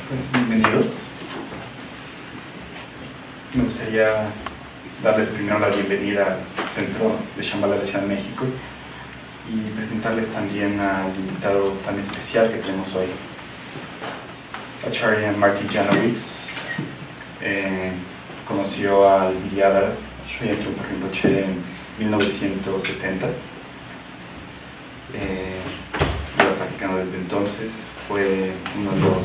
Pues bienvenidos. Me gustaría darles primero la bienvenida al Centro de Shambhala de Ciudad de México y presentarles también al invitado tan especial que tenemos hoy, Acharya Marty Janowitz. Conoció al Vidyadhara Shri Rinpoche en 1970. Lleva practicando desde entonces. Fue uno de los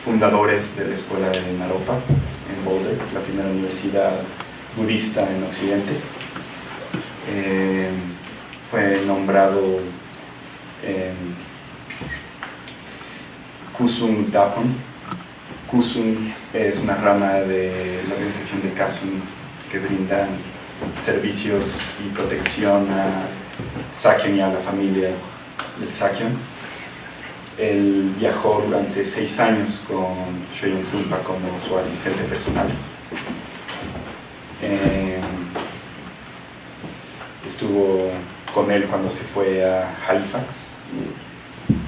fundadores de la escuela de Naropa en Boulder, la primera universidad budista en Occidente. Fue nombrado Kusum Dapon. Kusum es una rama de la organización de Kasum que brindan servicios y protección a Sakyan y a la familia del Sakyan. Él viajó durante 6 años con Shoyin Trungpa como su asistente personal. Estuvo con él cuando se fue a Halifax.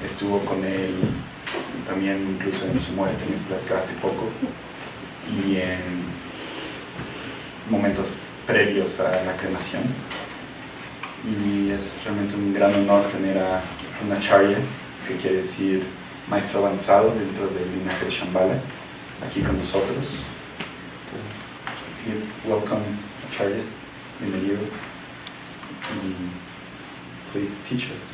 Estuvo con él también incluso en su muerte, me platicaba hace poco, y en momentos previos a la cremación. Y es realmente un gran honor tener a un Acharya, que quiere decir maestro avanzado dentro del linaje de Shambhala, aquí con nosotros. Entonces, welcome Acharya, bienvenido, y please teach us.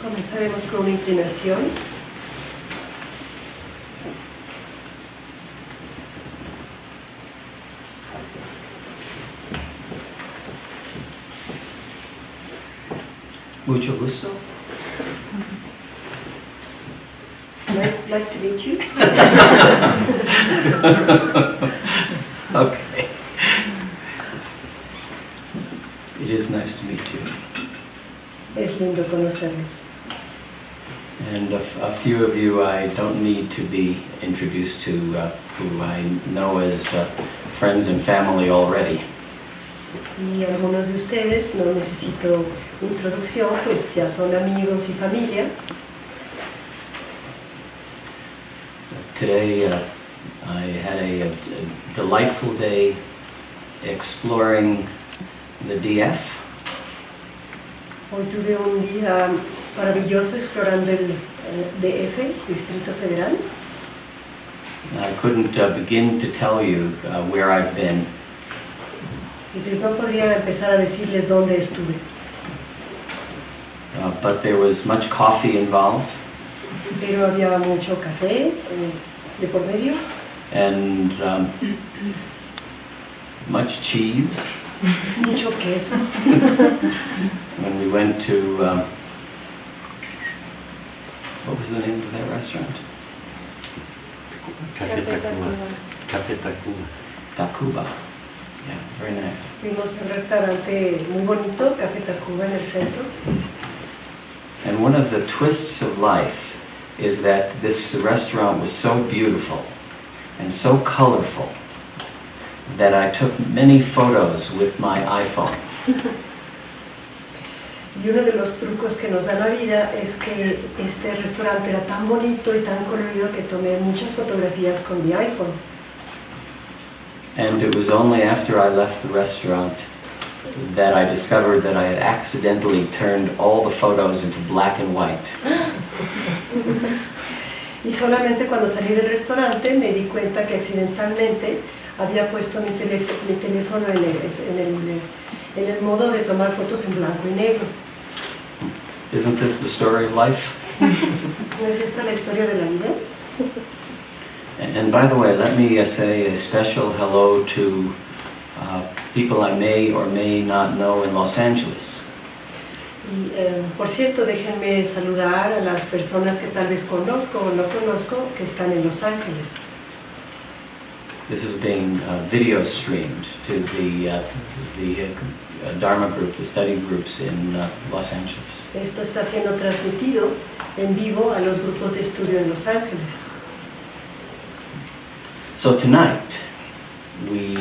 Comenzaremos con una inclinación. Mucho gusto. Nice to meet you. Okay. It is nice to meet you. Es lindo conocernos. And a few of you I don't need to be introduced to, who I know as friends and family already. Y algunos de ustedes no necesito introducción, pues ya son amigos y familia. Today I had a delightful day exploring the DF. Hoy tuve un día maravilloso explorando el DF, Distrito Federal. I couldn't begin to tell you where I've been. Y pues no podría empezar a decirles dónde estuve. But there was much coffee involved. Pero había mucho café de por medio. And much cheese. Mucho queso. When we went to, what was the name of that restaurant? Café Tacuba. Café Tacuba. Tacuba. Yeah, very nice. Fuimos a un restaurante muy bonito, Café Tacuba en el centro. And one of the twists of life is that this restaurant was so beautiful and so colorful that I took many photos with my iPhone. Y uno de los trucos que nos da la vida es que este restaurante era tan bonito y tan colorido que tomé muchas fotografías con mi iPhone. And it was only after I left the restaurant that I discovered that I had accidentally turned all the photos into black and white. Y solamente cuando salí del restaurante me di cuenta que accidentalmente había puesto mi teléfono en el modo de tomar fotos en blanco y negro. Isn't this the story of life? ¿No es esta la historia de la vida? And by the way, let me say a special hello to people I may or may not know in Los Angeles. Y por cierto, déjenme saludar a las personas que tal vez conozco o no conozco que están en Los Ángeles. This is being video streamed to the Dharma group, the study groups in Los Angeles. Esto está siendo transmitido en vivo a los grupos de estudio en Los Ángeles. So tonight we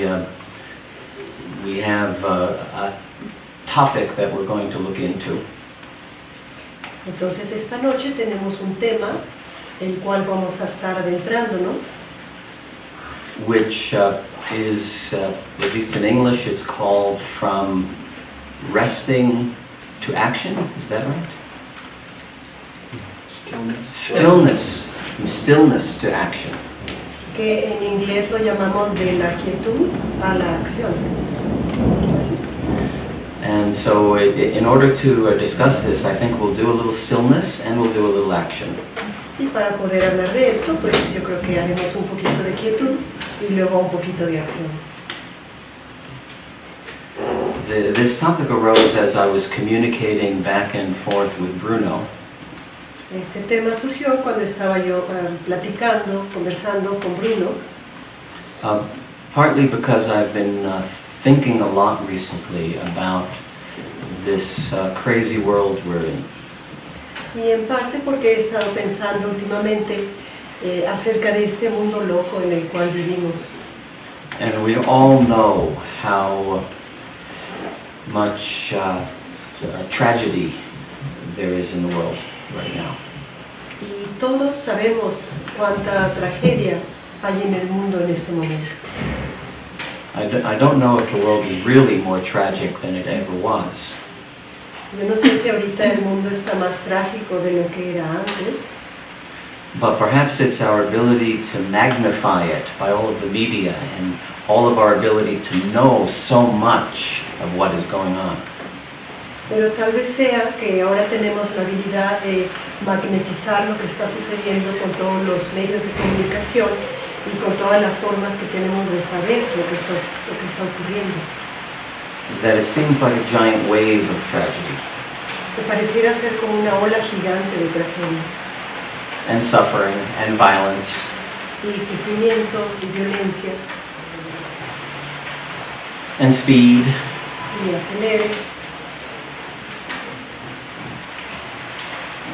have a topic that we're going to look into. Entonces esta noche tenemos un tema el cual vamos a estar adentrándonos, which is, at least in English, it's called From Resting to Action. Is that right? Stillness. From stillness to action. que en inglés lo llamamos de la quietud a la acción. ¿Así? And so in order to discuss this, I think we'll do a little stillness and we'll do a little action. Y para poder hablar de esto, pues yo creo que haremos un poquito de quietud y luego un poquito de acción. This topic arose as I was communicating back and forth with Bruno. Este tema surgió cuando estaba yo platicando, conversando con Bruno, Partly because I've been thinking a lot recently about this crazy world we're in. y en parte porque he estado pensando últimamente acerca de este mundo loco en el cual vivimos. And we all know how much tragedy there is in the world right now. Y todos sabemos cuánta tragedia hay en el mundo en este momento. I don't know if the world is really more tragic than it ever was. Yo no sé si ahorita el mundo está más trágico de lo que era antes, But perhaps it's our ability to magnify it by all of the media and all of our ability to know so much of what is going on. pero tal vez sea que ahora tenemos la habilidad de magnetizar lo que está sucediendo con todos los medios de comunicación y con todas las formas que tenemos de saber lo que está ocurriendo. That it seems like a giant wave of tragedy Que pareciera ser como una ola gigante de tragedia and suffering and violence. y sufrimiento y violencia And speed. y acelere.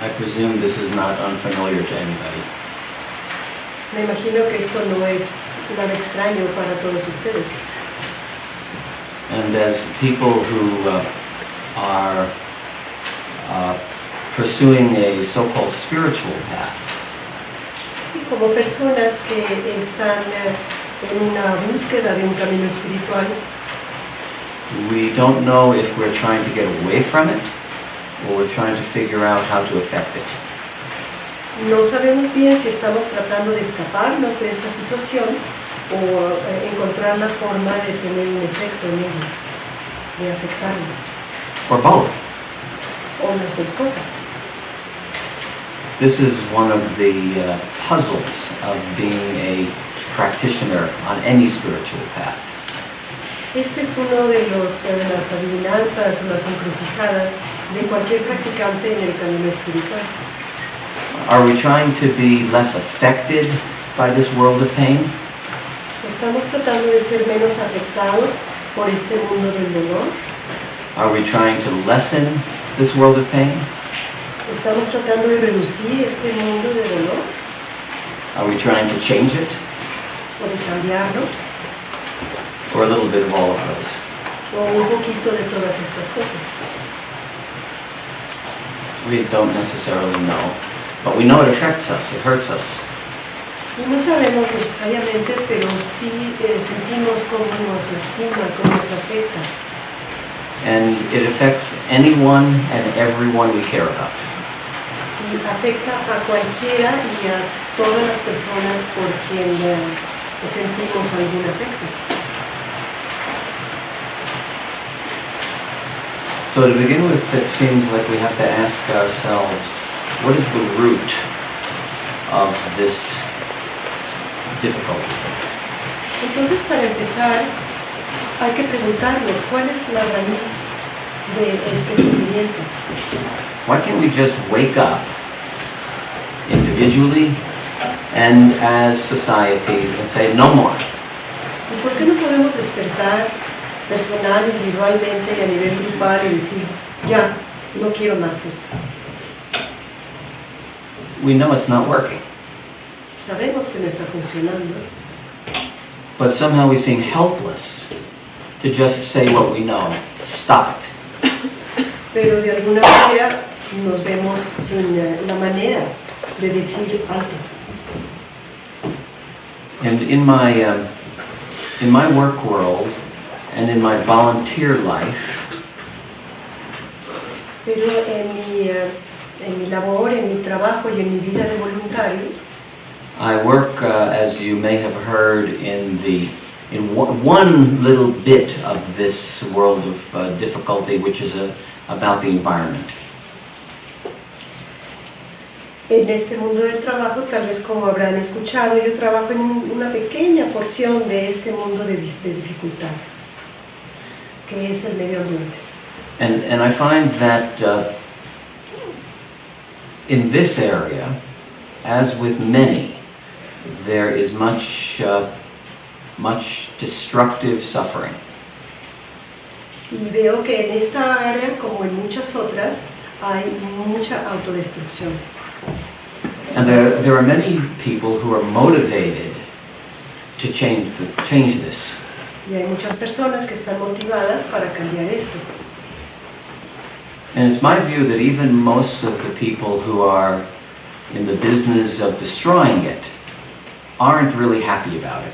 I presume this is not unfamiliar to anybody. Me imagino que esto no es nada extraño para todos ustedes. And as people who are pursuing a so-called spiritual path, Y como personas que están en una búsqueda de un camino espiritual, we don't know if we're trying to get away from it or we're trying to figure out how to affect it. no sabemos bien si estamos tratando de escaparnos de esta situación o encontrar la forma de tener un efecto en ello, de afectarlo, Or both. o las dos cosas. This is one of the puzzles of being a practitioner on any spiritual path. Este es uno de las adivinanzas o las encrucijadas de cualquier practicante en el camino espiritual. Are we trying to be less affected by this world of pain? ¿Estamos tratando de ser menos afectados por este mundo del dolor? Are we trying to lessen this world of pain? ¿Estamos tratando de reducir este mundo de dolor Are we trying to change it? o de cambiarlo? Or a little bit of all of those? ¿O un poquito de todas estas cosas? We don't necessarily know, but we know it affects us, it hurts us. Y no sabemos necesariamente, pero sí sentimos cómo nos lastima, cómo nos afecta. And it affects anyone and everyone we care about. Y afecta a cualquiera y a todas las personas por quien sentimos algún afecto. So to begin with, it seems like we have to ask ourselves, what is the root of this difficulty? Entonces, para empezar, hay que preguntarnos cuál es la raíz de este sufrimiento. Why can't we just wake up individually and as societies and say, no more? ¿Y por qué no podemos despertar personal, individualmente y a nivel grupal y decir, ya, no quiero más esto? We know it's not working, Sabemos que no está funcionando, but somehow we seem helpless to just say what we know. Stop it. pero de alguna manera nos vemos sin la manera de decir alto. And in my work world and in my volunteer life, Pero en mi labor, en mi trabajo y en mi vida de voluntario, I work, as you may have heard, in one little bit of this world of difficulty, which is about the environment. en este mundo del trabajo, tal vez como habrán escuchado, yo trabajo en una pequeña porción de este mundo de dificultad, que es el medio ambiente. And I find that in this area, as with many, there is much destructive suffering. Y veo que en esta área, como en muchas otras, hay mucha autodestrucción. And there are many people who are motivated to change this. Y hay muchas personas que están motivadas para cambiar esto. And it's my view that even most of the people who are in the business of destroying it aren't really happy about it.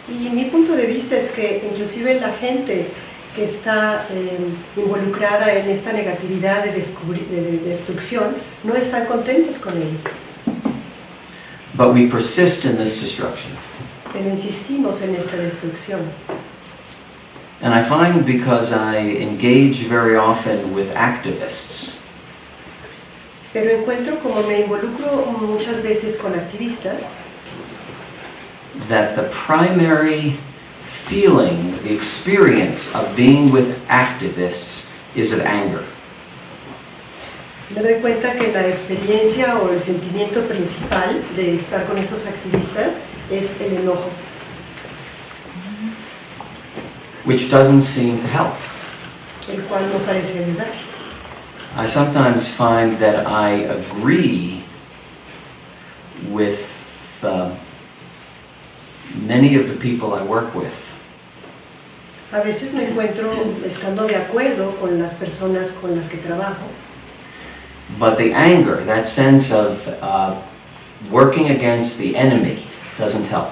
Y mi punto de vista es que inclusive la gente que está involucrada en esta negatividad de destrucción no están contentos con ello. But we persist in this destruction. Pero insistimos en esta destrucción. And I find, because I engage very often with activists, Pero encuentro, como me involucro muchas veces con activistas, that the primary feeling, the experience of being with activists is of anger. me doy cuenta que la experiencia o el sentimiento principal de estar con esos activistas es el enojo, Which doesn't seem to help. el cual no parece ayudar. I sometimes find that I agree with many of the people I work with, A veces me encuentro estando de acuerdo con las personas con las que trabajo, but the anger, that sense of working against the enemy, doesn't help.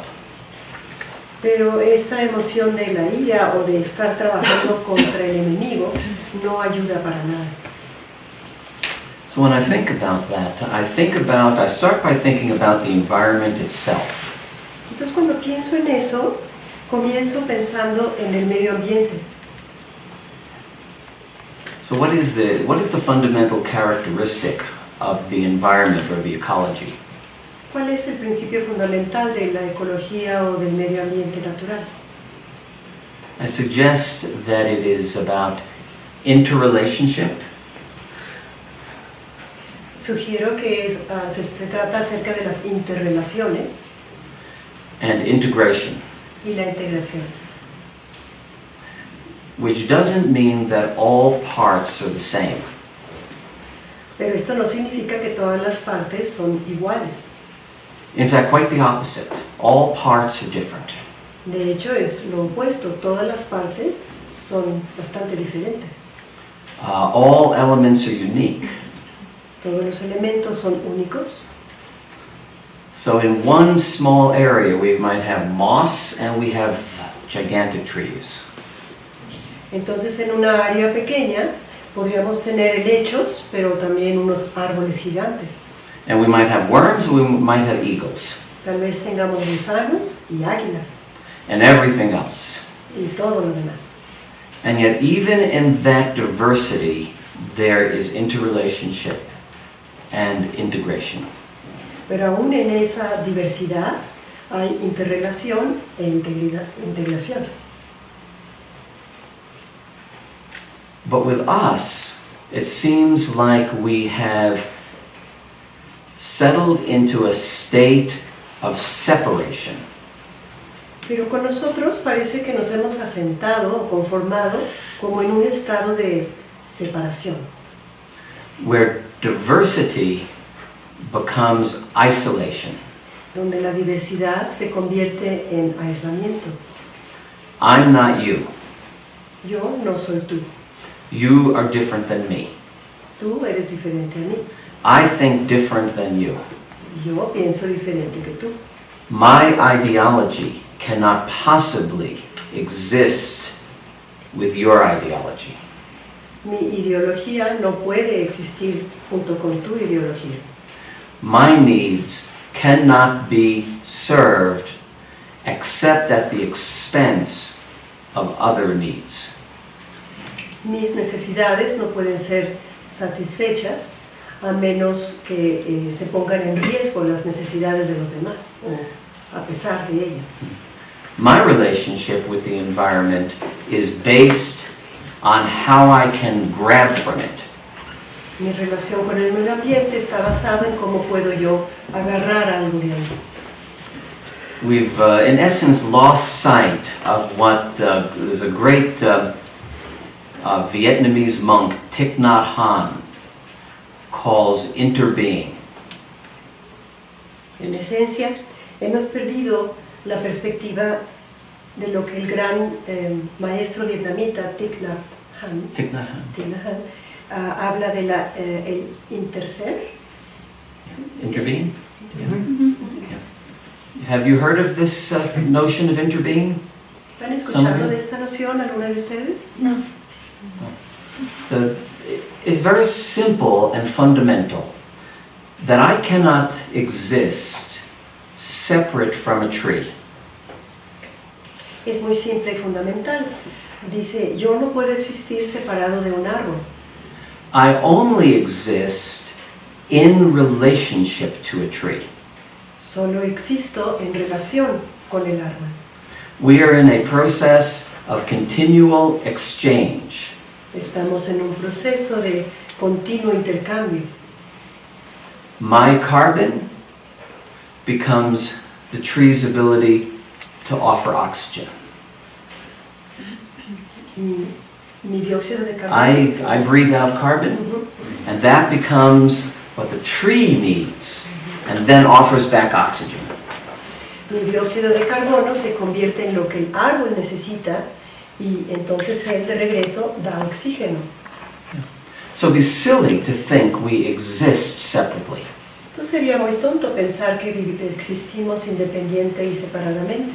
pero esta emoción de la ira o de estar trabajando contra el enemigo no ayuda para nada. So when I think about that, I start by thinking about the environment itself. Entonces cuando pienso en eso, comienzo pensando en el medio ambiente. So what is the fundamental characteristic of the environment or the ecology? ¿Cuál es el principio fundamental de la ecología o del medio ambiente natural? I suggest that it is about interrelationship, Sugiero que se trata acerca de las interrelaciones and integration, y la integración, which doesn't mean that all parts are the same. pero esto no significa que todas las partes son iguales. In fact, quite the opposite. All parts are different. De hecho, es lo opuesto, todas las partes son bastante diferentes. All elements are unique. Todos los elementos son únicos. So in one small area we might have moss and we have gigantic trees. Entonces, en una área pequeña podríamos tener helechos, pero también unos árboles gigantes. And we might have worms, we might have eagles, Tal vez tengamos gusanos y águilas and everything else. y todo lo demás. And yet even in that diversity, there is interrelationship and integration. Pero aún en esa diversidad hay interrelación e integración. But with us, it seems like we have settled into a state of separation. Pero con nosotros parece que nos hemos asentado o conformado como en un estado de separación, where diversity becomes isolation. donde la diversidad se convierte en aislamiento. I'm not you. Yo no soy tú, You are different than me. tú eres diferente a mí, I think different than you. yo pienso diferente que tú. My ideology cannot possibly exist with your ideology. Mi ideología no puede existir junto con tu ideología. My needs cannot be served except at the expense of other needs. Mis necesidades no pueden ser satisfechas a menos que se pongan en riesgo las necesidades de los demás, o a pesar de ellas. My relationship with the environment is based on how I can grab from it. Mi relación con el medio ambiente está basada en cómo puedo yo agarrar algo de ahí. We've, in essence, lost sight of what there's a great Vietnamese monk, Thich Nhat Hanh, calls interbeing. En esencia, hemos perdido la perspectiva de lo que el gran maestro vietnamita Thich Nhat Hanh habla de el interser. Interbeing? Yeah. Have you heard of this notion of interbeing? ¿Han escuchado de esta noción alguna de ustedes? No. It's very simple and fundamental that I cannot exist separate from a tree. Es muy simple y fundamental. Dice, yo no puedo existir separado de un árbol. I only exist in relationship to a tree. Solo existo en relación con el árbol. We are in a process of continual exchange. Estamos en un proceso de continuo intercambio. My carbon becomes the tree's ability to offer oxygen. Mi dióxido de carbono. I breathe out carbon, and that becomes what the tree needs, and then offers back oxygen. Mi dióxido de carbono se convierte en lo que el árbol necesita y entonces él de regreso da oxígeno. So it'd be silly to think we exist separately. Entonces sería muy tonto pensar que existimos independiente y separadamente.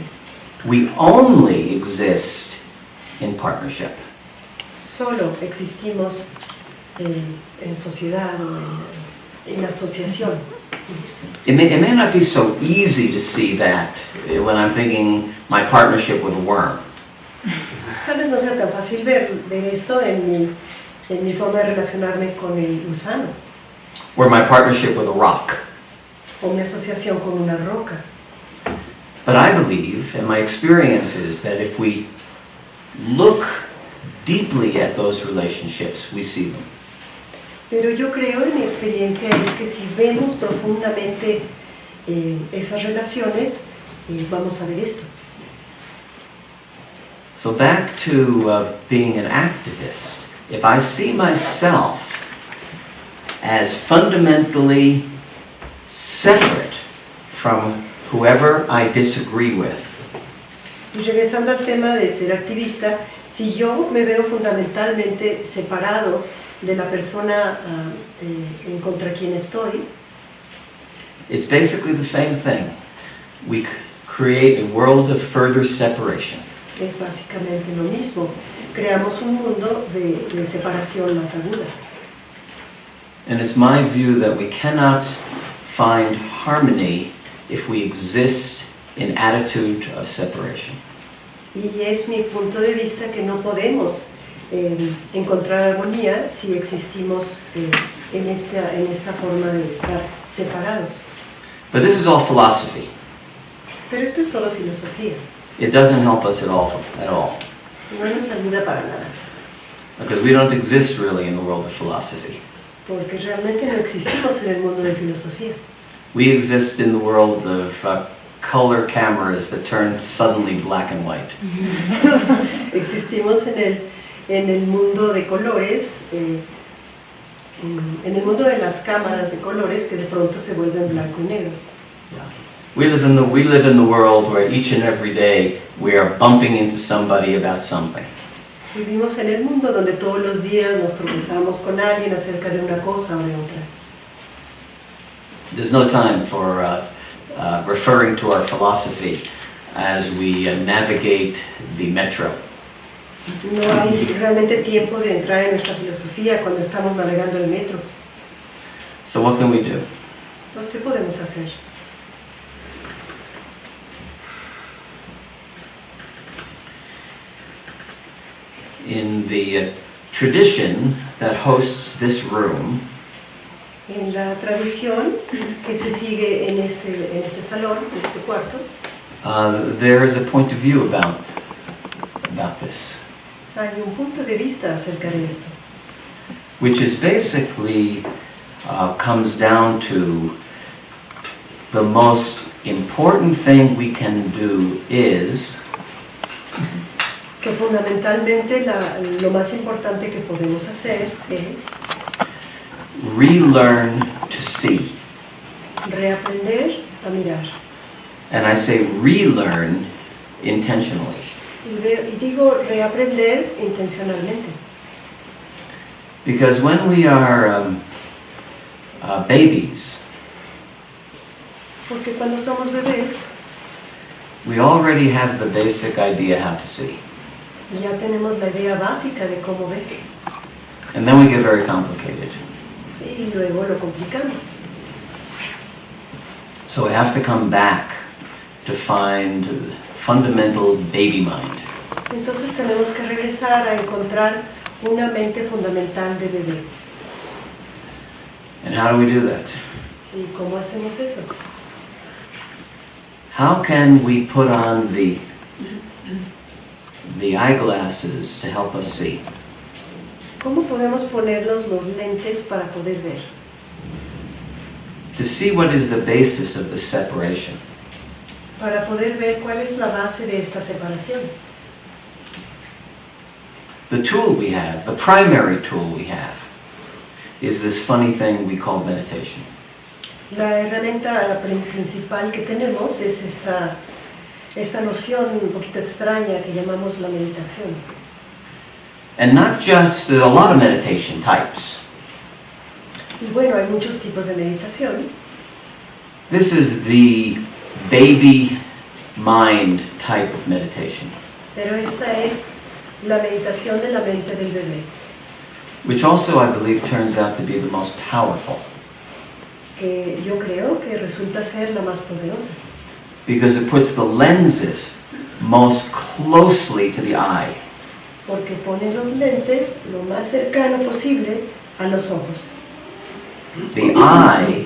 We only exist in partnership. Solo existimos en sociedad o en asociación. It may not be so easy to see that when I'm thinking my partnership with a worm. Tal vez no sea tan fácil ver esto en mi forma de relacionarme con el gusano, Or my partnership with a rock. o mi asociación con una roca. But I believe, and my experience is, that if we look deeply at those relationships, we see them. Pero yo creo, en mi experiencia, es que si vemos profundamente esas relaciones, vamos a ver esto. So back to being an activist. If I see myself as fundamentally separate from whoever I disagree with, Y regresando al tema de ser activista, si yo me veo fundamentalmente separado de la persona en contra quien estoy, it's basically the same thing. We create a world of further separation. es básicamente lo mismo. Creamos un mundo de separación más aguda. And it's my view that we cannot find harmony if we exist in attitude of separation. Y es mi punto de vista que no podemos encontrar armonía si existimos en esta forma de estar separados. But this is all philosophy. Pero esto es todo filosofía. It doesn't help us at all. No nos ayuda para nada, Because we don't exist really in the world of philosophy. porque realmente no existimos en el mundo de filosofía. We exist in the world of color cameras that turn suddenly black and white. Existimos en el mundo de colores, en el mundo de las cámaras de colores que de pronto se vuelven blanco y negro. Yeah. We live in the world where each and every day we are bumping into somebody about something. Vivimos en el mundo donde todos los días nos tropezamos con alguien acerca de una cosa o de otra. There's no time for referring to our philosophy as we navigate the metro. No hay realmente tiempo de entrar en nuestra filosofía cuando estamos navegando el metro. So what can we do? Entonces, ¿qué podemos hacer? In the tradition that hosts this room, En la tradición que se sigue en este salón, en este cuarto, there is a point of view about this, hay un punto de vista acerca de esto, which is basically comes down to the most important thing we can do is que fundamentalmente lo más importante que podemos hacer es relearn to see. reaprender a mirar. And I say relearn intentionally. Y digo reaprender intencionalmente. Because when we are babies, Porque cuando somos bebés we already have the basic idea how to see. ya tenemos la idea básica de cómo ver And then we get very complicated. y luego lo complicamos. So we have to come back to find fundamental baby mind. Entonces tenemos que regresar a encontrar una mente fundamental de bebé. And how do we do that? ¿Y cómo hacemos eso? How can we put on the eyeglasses to help us see? ¿Cómo podemos ponernos los lentes para poder ver? To see what is the basis of the separation. Para poder ver cuál es la base de esta separación. The tool we have, the primary tool we have, is this funny thing we call meditation. La herramienta principal que tenemos es esta noción un poquito extraña que llamamos la meditación. And not just, there's a lot of meditation types. Y bueno, hay muchos tipos de meditación. This is the baby mind type of meditation, Pero esta es la meditación de la mente del bebé, which also I believe turns out to be the most powerful, que yo creo que resulta ser la más poderosa, because it puts the lenses most closely to the eye. porque pone los lentes lo más cercano posible a los ojos. The eye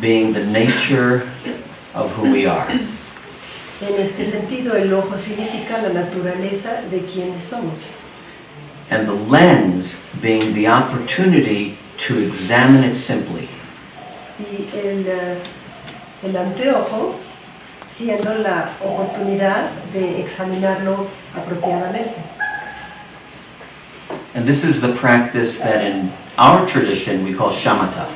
being the nature of who we are. En este sentido, el ojo significa la naturaleza de quienes somos. And the lens being the opportunity to examine it simply. Y el anteojo siendo la oportunidad de examinarlo apropiadamente. And this is the practice that in our tradition we call shamatha,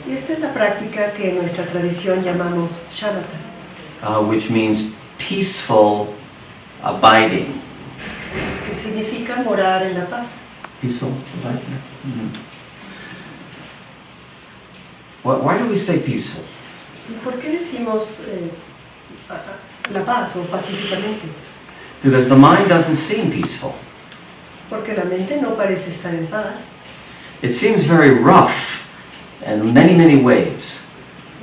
Y esta es la práctica que en nuestra tradición llamamos shamatha, which means peaceful abiding. que significa morar en la paz. Peaceful abiding? Mm-hmm. Why do we say peaceful? ¿Y por qué decimos la paz o pacíficamente? Because the mind doesn't seem peaceful. Porque la mente no parece estar en paz, It seems very rough and many waves.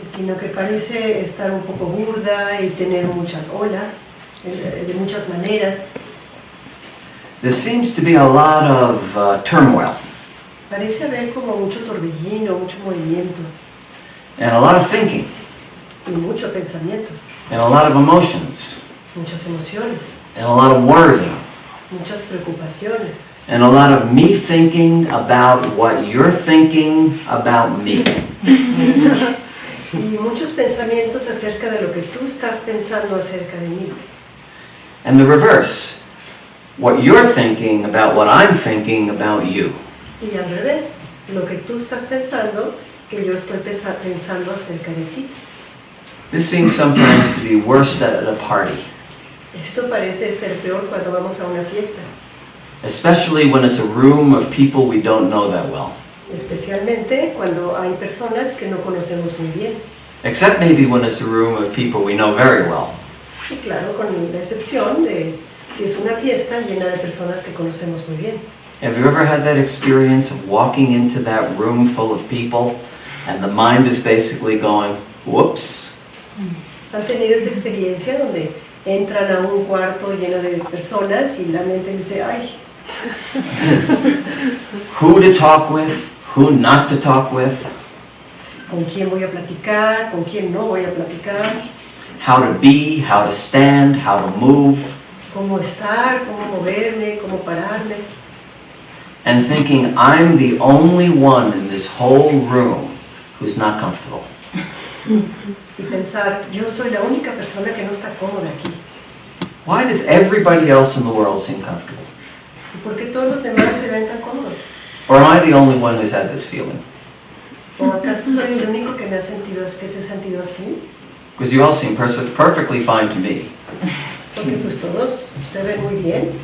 sino que parece estar un poco burda y tener muchas olas, de muchas maneras. There seems to be a lot of turmoil Parece haber como mucho torbellino, mucho movimiento and a lot of thinking y mucho pensamiento, and a lot of emotions muchas emociones, and a lot of worrying muchas preocupaciones and a lot of me thinking about what you're thinking about me. y muchos pensamientos acerca de lo que tú estás pensando acerca de mí. And the reverse, what you're thinking about what I'm thinking about you. Y al revés, lo que tú estás pensando, que yo estoy pensando acerca de ti. This seems sometimes to be worse at a party, Esto parece ser peor cuando vamos a una fiesta, especially when it's a room of people we don't know that well. especialmente cuando hay personas que no conocemos muy bien. Except maybe when it's a room of people we know very well. Y claro, con la excepción de si es una fiesta llena de personas que conocemos muy bien. Have you ever had that experience of walking into that room full of people and the mind is basically going, whoops? ¿Han tenido esa experiencia donde entran a un cuarto lleno de personas y la mente dice, ay, Who to talk with, who not to talk with, ¿con quién voy a platicar? ¿Con quién no voy a platicar? how to be, how to stand, how to move, ¿Cómo estar? ¿Cómo moverme? ¿Cómo pararme? and thinking I'm the only one in this whole room who's not comfortable. Y pensar, yo soy la única persona que no está cómoda aquí. Why does everybody else in the world seem comfortable? ¿Y por qué todos los demás se ven tan cómodos? Or am I the only one who's had this feeling? ¿O acaso soy el único que se ha sentido así? Because you all seem perfectly fine to me. Porque pues todos se ven muy bien.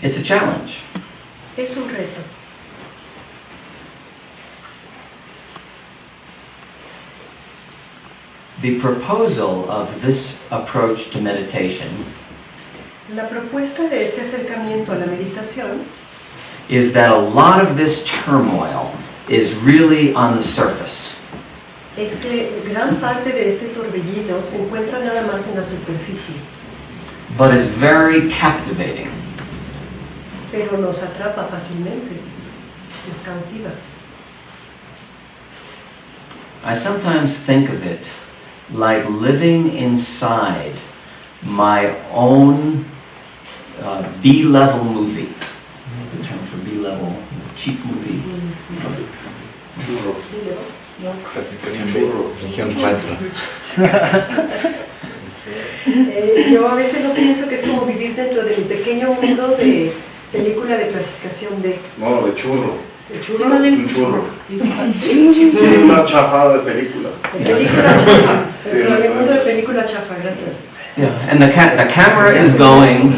It's a challenge. Es un reto. The proposal of this approach to meditation La propuesta de este acercamiento a la meditación is that a lot of this turmoil is really on the surface. es que gran parte de este torbellino se encuentra nada más en la superficie, But it's very captivating. pero nos atrapa fácilmente, nos cautiva. I sometimes think of it like living inside my own B-level movie. The term for B-level, cheap movie. Churro. Clasificación Churro. Región 4. Yo a veces no pienso que es como vivir dentro de mi pequeño mundo de película de clasificación B. No, de churro. ¿El churro? Es un churro. Sí, una chafada de película. De película chafa. Sí, Dentro del eso mundo de es. película chafa, gracias. Yeah, and the camera is going,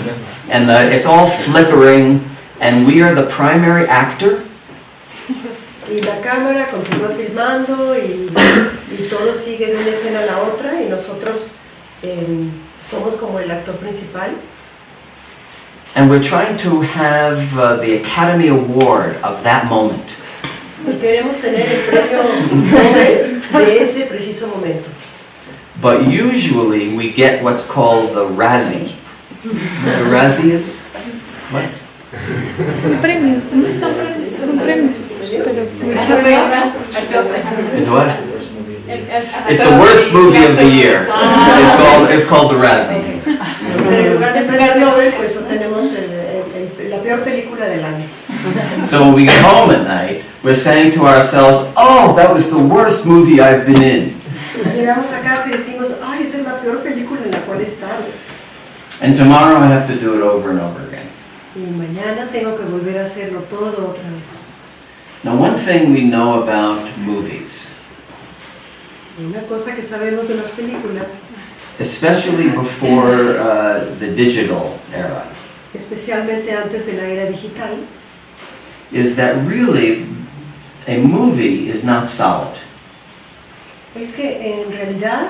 and it's all flickering, and we are the primary actor. Y la cámara continúa filmando y todo sigue de una escena a la otra y nosotros somos como el actor principal. And we're trying to have the Academy Award of that moment. Y queremos tener el premio Nobel de ese preciso momento. But usually we get what's called the Razzie. The Razzie is? What? Son premios, son premios. Is what? It's the worst movie of the year. It's called the Razzie. Pero en lugar del premio Nobel, pues obtenemos la peor película del año. So when we get home at night, we're saying to ourselves, oh, that was the worst movie I've been in. Llegamos a casa y decimos, ay, esa es la peor película en la cual he estado. And tomorrow I have to do it over and over again. Y mañana tengo que volver a hacerlo todo otra vez. Now, one thing we know about movies, Y una cosa que sabemos de las películas, especially before the digital era, especialmente antes de la era digital, is that really a movie is not solid. es que en realidad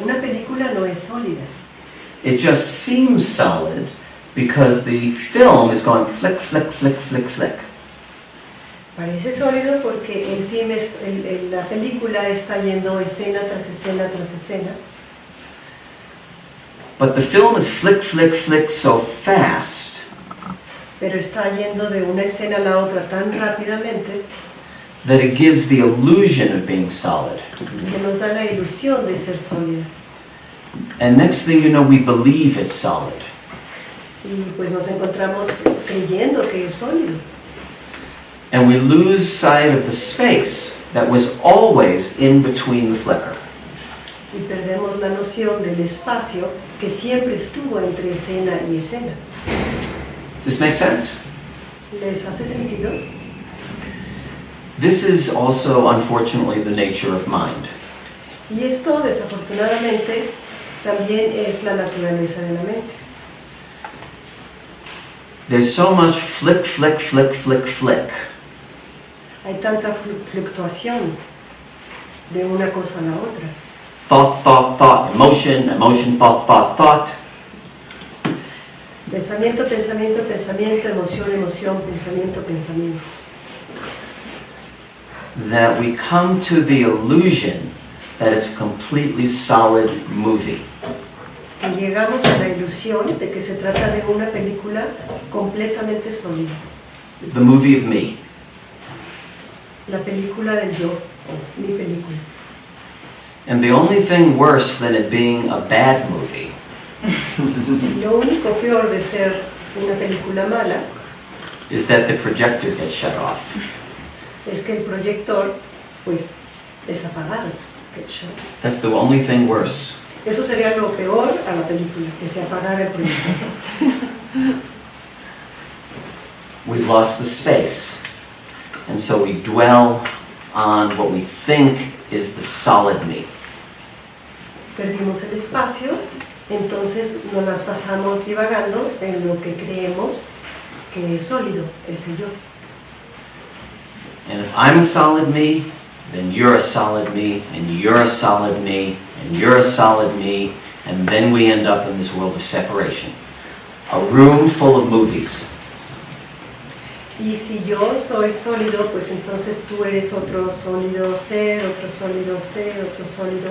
una película no es sólida. It just seems solid because the film is going flick, flick, flick, flick, flick. Parece sólido porque la película está yendo escena tras escena tras escena, But the film is flick, flick, flick so fast pero está yendo de una escena a la otra tan rápidamente that it gives the illusion of being solid. que nos da la ilusión de ser sólida. And next thing you know, we believe it's solid. Y pues nos encontramos creyendo que es sólido. And we lose sight of the space that was always in between the flicker. Y perdemos la noción del espacio que siempre estuvo entre escena y escena. Does this make sense? ¿Les hace sentido? This is also, unfortunately, the nature of mind. Y esto, desafortunadamente, también es la naturaleza de la mente. There's so much flick, flick, flick, flick, flick. Hay tanta fluctuación de una cosa a la otra. Thought, thought, thought, emotion, emotion, thought, thought, thought. Pensamiento, pensamiento, pensamiento, emoción, emoción, pensamiento, pensamiento. That we come to the illusion that it's a completely solid movie. Que llegamos a la ilusión de que se trata de una película completamente sólida. The movie of me. La película del yo, mi película. And the only thing worse than it being a bad movie Lo único peor de ser una película mala is that the projector gets shut off. es que el proyector, pues, es apagado. That's the only thing worse. Eso sería lo peor a la película, que se apagara el proyector. We've lost the space. And so we dwell on what we think is the solid me. Perdimos el espacio, entonces nos las pasamos divagando en lo que creemos que es sólido, ese yo. And if I'm a solid me, then you're a solid me, and you're a solid me, and you're a solid me, and then we end up in this world of separation. A room full of movies. Y si yo soy sólido, pues entonces tú eres otro sólido ser, otro sólido ser, otro sólido.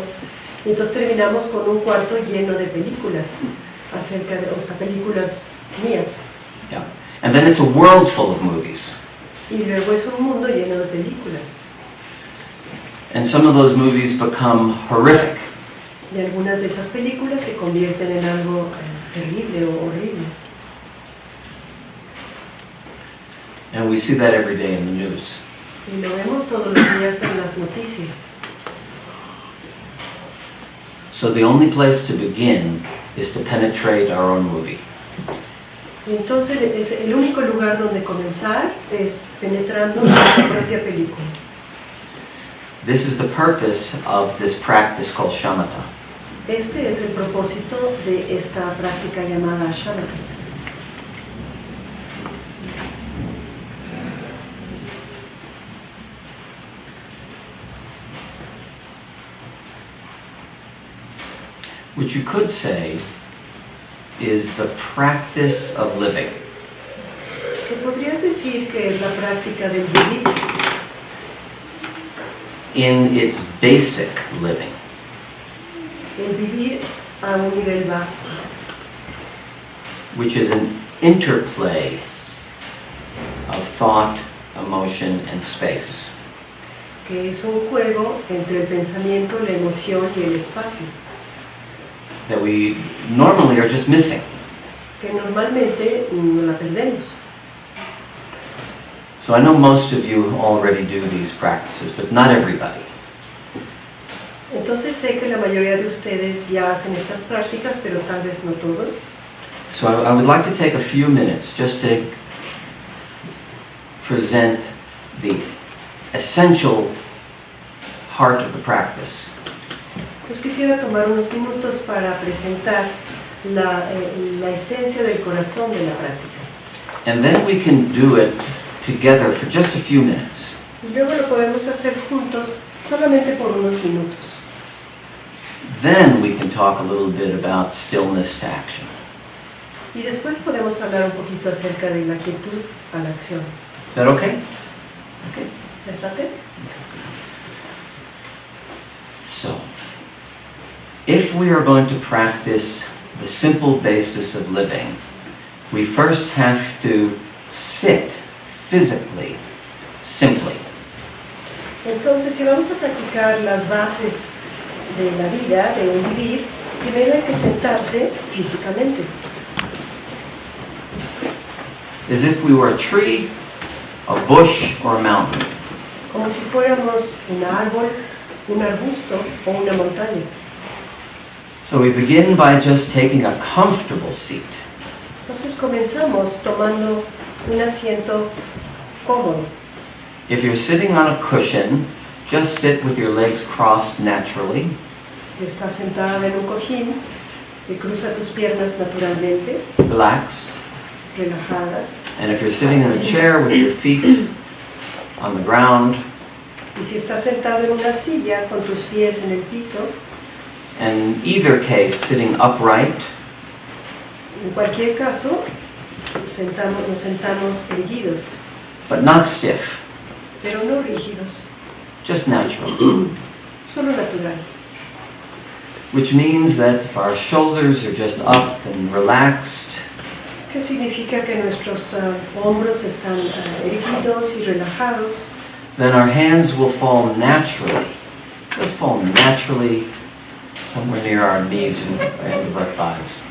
Y entonces terminamos con un cuarto lleno de películas, acerca de, o sea, películas mías. Yeah. And then it's a world full of movies. Y luego es un mundo lleno de películas. And some of those movies become horrific. Y algunas de esas películas se convierten en algo terrible o horrible. And we see that every day in the news. Y lo vemos todos los días en las noticias. So the only place to begin is to penetrate our own movie. Y entonces el único lugar donde comenzar es penetrando nuestra propia película. This is the purpose of this practice called shamatha. Este es el propósito de esta práctica llamada Shambhala. Which you could say is the practice of living. ¿Qué podrías decir que es la práctica del vivir? In its basic living. El vivir a un nivel básico, Which is an interplay of thought, emotion, and space. que es un juego entre el pensamiento, la emoción y el espacio, That we normally are just missing. que normalmente no la perdemos. So I know most of you already do these practices, but not everybody. Entonces sé que la mayoría de ustedes ya hacen estas prácticas, pero tal vez no todos. So I would like to take a few minutes just to present the essential heart of the practice. Entonces quisiera tomar unos minutos para presentar la esencia del corazón de la práctica. And then we can do it together for just a few minutes. Y luego lo podemos hacer juntos solamente por unos minutos. Then we can talk a little bit about stillness to action. Y después podemos hablar un poquito acerca de la quietud a la acción. Is that okay? Okay. ¿Está bien? So, if we are going to practice the simple basis of living, we first have to sit physically, simply. Entonces, si vamos a practicar las bases de la vida, de un vivir, primero hay que sentarse físicamente. as if we were a tree, a bush, or a mountain. como si fuéramos un árbol, un arbusto o una montaña. So we begin by just taking a comfortable seat. Entonces comenzamos tomando un asiento cómodo. If you're sitting on a cushion, just sit with your legs crossed naturally. Si estás sentada en un cojín, cruza tus piernas naturalmente, Relaxed. relajadas. And if you're sitting in a chair with your feet on the ground, Y si estás sentado en una silla con tus pies en el piso, in either case, sitting upright, en cualquier caso, nos sentamos erguidos, but not stiff, pero no rígidos, just natural. solo natural. Which means that if our shoulders are just up and relaxed, ¿Qué significa que nuestros hombros están erguidos y relajados? then our hands will fall naturally. Just fall naturally somewhere near our knees and end of our thighs.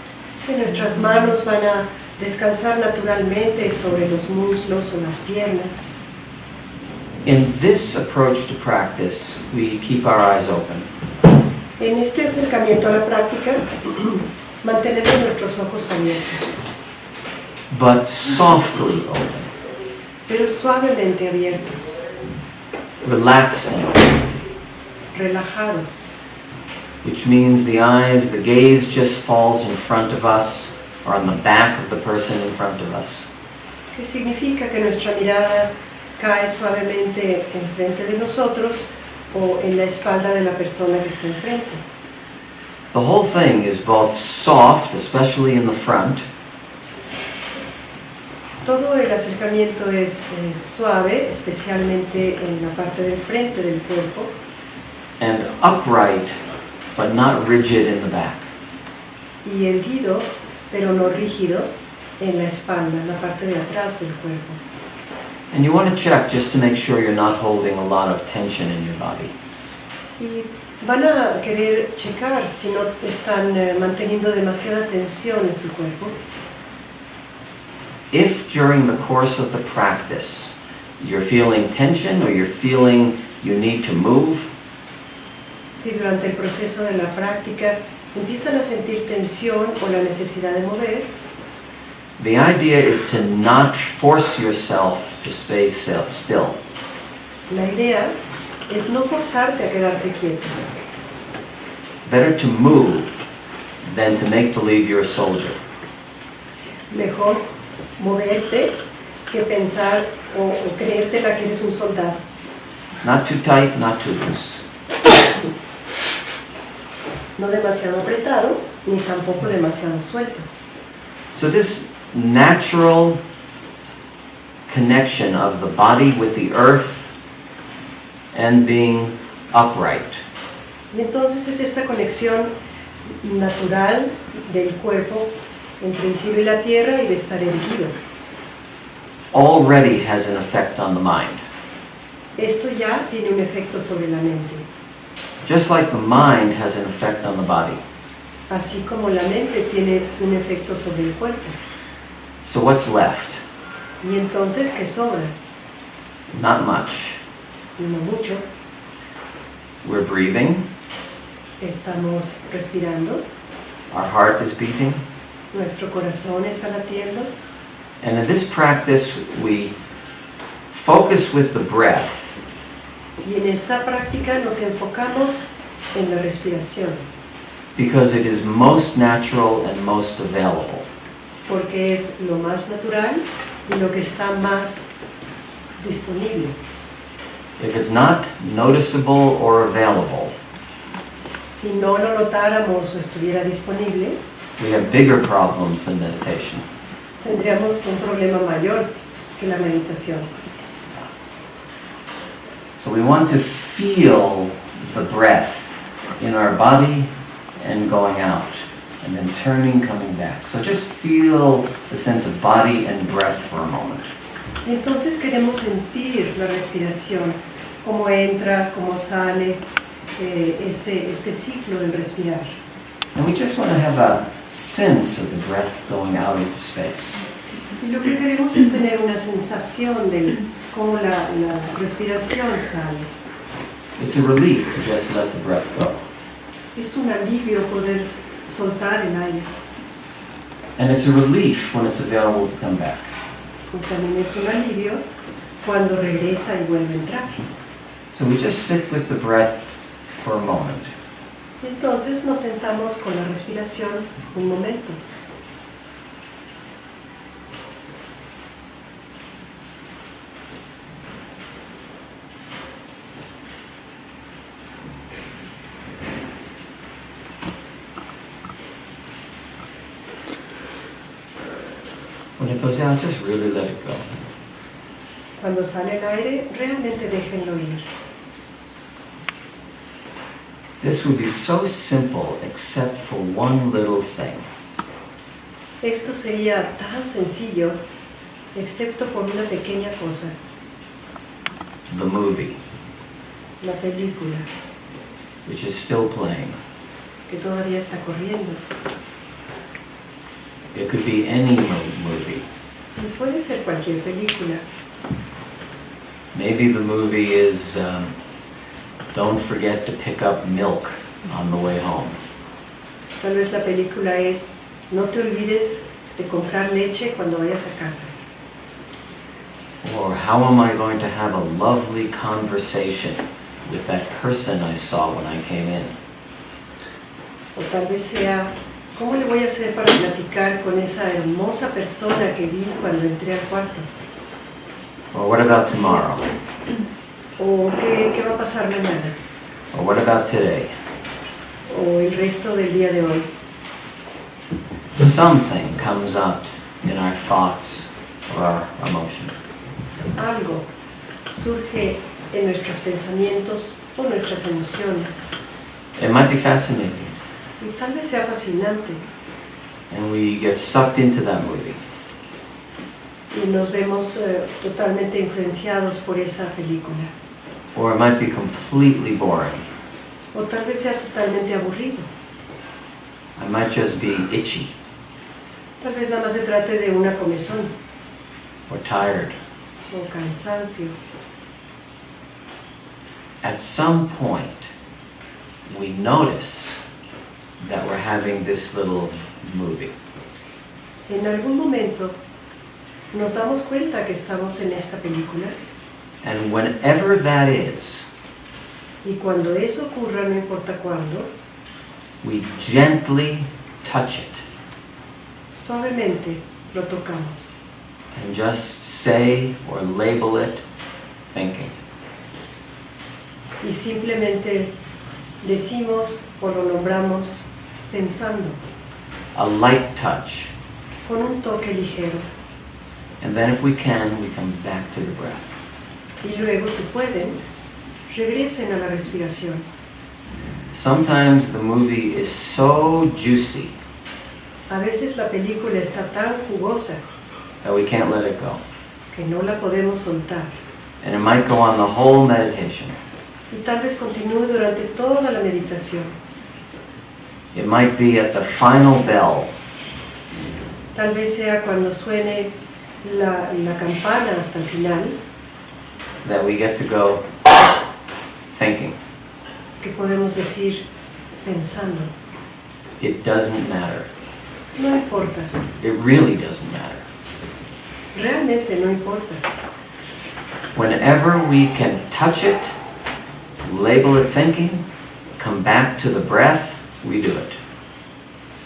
Que nuestras manos van a descansar naturalmente sobre los muslos o las piernas. In this approach to practice, we keep our eyes open. En este acercamiento a la práctica, mantenemos nuestros ojos abiertos, But softly open, pero suavemente abiertos, relaxing, relajados, which means the eyes, the gaze just falls in front of us or on the back of the person in front of us. que significa que nuestra mirada cae suavemente enfrente de nosotros o en la espalda de la persona que está enfrente. The whole thing is both soft, especially in the front, Todo el acercamiento es suave, especialmente en la parte del frente del cuerpo, and upright, but not rigid in the back. y erguido, pero no rígido, en la espalda, en la parte de atrás del cuerpo. And you want to check just to make sure you're not holding a lot of tension in your body. Y van a querer checar si no están manteniendo demasiada tensión en su cuerpo. If during the course of the practice you're feeling tension or you're feeling you need to move, Si durante el proceso de la práctica empiezan a sentir tensión o la necesidad de mover, the idea is to not force yourself to stay still. la idea es no forzarte a quedarte quieto. Better to move than to make believe you're a soldier. Mejor moverte que pensar o creértela que eres un soldado. Not too tight, not too loose. No demasiado apretado, ni tampoco demasiado suelto. So this natural connection of the body with the earth and being upright Y entonces es esta conexión natural del cuerpo entre el cielo y la tierra y de estar erguido. already has an effect on the mind. Esto ya tiene un efecto sobre la mente, Just like the mind has an effect on the body. así como la mente tiene un efecto sobre el cuerpo. So what's left? Y entonces, ¿qué sobra? Not much. No mucho. We're breathing, Estamos respirando, our heart is beating, nuestro corazón está latiendo. and in this practice we focus with the breath Y en esta práctica nos enfocamos en la respiración, because it is most natural and most available. porque es lo más natural y lo que está más disponible. If it's not noticeable or available, Si no lo notáramos o estuviera disponible, we have bigger problems than meditation. tendríamos un problema mayor que la meditación. So we want to feel the breath in our body and going out, and then turning, coming back. So just feel the sense of body and breath for a moment. Y entonces queremos sentir la respiración, cómo entra, cómo sale, este ciclo del respirar. And we just want to have a sense of the breath going out into space. Y lo que queremos es tener una sensación de cómo la respiración sale. It's a relief to just let the breath go. Es un alivio poder soltar el aire. And it's a relief when it's available to come back. Y también es un alivio cuando regresa y vuelve a entrar. So we just sit with the breath for a moment. Entonces nos sentamos con la respiración un momento. When it goes out, just really let it go. Cuando sale el aire, realmente déjenlo ir. This would be so simple except for one little thing. Esto sería tan sencillo, excepto por una pequeña cosa, The movie, la película, which is still playing. que todavía está corriendo. It could be any movie. Y puede ser cualquier película. Maybe the movie is don't forget to pick up milk on the way home. Tal vez la película es no te olvides de comprar leche cuando vayas a casa. Or how am I going to have a lovely conversation with that person I saw when I came in? O tal vez sea ¿cómo le voy a hacer para platicar con esa hermosa persona que vi cuando entré al cuarto? Or what about tomorrow? ¿O qué va a pasar mañana? Or what about today? ¿O el resto del día de hoy? Something comes up in our thoughts or our emotion. Algo surge en nuestros pensamientos o nuestras emociones. It might be fascinating, Y tal vez sea fascinante. and we get sucked into that movie. Y nos vemos totalmente influenciados por esa película. Or it might be completely boring. O tal vez sea totalmente aburrido. I might just be itchy Tal vez nada más se trate de una comezón or tired. o cansancio. At some point, we notice that we're having this little movie. En algún momento nos damos cuenta que estamos en esta película And whenever that is, y cuando eso ocurra, no importa cuándo, we gently touch it suavemente lo tocamos and just say or label it thinking. y simplemente decimos o lo nombramos pensando, A light touch. con un toque ligero. And then if we can, we come back to the breath. Y luego, si pueden, regresen a la respiración. Sometimes the movie is so juicy A veces la película está tan jugosa that we can't let it go. que no la podemos soltar. And it might go on the whole meditation. Y tal vez continúe durante toda la meditación. It might be at the final bell Tal vez sea cuando suene la campana hasta el final, that we get to go thinking. que podemos decir pensando. It doesn't matter. No importa, It really doesn't matter. realmente no importa. Whenever we can touch it, label it thinking, come back to the breath, we do it.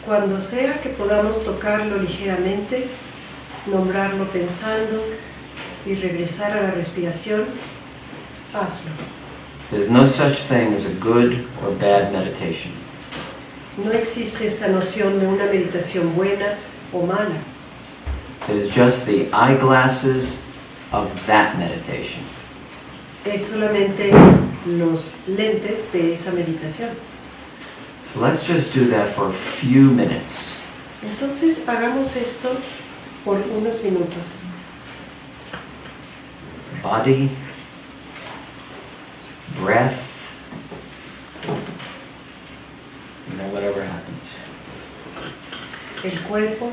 Cuando sea que podamos tocarlo ligeramente, nombrarlo pensando y regresar a la respiración, hazlo. There's no such thing as a good or bad meditation. No existe esta noción de una meditación buena o mala. It is just the eyeglasses of that meditation. Es solamente los lentes de esa meditación. So let's just do that for a few minutes. Entonces hagamos esto por unos minutos. Body, breath, and then whatever happens. El cuerpo,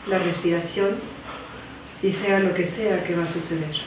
la respiración y sea lo que sea que va a suceder.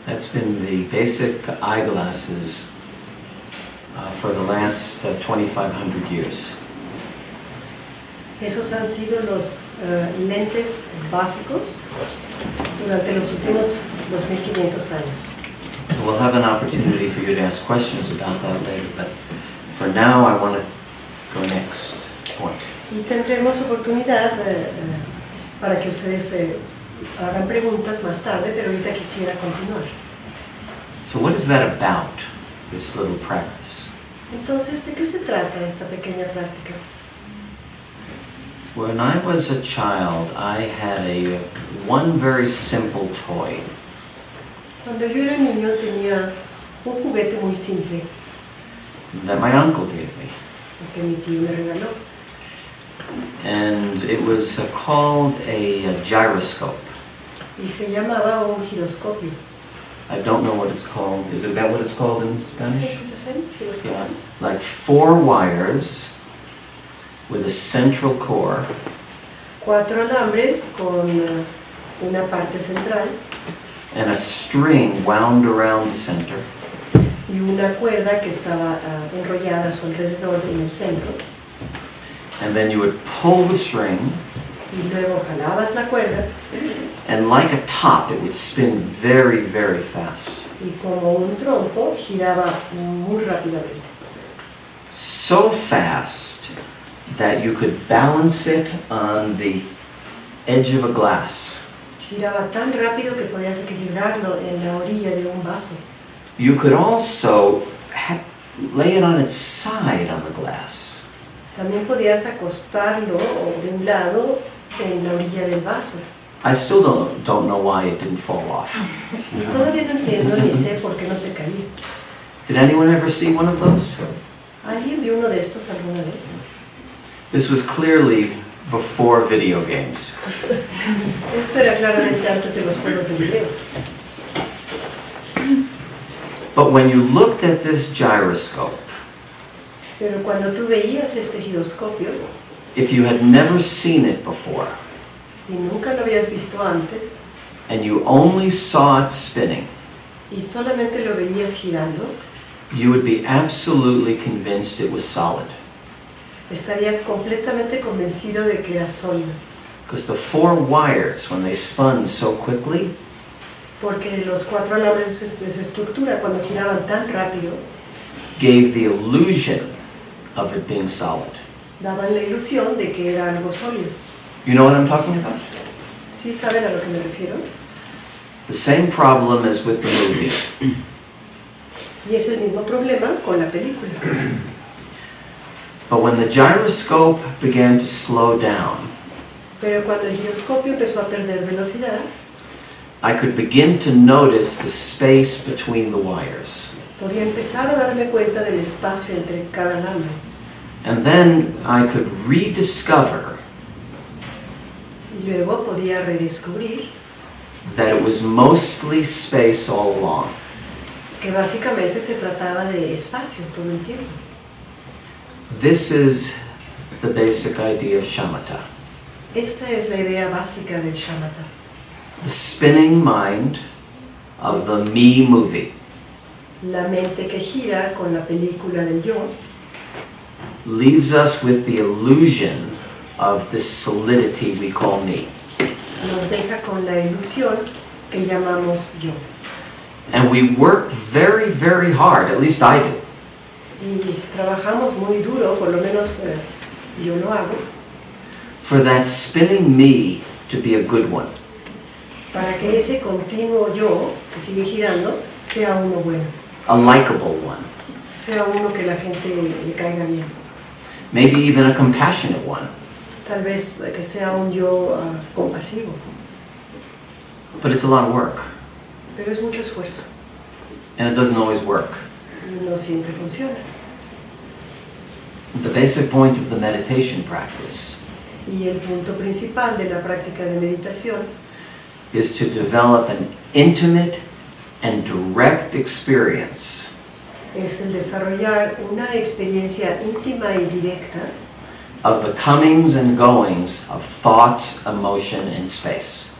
That's been the basic eyeglasses for the last 2,500 years. Esos han sido los lentes básicos durante los últimos 2.500 años. We'll have an opportunity for you to ask questions about that later, but for now I want to go next point. Y tendremos oportunidad para que ustedes hagan preguntas más tarde, pero ahorita quisiera continuar. So what is that about, this little practice? Entonces, ¿de qué se trata esta pequeña práctica? When I was a child, I had one very simple toy. Cuando yo era niño tenía un juguete muy simple That my uncle gave me. que mi tío me regaló. And it was called a gyroscope. Y se llamaba un giroscopio. I don't know what it's called. Is that what it's called in Spanish? Giroscopio. Yeah, like 4 wires with a central core 4 alambres con una parte central and a string wound around the center. y una cuerda que estaba enrollada a su alrededor en el centro. And then you would pull the string, Y luego jalabas la cuerda and like a top, it would spin very, very fast. y como un trompo giraba muy rápidamente. So fast that you could balance it on the edge of a glass. Giraba tan rápido que podías equilibrarlo en la orilla de un vaso. You could also lay it on its side on the glass. También podías acostarlo de un lado en la orilla del vaso. I still don't know why it didn't fall off. Todavía no entiendo ni sé por qué no se caía. Did anyone ever see one of those? ¿Alguien vio uno de estos alguna vez? This was clearly before video games. Esto era claramente antes de los juegos de video. But when you looked at this gyroscope, Pero cuando tú veías este giroscopio, if you had never seen it before, si nunca lo habías visto antes and you only saw it spinning, y solamente lo veías girando, you would be absolutely convinced it was solid. estarías completamente convencido de que era sólido. Because the 4 wires, when they spun so quickly, Porque los 4 alambres de su estructura, cuando giraban tan rápido, gave the illusion of it being solid. daban la ilusión de que era algo sólido. You know what I'm talking about? ¿Sí saben a lo que me refiero? The same problem as with the movie. Y es el mismo problema con la película. But when the gyroscope began to slow down, Pero cuando el giroscopio empezó a perder velocidad, I could begin to notice the space between the wires. podía empezar a darme cuenta del espacio entre cada alambre. And then I could rediscover Y luego podía redescubrir that it was mostly space all along. que básicamente se trataba de espacio todo el tiempo. This is the basic idea of shamatha. Esta es la idea básica del shamatha. The spinning mind of the me movie La mente que gira con la película del yo leaves us with the illusion of this solidity we call me. nos deja con la ilusión que llamamos yo. And we work very, very hard, at least I do, Y trabajamos muy duro, por lo menos yo lo hago, for that spinning me to be a good one. para que ese continuo yo que sigue girando sea uno bueno, A likable one, sea uno que la gente le caiga bien. maybe even a compassionate one. Tal vez que sea un yo compasivo, But it's a lot of work, pero es mucho esfuerzo and it doesn't always work. y no siempre funciona. The basic point of the meditation practice Y el punto principal de la práctica de meditación is to develop an intimate and direct experience es el desarrollar una experiencia íntima y directa of the comings and goings of thoughts, emotion, and space.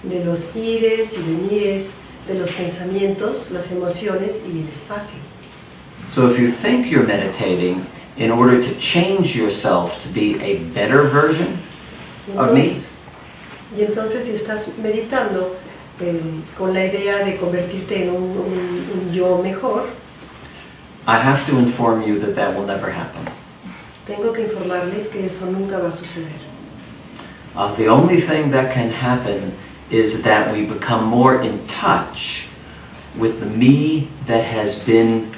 de los ires y venires, de los pensamientos, las emociones y el espacio. So if you think you're meditating in order to change yourself to be a better version of me, Y entonces si estás meditando con la idea de convertirte en un yo mejor, I have to inform you that that will never happen. tengo que informarles que eso nunca va a suceder. The only thing that can happen is that we become more in touch with the me that has been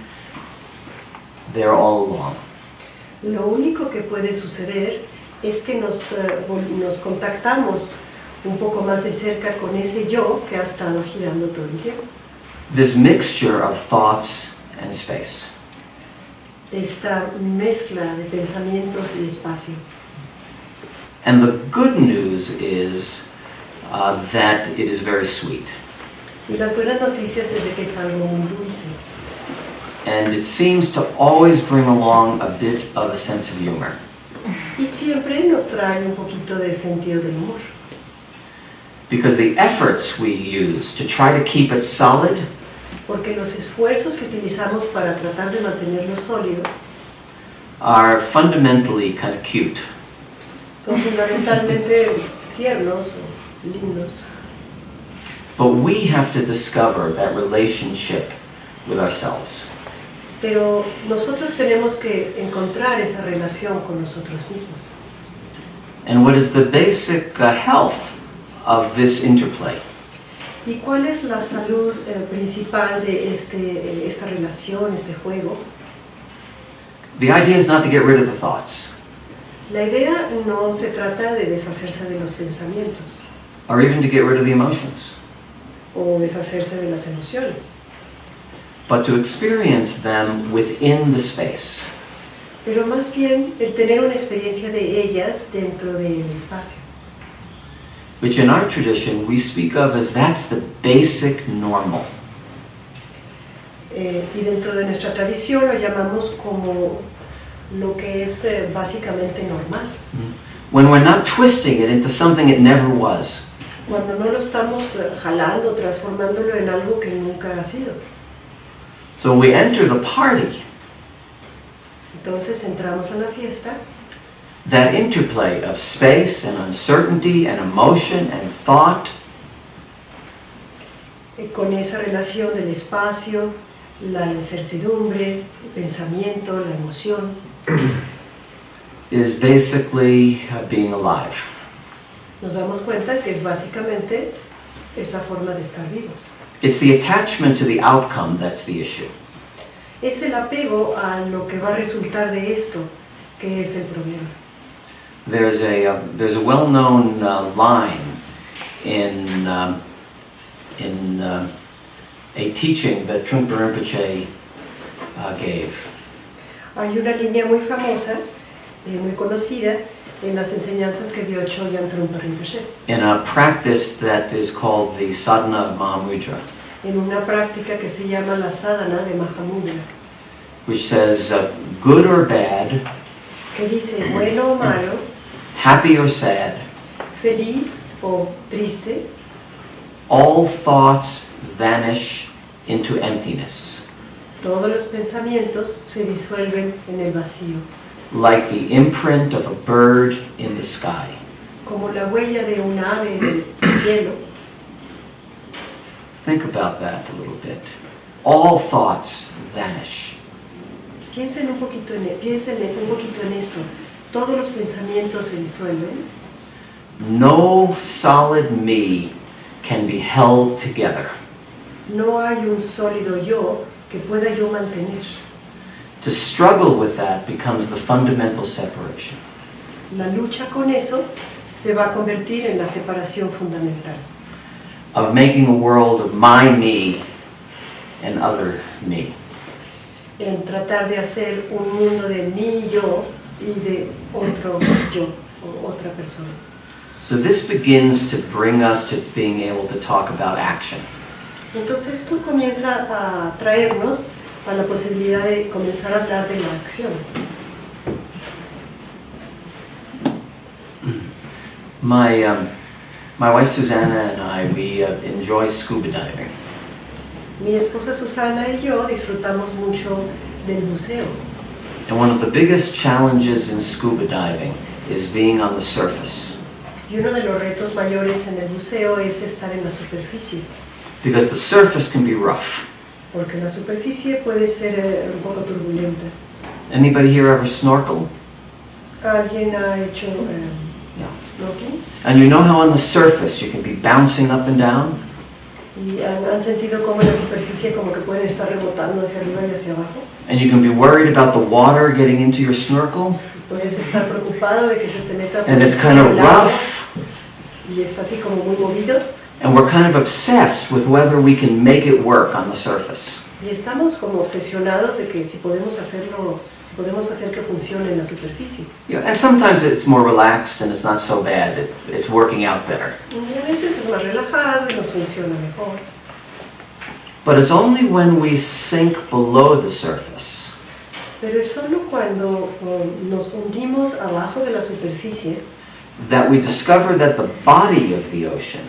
there all along. Lo único que puede suceder es que nos contactamos un poco más de cerca con ese yo que ha estado girando todo el tiempo. This mixture of thoughts and space. Esta mezcla de pensamientos y espacio. And the good news is that it is very sweet. Y las buenas noticias es de que es algo muy dulce. And it seems to always bring along a bit of a sense of humor. Y siempre nos trae un poquito de sentido del humor. Because the efforts we use to try to keep it solid Porque los esfuerzos que utilizamos para tratar de mantenerlo sólido are fundamentally kind of cute. son fundamentalmente tiernos o lindos. But we have to discover that relationship with ourselves. Pero nosotros tenemos que encontrar esa relación con nosotros mismos. And what is the basic health of this interplay? ¿Y cuál es la salud principal de esta relación, este juego? The idea is not to get rid of the thoughts, La idea no se trata de deshacerse de los pensamientos or even to get rid of the emotions, o deshacerse de las emociones, but to experience them within the space. pero más bien el tener una experiencia de ellas dentro del espacio, Which in our tradition we speak of as that's the basic normal. y dentro de nuestra tradición lo llamamos como lo que es básicamente normal, When we're not twisting it into something it never was. cuando no lo estamos jalando, transformándolo en algo que nunca ha sido. So we enter the party, Entonces entramos a la fiesta, that interplay of space and uncertainty and emotion and thought con esa relación del espacio, la incertidumbre, el pensamiento, la emoción, is basically being alive. nos damos cuenta que es básicamente esta forma de estar vivos. It's the attachment to the outcome that's the issue. Es el apego a lo que va a resultar de esto que es el problema. There's a well-known line in a teaching that Trungpa Rinpoche gave. Hay una línea muy famosa, muy conocida, en las enseñanzas que dio Chogyam Trungpa Rinpoche, In a practice that is called the sadhana of Mahamudra, en una práctica que se llama la sadhana de Mahamudra, which says good or bad, que dice bueno o malo, happy or sad, feliz o triste, all thoughts vanish into emptiness, todos los pensamientos se disuelven en el vacío, like the imprint of a bird in the sky. como la huella de un ave en el cielo. Think about that a little bit. All thoughts vanish. Piensen un poquito en esto. Todos los pensamientos se disuelven. No solid me can be held together. No hay un sólido yo que pueda yo mantener. To struggle with that becomes the fundamental separation. La lucha con eso se va a convertir en la separación fundamental. Of making a world of my me and other me. En tratar de hacer un mundo de mi yo y de otro yo o otra persona. So this begins to bring us to being able to talk about action. Entonces esto comienza a traernos a la posibilidad de comenzar a hablar de la acción. My wife Susanna and I, we enjoy scuba diving. Mi esposa Susana y yo disfrutamos mucho del buceo. And one of the biggest challenges in scuba diving is being on the surface. Y uno de los retos mayores en el buceo es estar en la superficie, Because the surface can be rough. porque la superficie puede ser un poco turbulenta. Anybody here ever snorkel? ¿Alguien ha hecho Yeah. snorkeling? And you know how on the surface you can be bouncing up and down? ¿Y han sentido cómo en la superficie como que pueden estar rebotando hacia arriba y hacia abajo? And you can be worried about the water getting into your snorkel? Puedes estar preocupado de que se te meta por And it's kind of el agua rough? y está así como muy movido. And we're kind of obsessed with whether we can make it work on the surface. Y estamos como obsesionados de que si podemos hacerlo, si podemos hacer que funcione en la superficie. Yeah, and sometimes it's more relaxed and it's not so bad. It's working out better. Y a veces es más relajado y nos funciona mejor. But it's only when we sink below the surface Pero es solo cuando nos hundimos abajo de la superficie that we discover that the body of the ocean,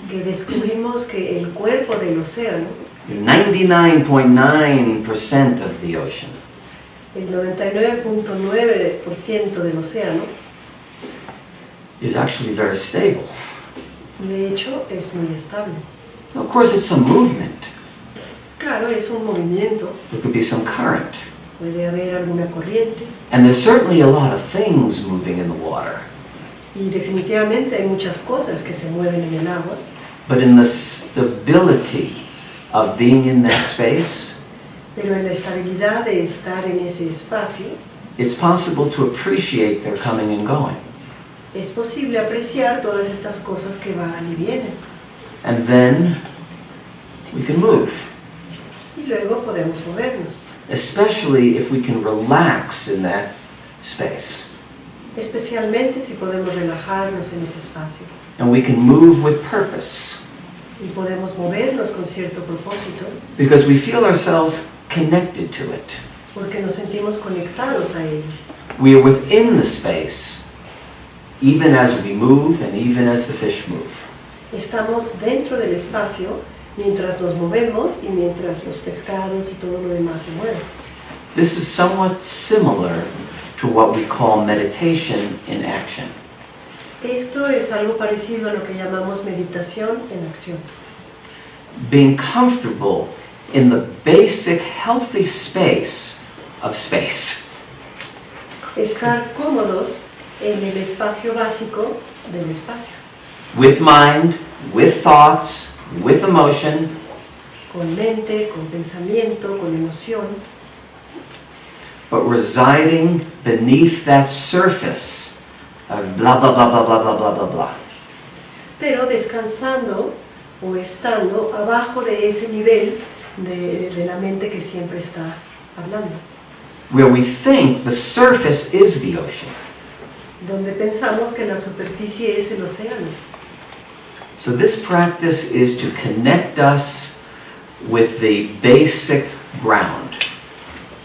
que descubrimos que el cuerpo del océano, 99.9% of the ocean, el 99.9% del océano, is actually very stable. de hecho es muy estable. Of course, it's a movement. Claro, es un movimiento, There could be some current. puede haber alguna corriente And there's certainly a lot of things moving in the water. y definitivamente hay muchas cosas que se mueven en el agua, But in the stability of being in that space, pero en la estabilidad de estar en ese espacio it's possible to appreciate their coming and going. es posible apreciar todas estas cosas que van y vienen And then we can move, y luego podemos movernos, especially if we can relax in that space. especialmente si podemos relajarnos en ese espacio And we can move with purpose y podemos movernos con cierto propósito because we feel ourselves connected to it. porque nos sentimos conectados a ello. We are within the space, even as we move and even as the fish move. Estamos dentro del espacio mientras nos movemos y mientras los pescados y todo lo demás se mueven. This is somewhat similar to what we call meditation in action. Esto es algo parecido a lo que llamamos meditación en acción. Being comfortable in the basic healthy space of space. Estar cómodos en el espacio básico del espacio, With mind, with thoughts, with emotion, con mente, con pensamiento, con emoción, but residing beneath that surface of blah, blah, blah, blah, blah, blah, blah, blah, blah. pero descansando o estando abajo de ese nivel de la mente que siempre está hablando, Where we think the surface is the ocean. donde pensamos que la superficie es el océano. So this practice is to connect us with the basic ground.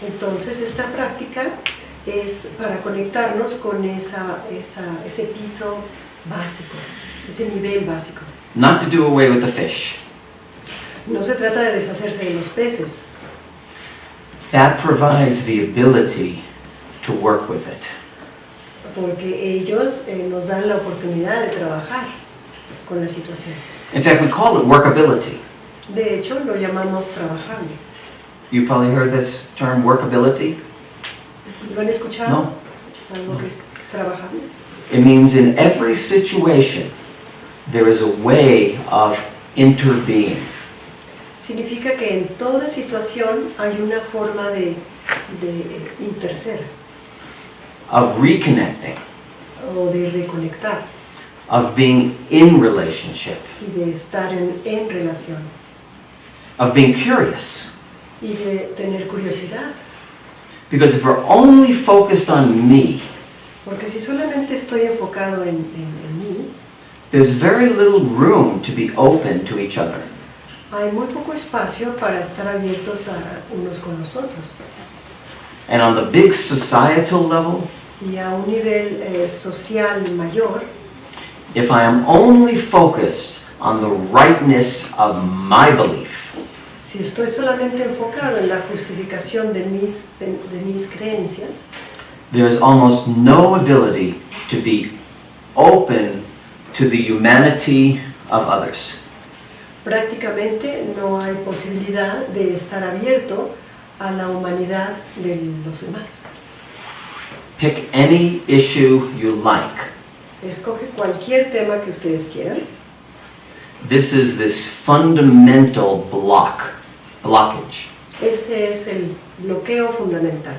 Entonces esta práctica es para conectarnos con ese piso básico, ese nivel básico. Not to do away with the fish. No se trata de deshacerse de los peces, That provides the ability to work with it. porque ellos nos dan la oportunidad de trabajar con la situación. In fact, we call it workability. De hecho, lo llamamos trabajando. You probably heard this term, workability? ¿Lo han escuchado? No. Algo que es trabajando. It means in every situation, there is a way of interbeing. Significa que en toda situación hay una forma de interser Of reconnecting, o de reconectar of being in relationship, y de estar en relación of being curious. y de tener curiosidad. Because if we're only focused on me, Porque si solamente estoy enfocado en mí, there's very little room to be open to each other. hay muy poco espacio para estar abiertos a unos con los otros. And on the big societal level, Y a un nivel social mayor, if I am only focused on the rightness of my belief, si estoy solamente enfocado en la justificación de mis creencias, there is almost no ability to be open to the humanity of others. prácticamente no hay posibilidad de estar abierto a la humanidad de los demás. Pick any issue you like. Escoge cualquier tema que ustedes quieran. This is this fundamental blockage. Este es el bloqueo fundamental.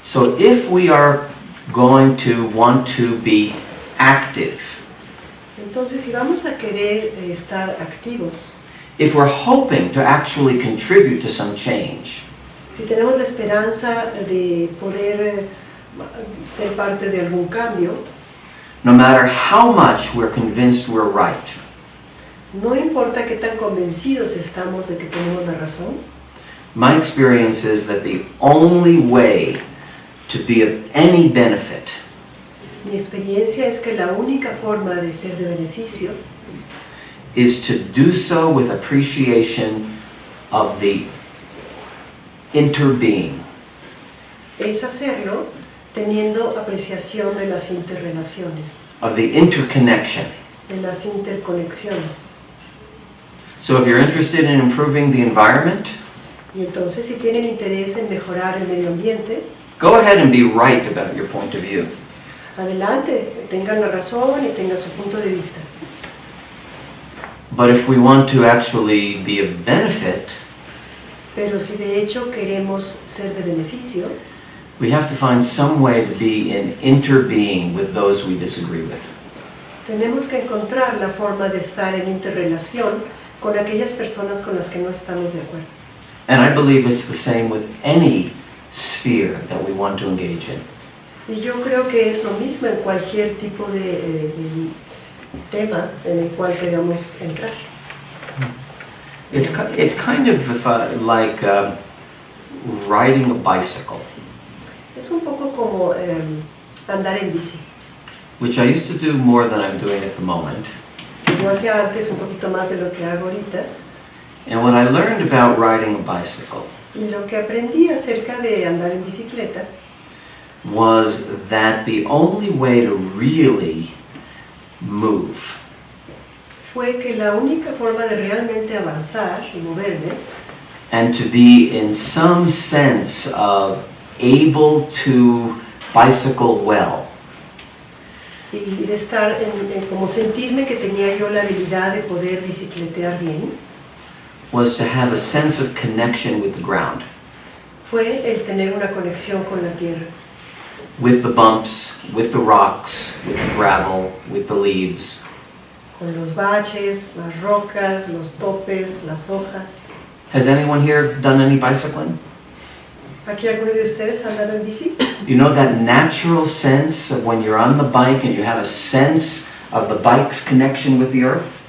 So if we are going to want to be active, Entonces, si vamos a querer estar activos, if we're hoping to actually contribute to some change, si tenemos la esperanza de poder ser parte de algún cambio, no matter how much we're convinced we're right, No importa qué tan convencidos estamos de que tenemos la razón. My experience is that the only way to be of any benefit Mi experiencia es que la única forma de ser de beneficio is to do so with appreciation of the interbeing. es hacerlo teniendo apreciación de las interrelaciones, Of the interconnection. de las interconexiones. So if you're interested in improving the environment, Y entonces, si tienen interés en mejorar el medio ambiente, go ahead and be right about your point of view. adelante, tengan la razón y tengan su punto de vista. But if we want to actually be of benefit, Pero si de hecho queremos ser de beneficio, we have to find some way to be in interbeing with those we disagree with. tenemos que encontrar la forma de estar en interrelación con aquellas personas con las que no estamos de acuerdo. And I believe it's the same with any sphere that we want to engage in. Y yo creo que es lo mismo en cualquier tipo de tema en el cual queramos entrar. It's kind of like riding a bicycle, Es un poco como andar en bici. which I used to do more than I'm doing at the moment. Yo hacía antes un poquito más de lo que hago ahorita. And what I learned about riding a bicycle Y lo que aprendí acerca de andar en bicicleta was that the only way to really move fue que la única forma de realmente avanzar y moverme and to be in some sense of able to bicycle well y de estar como sentirme que tenía yo la habilidad de poder bicicletear bien, was to have a sense of connection with the ground, fue el tener una conexión con la tierra, with the bumps, with the rocks, with the gravel, with the leaves. con los baches, las rocas, los topes, las hojas. Has anyone here done any bicycling? ¿Aquí alguno de ustedes ha andado en bici? You know that natural sense of when you're on the bike and you have a sense of the bike's connection with the earth?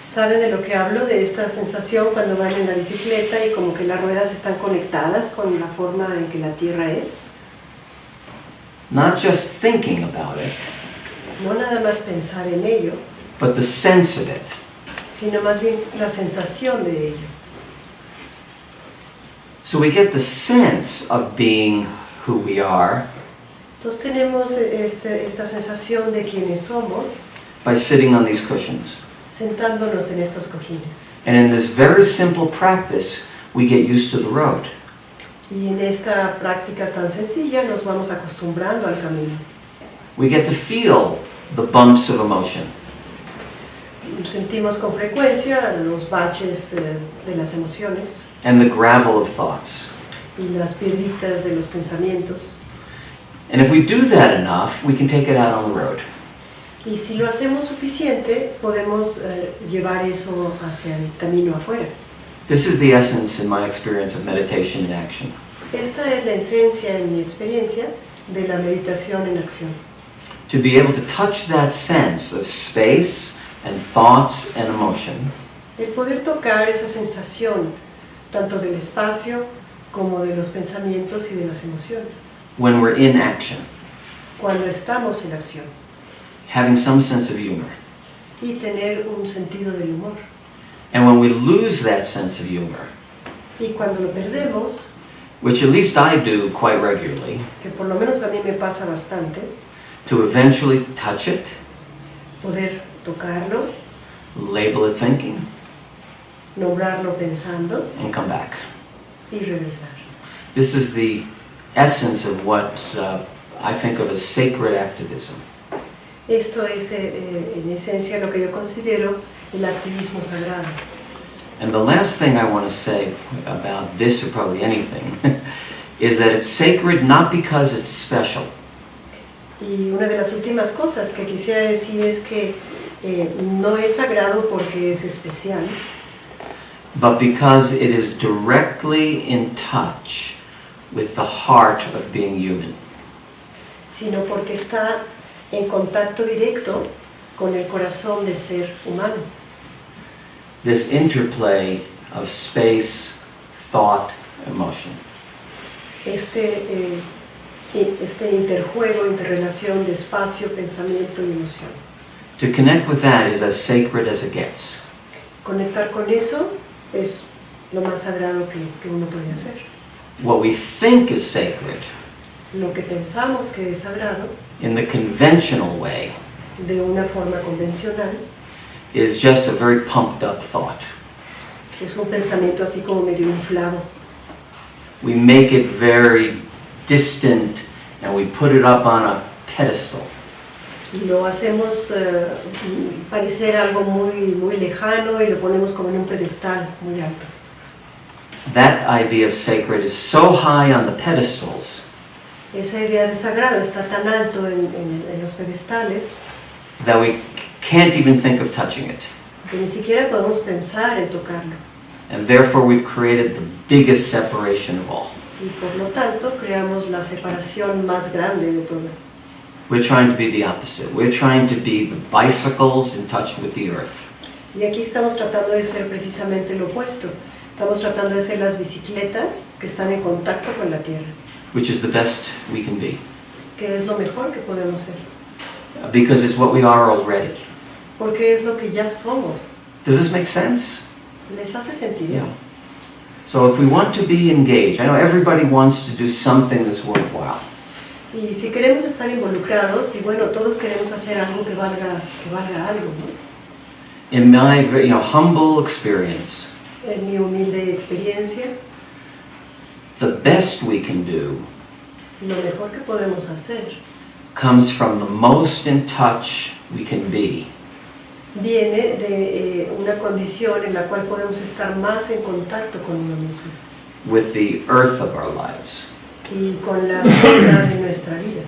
¿Saben de lo que hablo? De esta sensación cuando van en la bicicleta y como que las ruedas están conectadas con la forma en que la tierra es. Not just thinking about it, No nada más pensar en ello, but the sense of it. sino más bien la sensación de ello. So we get the sense of being who we are Entonces tenemos esta sensación de quienes somos by sitting on these cushions. sentándonos en estos cojines. And in this very simple practice, we get used to the road. Y en esta práctica tan sencilla nos vamos acostumbrando al camino. We get to feel the bumps of emotion. Sentimos con frecuencia los baches de las emociones And the gravel of thoughts. y las piedritas de los pensamientos. And if we do that enough, we can take it out on the road. Y si lo hacemos suficiente, podemos llevar eso hacia el camino afuera. This is the essence, in my experience, of meditation in action. Esta es la esencia, en mi experiencia, de la meditación en acción. To be able to touch that sense of space and thoughts and emotion El poder tocar esa sensación, tanto del espacio como de los pensamientos y de las emociones, when we're in action, cuando estamos en acción, having some sense of humor. y tener un sentido del humor. And when we lose that sense of humor, Y cuando lo perdemos, which at least I do quite regularly, que por lo menos a mí me pasa bastante, to eventually touch it, poder tocarlo, label it thinking, nombrarlo pensando and come back. y regresar. This is the essence of what I think of as sacred activism. Esto es en esencia lo que yo considero el activismo sagrado. And the last thing I want to say about this, or probably anything, is that it's sacred not because it's special, Y una de las últimas cosas que quisiera decir es que no es sagrado porque es especial, but because it is directly in touch with the heart of being human. sino porque está en contacto directo con el corazón de ser humano. this interplay of space, thought, emotion. Este interjuego, interrelación de espacio, pensamiento y emoción. To connect with that is as sacred as it gets. Conectar con eso es lo más sagrado que uno puede hacer. What we think is sacred, Lo que pensamos que es sagrado, in the conventional way, de una forma convencional, is just a very pumped up thought. es un pensamiento así como medio inflado. We make it very distant and we put it up on a pedestal. Lo hacemos parecer algo muy lejano y lo ponemos como en un pedestal muy alto. That idea of sacred is so high on the pedestals Esa idea de sagrado está tan alto en los pedestales that we can't even think of touching it. que ni siquiera podemos pensar en tocarlo. And therefore we've created the biggest separation of all. Y por lo tanto creamos la separación más grande de todas. We're trying to be the opposite. We're trying to be the bicycles in touch with the earth. Y aquí estamos tratando de ser precisamente lo opuesto. Estamos tratando de ser las bicicletas que están en contacto con la tierra, Which is the best we can be. que es lo mejor que podemos ser, Because it's what we are already. porque es lo que ya somos. Does this make sense? ¿Les hace sentido? Yeah. So if we want to be engaged, I know everybody wants to do something that's worthwhile. Y si queremos estar involucrados, y bueno, todos queremos hacer algo que valga algo, ¿no? In my humble experience, En mi humilde experiencia, the best we can do lo mejor que podemos hacer comes from the most in touch we can be viene de una condición en la cual podemos estar más en contacto con uno mismo with the earth of our lives y con la vida de nuestra vida,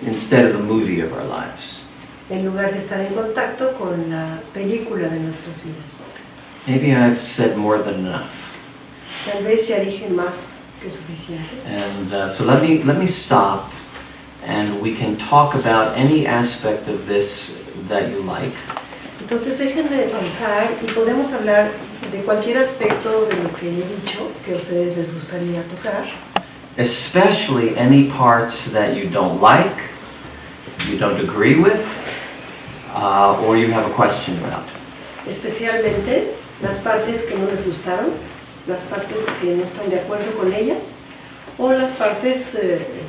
instead of the movie of our lives. en lugar de estar en contacto con la película de nuestras vidas. Maybe I've said more than enough. Tal vez ya dije más que suficiente. And so let me stop and we can talk about any aspect of this that you like. Entonces déjenme pausar y podemos hablar de cualquier aspecto de lo que he dicho que a ustedes les gustaría tocar, Especially any parts that you don't like, you don't agree with, or you have a question about. especialmente las partes que no les gustaron, las partes que no están de acuerdo con ellas o las partes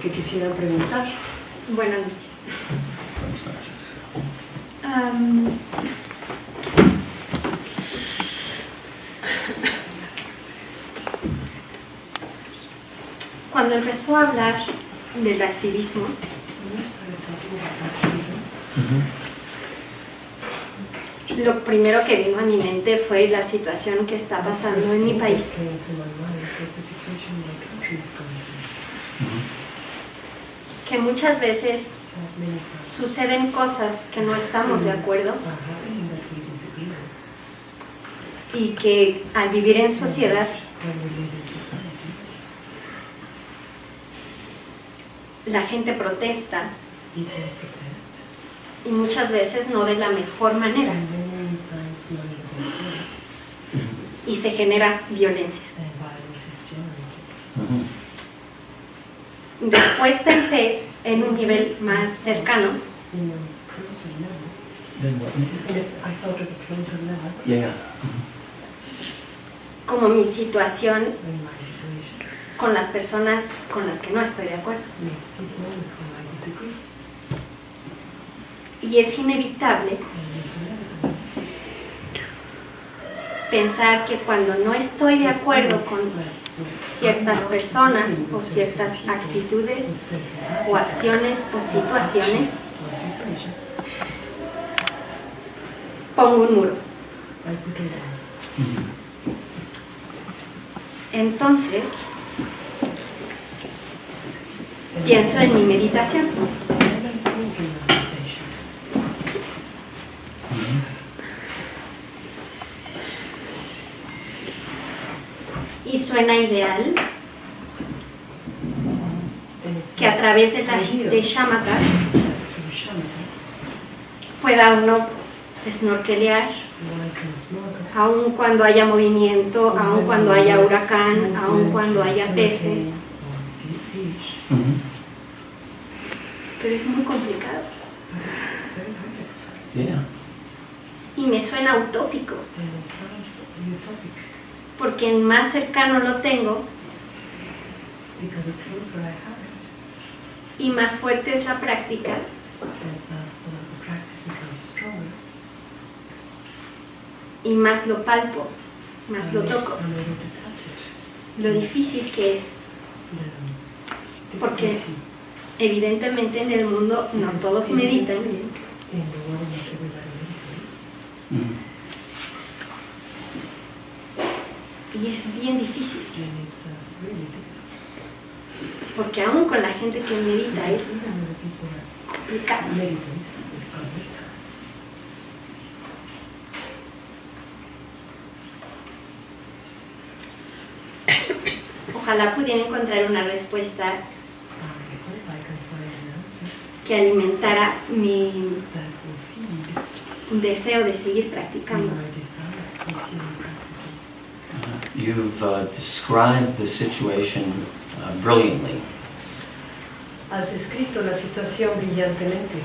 que quisieran preguntar. Buenas noches. Buenas noches. Cuando empezó a hablar del activismo, lo primero que vino a mi mente fue la situación que está pasando en mi país. Que muchas veces suceden cosas que no estamos de acuerdo y que al vivir en sociedad la gente protesta y muchas veces no de la mejor manera y se genera violencia. Después pensé en un nivel más cercano como mi situación con las personas con las que no estoy de acuerdo. Y es inevitable pensar que cuando no estoy de acuerdo con ciertas personas o ciertas actitudes o acciones o situaciones, pongo un muro. Entonces, pienso en mi meditación. Y suena ideal que a través de Shambhala pueda uno snorkelear aun cuando haya movimiento, aun cuando haya huracán, aun cuando haya peces. Mhm. Pero es muy complicado Yeah. y me suena utópico, porque en más cercano lo tengo y más fuerte es la práctica, y más lo palpo, más lo toco, lo difícil que es, porque evidentemente en el mundo no todos meditan Mhm. y es bien difícil, porque aún con la gente que medita es complicado. Ojalá pudiera encontrar una respuesta que alimentara mi deseo de seguir practicando. You've described the situation brilliantly. Has descrito la situación brillantemente.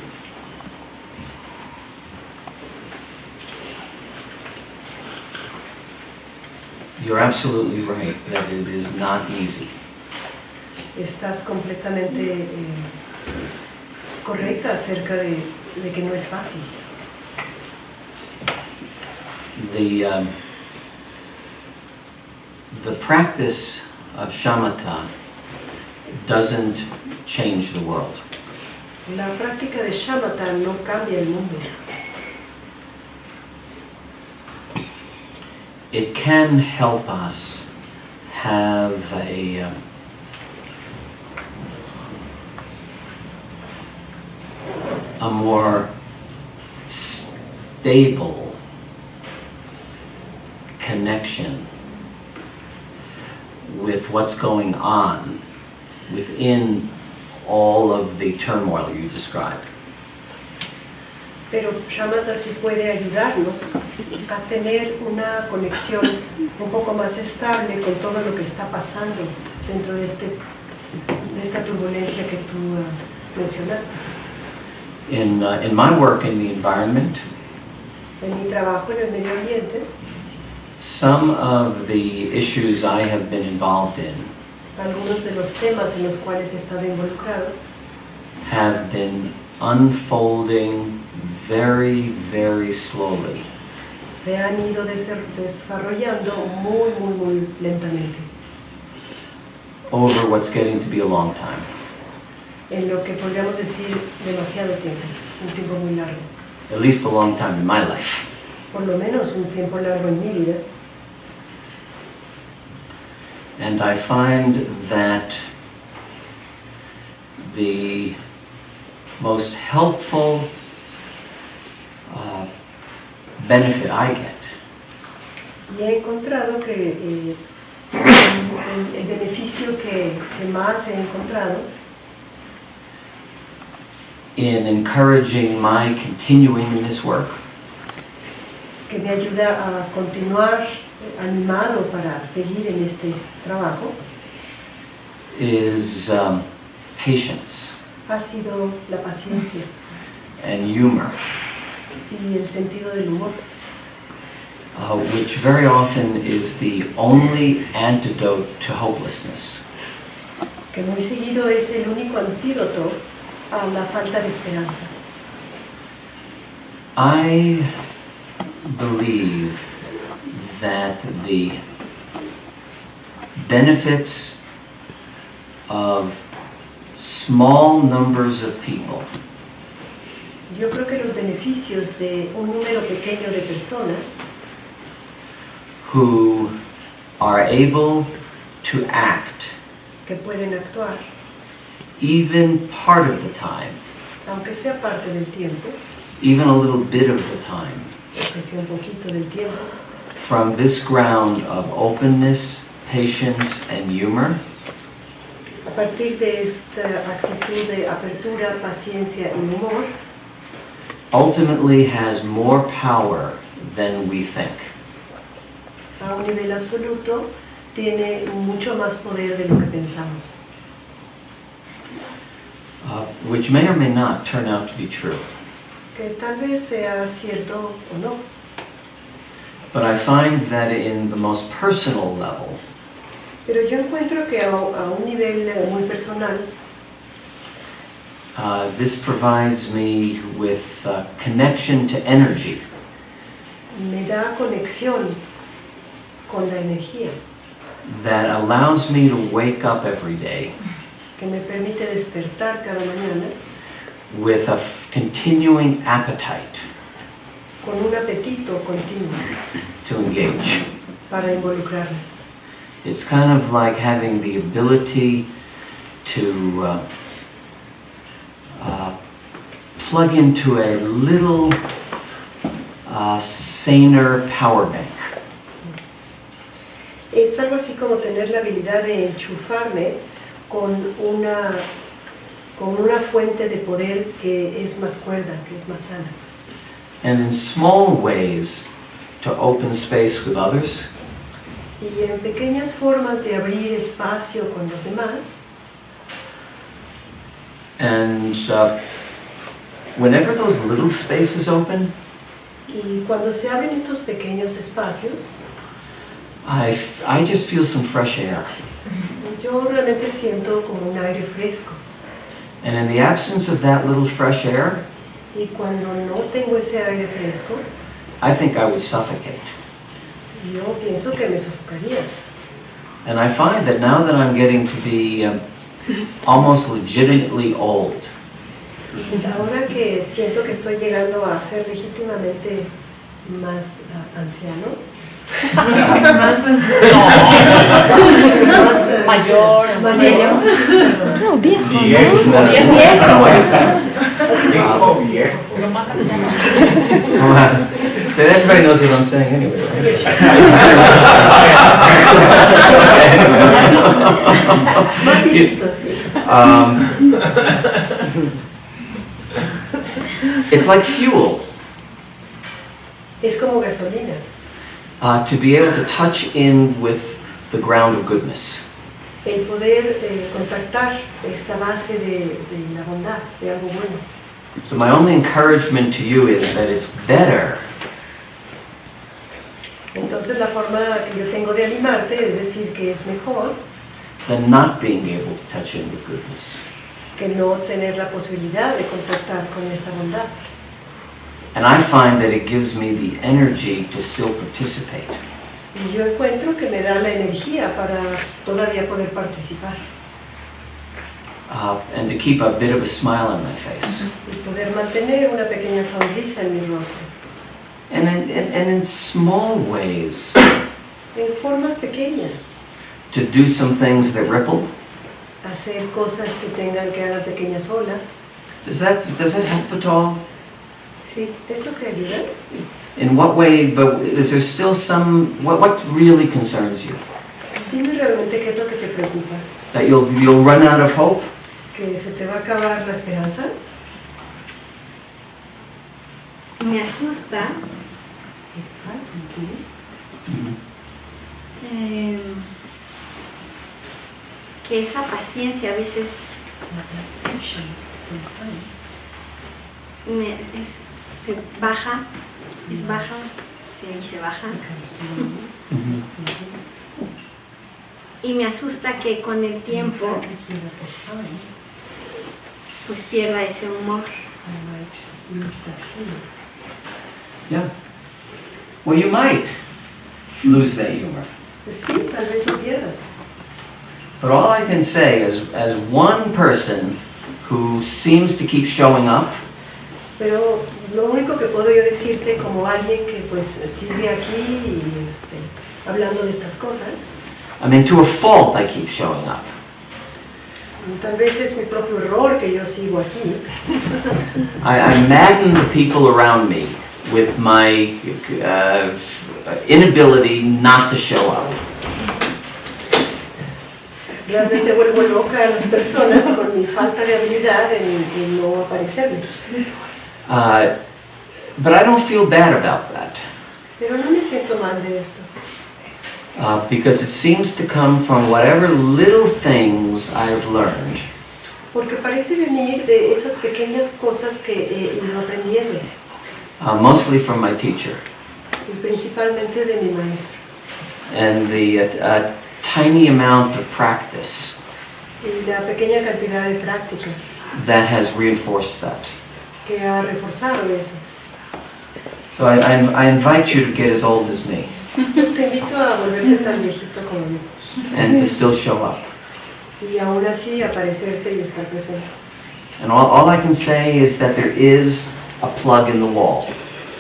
You're absolutely right that it is not easy. Estás completamente correcta acerca de que no es fácil. The practice of shamatha doesn't change the world. La práctica de shamatha no cambia el mundo. It can help us have a more stable connection with what's going on within all of the turmoil you described. Pero shamatha sí puede ayudarnos a tener una conexión un poco más estable con todo lo que está pasando dentro de esta turbulencia que tú mencionaste. In my work in the environment, En mi trabajo en el medio ambiente, some of the issues I have been involved in algunos de los temas en los cuales he estado involucrado have been unfolding very, very slowly se han ido desarrollando muy lentamente over what's getting to be a long time. en lo que podríamos decir demasiado tiempo, un tiempo muy largo, At least a long time in my life. por lo menos un tiempo largo en mi vida. And I find that the most helpful benefit I get Y he encontrado que el beneficio que más he encontrado in encouraging my continuing in this work que me ayuda a continuar animado para seguir en este trabajo is patience ha sido la paciencia and humor, y el sentido del humor, which very often is the only antidote to hopelessness. que muy seguido es el único antídoto a la falta de esperanza. I believe that the benefits of small numbers of people Yo creo que los beneficios de un número pequeño de personas who are able to act que pueden actuar, even part of the time, aunque sea parte del tiempo, even a little bit of the time, aunque sea un poquito del tiempo, from this ground of openness, patience, and humor, a partir de esta actitud de apertura, paciencia y humor, ultimately has more power than we think. a un nivel absoluto tiene mucho más poder de lo que pensamos. Which may or may not turn out to be true. Que tal vez sea cierto o no. But I find that in the most personal level, Pero yo encuentro que a un nivel muy personal, this provides me with connection to energy me da conexión con la energía, that allows me to wake up every day que me permite despertar cada mañana with a continuing appetite con un apetito continuo to engage. para involucrarme. It's kind of like having the ability to plug into a little saner power bank. Es algo así como tener la habilidad de enchufarme con una fuente de poder que es más cuerda, que es más sana. And in small ways to open space with others, Y en pequeñas formas de abrir espacio con los demás. and whenever those little spaces open, Y cuando se abren estos pequeños espacios, I just feel some fresh air. yo realmente siento como un aire fresco. And in the absence of that little fresh air, Y cuando no tengo ese aire fresco, I think I would suffocate. yo pienso que me sofocaría. And I find that now that I'm getting to be almost legitimately old, Y ahora que siento que estoy llegando a ser legítimamente más anciano, Más mayor, No, viejo, ¿no? Viejo. Viejo. Viejo. Pero más anciano. so everybody knows what I'm saying anyway, right? más viejito, sí. It's like fuel Es como gasolina, to be able to touch in with the ground of goodness. el poder contactar esta base de la bondad, de algo bueno. So my only encouragement to you is that it's better Entonces la forma que yo tengo de animarte es decir que es mejor than not being able to touch in with goodness. que no tener la posibilidad de contactar con esa bondad. And I find that it gives me the energy to still participate. Y yo encuentro que me da la energía para todavía poder participar And to keep a bit of a smile on my face. y poder mantener una pequeña sonrisa en mi rostro. And in small ways, En formas pequeñas, to do some things that ripple. hacer cosas que hagan pequeñas olas. Does that help at all? Sí, ¿eso te ayuda? In what way, but is there still some, what really concerns you? Dime realmente qué es lo que te preocupa. That you'll run out of hope? ¿Que se te va a acabar la esperanza? Me asusta que esa paciencia a veces se baja, es baja, sí, ahí se baja. Y me asusta que con el tiempo pues pierda ese humor. Yeah. Well, you might lose that humor. Sí, tal vez lo pierdas. But all I can say is, as one person who seems to keep showing up, Pero lo único que puedo yo decirte como alguien que pues sigue aquí y hablando de estas cosas, I mean, to a fault I keep showing up. tal vez es mi propio error que yo sigo aquí. I madden the people around me with my inability not to show up. Realmente vuelvo loca a las personas con mi falta de habilidad en no aparecerme. But I don't feel bad about that. Pero no me siento mal de esto. Because it seems to come from whatever little things I've learned. Porque parece venir de esas pequeñas cosas que he ido aprendiendo, Mostly from my teacher. y principalmente de mi maestro. And the tiny amount of practice Y la pequeña cantidad de práctica that has reinforced that. que ha reforzado eso. So I invite you to get as old as me Pues te invito a volverte tan viejito como yo. and to still show up. Y aún así aparecerte y estar presente. And all I can say is that there is a plug in the wall.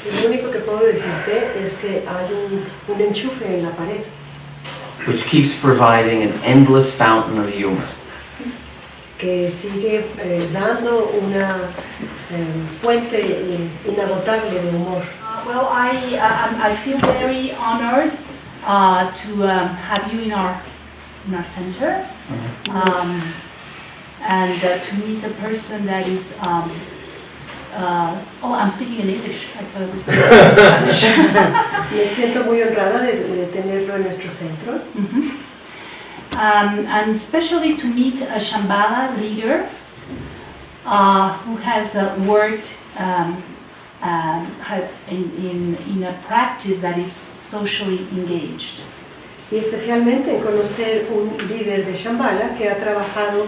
Y lo único que puedo decirte es que hay un enchufe en la pared Which keeps providing an endless fountain of humor. que sigue dando una fuente inagotable de humor. Well, I feel very honored to have you in our center, and to meet a person that is. Oh, I'm speaking in English. I thought it was better in Spanish. Me siento muy honrada de tenerlo en nuestro centro. And especially to meet a Shambhala leader who has worked in a practice that is socially engaged. Y especialmente en conocer un líder de Shambhala que ha trabajado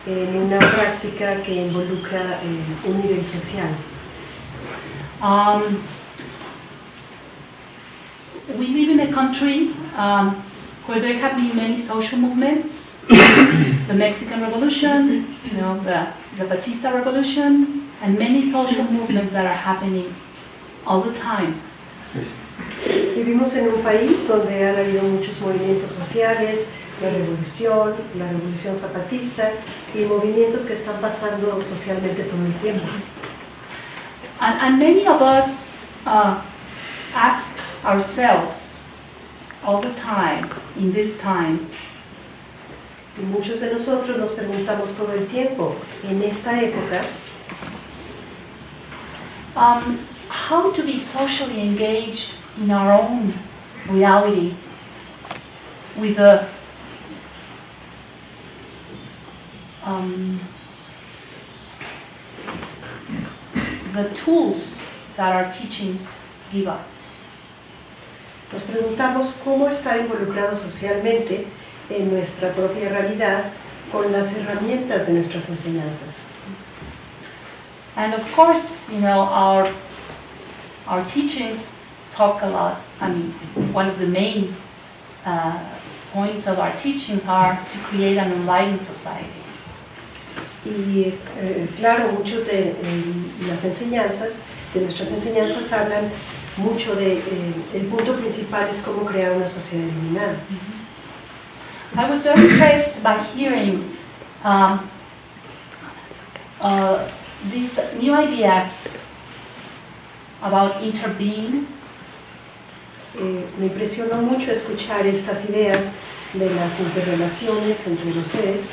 en una práctica que involucra un nivel social. We live in a country where there have been many social movements, the Mexican Revolution, the Zapatista Revolution, and many social movements that are happening all the time. Vivimos en un país donde han habido muchos movimientos sociales, la revolución zapatista y movimientos que están pasando socialmente todo el tiempo. And many of us ask ourselves all the time, in these times, Y muchos de nosotros nos preguntamos todo el tiempo, en esta época, how to be socially engaged in our own reality with the tools that our teachings give us. nos preguntamos cómo estar involucrados socialmente en nuestra propia realidad con las herramientas de nuestras enseñanzas. And of course, our teachings talk a lot. I mean, one of the main points of our teachings are to create an enlightened society. Y claro, muchos de nuestras enseñanzas hablan mucho de, el punto principal es cómo crear una sociedad iluminada. I was very impressed by hearing these new ideas about interbeing. Me impresionó mucho escuchar estas ideas de las interrelaciones entre los seres.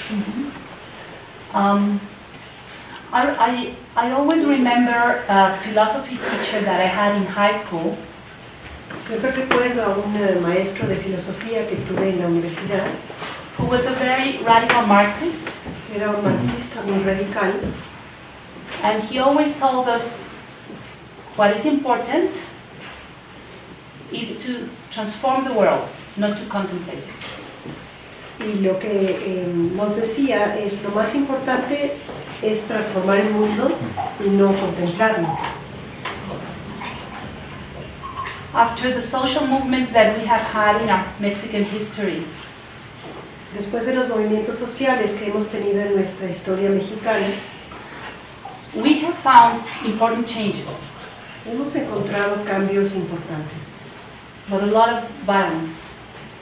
I always remember a philosophy teacher that I had in high school. Siempre recuerdo a un maestro de filosofía que tuve en la universidad. Who was a very radical Marxist. Era un marxista muy radical. And he always told us what is important is to transform the world, not to contemplate it. Y lo que nos decía es lo más importante es transformar el mundo y no contemplarlo. After the social movements that we have had in our Mexican history, después de los movimientos sociales que hemos tenido en nuestra historia mexicana, we have found important changes. Hemos encontrado cambios importantes, but a lot of violence.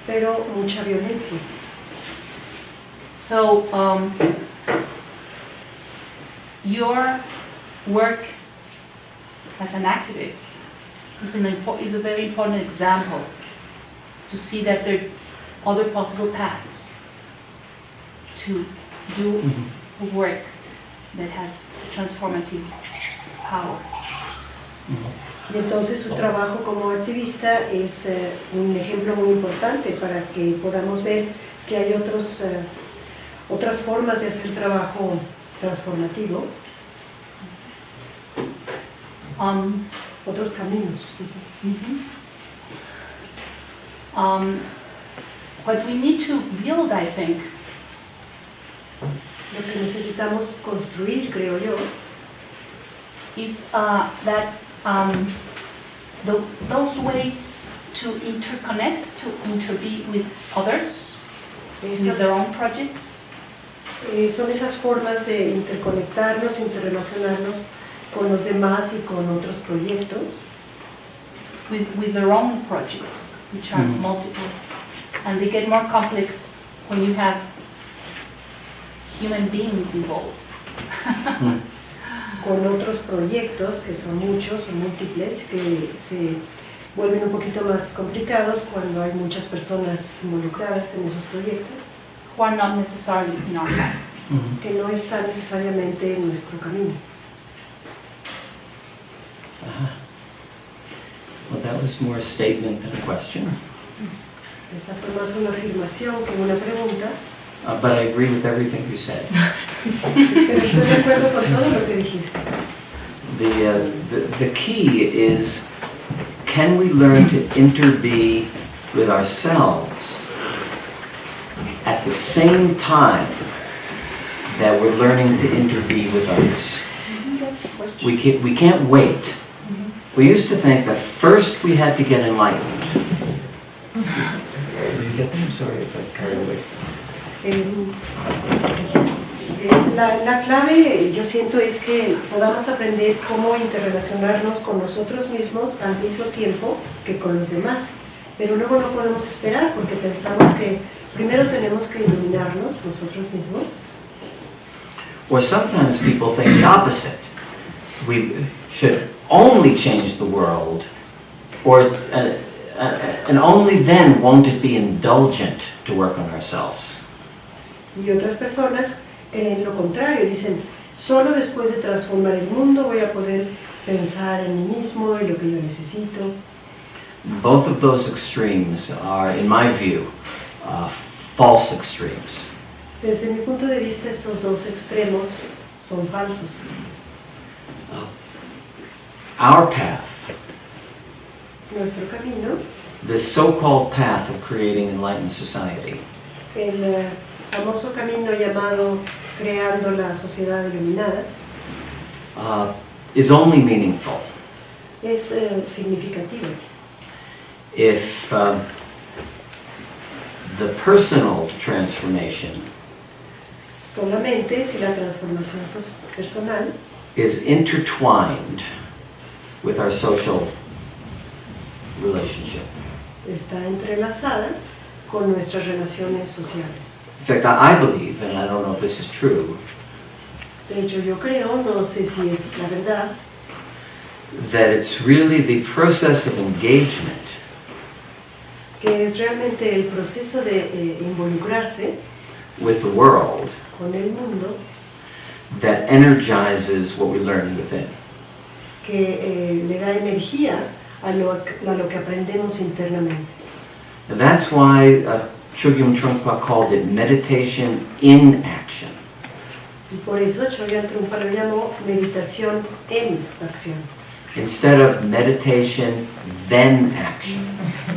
Pero mucha violencia. So, your work as an activist is a very important example to see that there are other possible paths to do work that has transformative power. Y entonces su trabajo como activista es un ejemplo muy importante para que podamos ver que hay otras formas de hacer trabajo transformativo, otros caminos. What we need to build, I think, Lo que necesitamos construir, creo yo, is that those ways to interconnect, to interbe with others, with their own projects, son esas formas de interconectarnos, interrelacionarnos con los demás y con otros proyectos, with their own projects, which are multiple. And they get more complex when you have human beings involved. con otros proyectos que son muchos o múltiples, que se vuelven un poquito más complicados cuando hay muchas personas involucradas en esos proyectos, Who are not necessarily in our path. que no están necesariamente en nuestro camino. Well, that was more a statement than a question. Esa fue más una afirmación que una pregunta, But I agree with everything you said. pero estoy de acuerdo con todo lo que dijiste. The key is, can we learn to interbe with ourselves at the same time that we're learning to interbe with others? We can't wait. We used to think that first we had to get enlightened. Did you get them? I'm sorry if I carried away. La clave, yo siento, es que podamos aprender cómo interrelacionarnos con nosotros mismos al mismo tiempo que con los demás. Pero luego no podemos esperar porque pensamos que primero tenemos que iluminarnos nosotros mismos. Or sometimes people think the opposite. We should only change the world, or and only then won't it be indulgent to work on ourselves. Y otras personas creen lo contrario, dicen, solo después de transformar el mundo voy a poder pensar en mí mismo y lo que yo necesito. Both of those extremes are, in my view, false extremes. Desde mi punto de vista, estos dos extremos son falsos. Our path, Nuestro camino, this so-called path of creating enlightened society, el famoso camino llamado creando la sociedad iluminada, is only meaningful es significativo if the personal transformation solamente si la transformación personal is intertwined with our social relationship. está entrelazada con nuestras relaciones sociales. In fact, I believe, and I don't know if this is true, De hecho, yo creo, no sé si es la verdad, that it's really the process of engagement que es realmente el proceso de involucrarse with the world con el mundo that energizes what we learn within. que le da energía a lo que aprendemos internamente. And that's why Chogyam Trungpa called it meditation in action. Y por eso Chogyam Trungpa lo llamó meditación en acción, Instead of meditation, then action.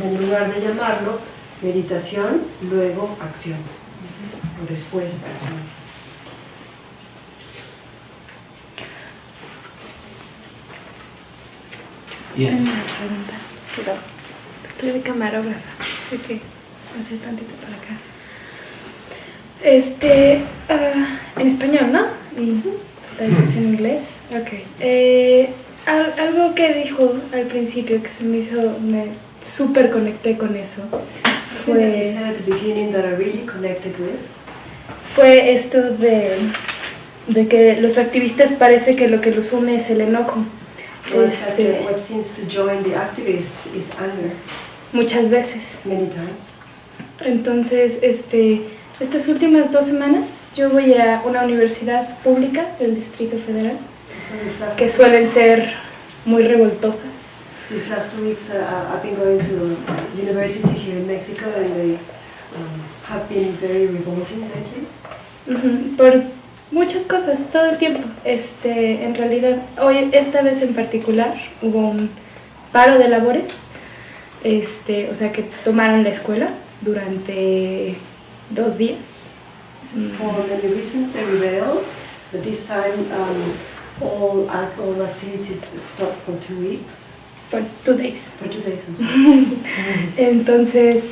en lugar de llamarlo meditación, luego acción, o después acción. Yes. Tengo una pregunta, pero estoy de camarógrafa, así que pasé tantito para acá. En español, ¿no? Y tal vez en inglés. Ok. Algo que dijo al principio que se me hizo, me súper conecté con eso. Something that you said at the beginning that I really connected with Fue esto de que los activistas parece que lo que los une es el enojo. was that what seems to join the activists is anger, Muchas veces. many times. Entonces, estas últimas 2 semanas yo voy a una universidad pública del Distrito Federal So these last que suelen ser muy revoltosas. These last 2 weeks I've been going to university here in Mexico and they have been very revolting lately. Por muchas cosas, todo el tiempo. En realidad, hoy, esta vez en particular, hubo un paro de labores, o sea que tomaron la escuela durante 2 días. For many reasons they rebelled, but this time all activities stopped for 2 weeks. For 2 days. For 2 days, I'm sorry. Entonces,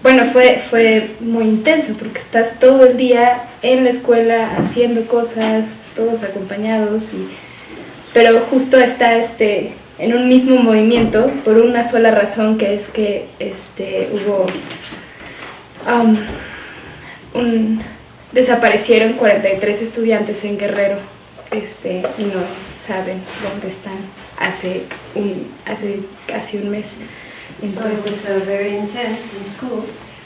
bueno, fue muy intenso porque estás todo el día en la escuela haciendo cosas, todos acompañados, pero justo está en un mismo movimiento por una sola razón, que es que hubo desaparecieron 43 estudiantes en Guerrero y no saben dónde están hace casi un mes. So it was very intense in school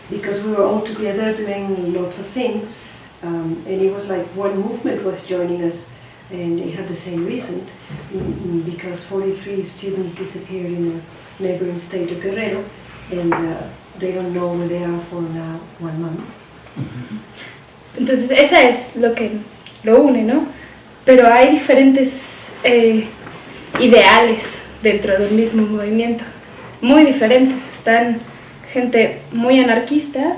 because we were all together doing lots of things, and it was like one movement was joining us, and it had the same reason, because 43 students disappeared in the neighboring state of Guerrero, and they don't know where they are for now 1 month. Entonces esa es lo que lo une, ¿no? Pero hay diferentes ideales dentro del mismo movimiento, muy diferentes. Están gente muy anarquista,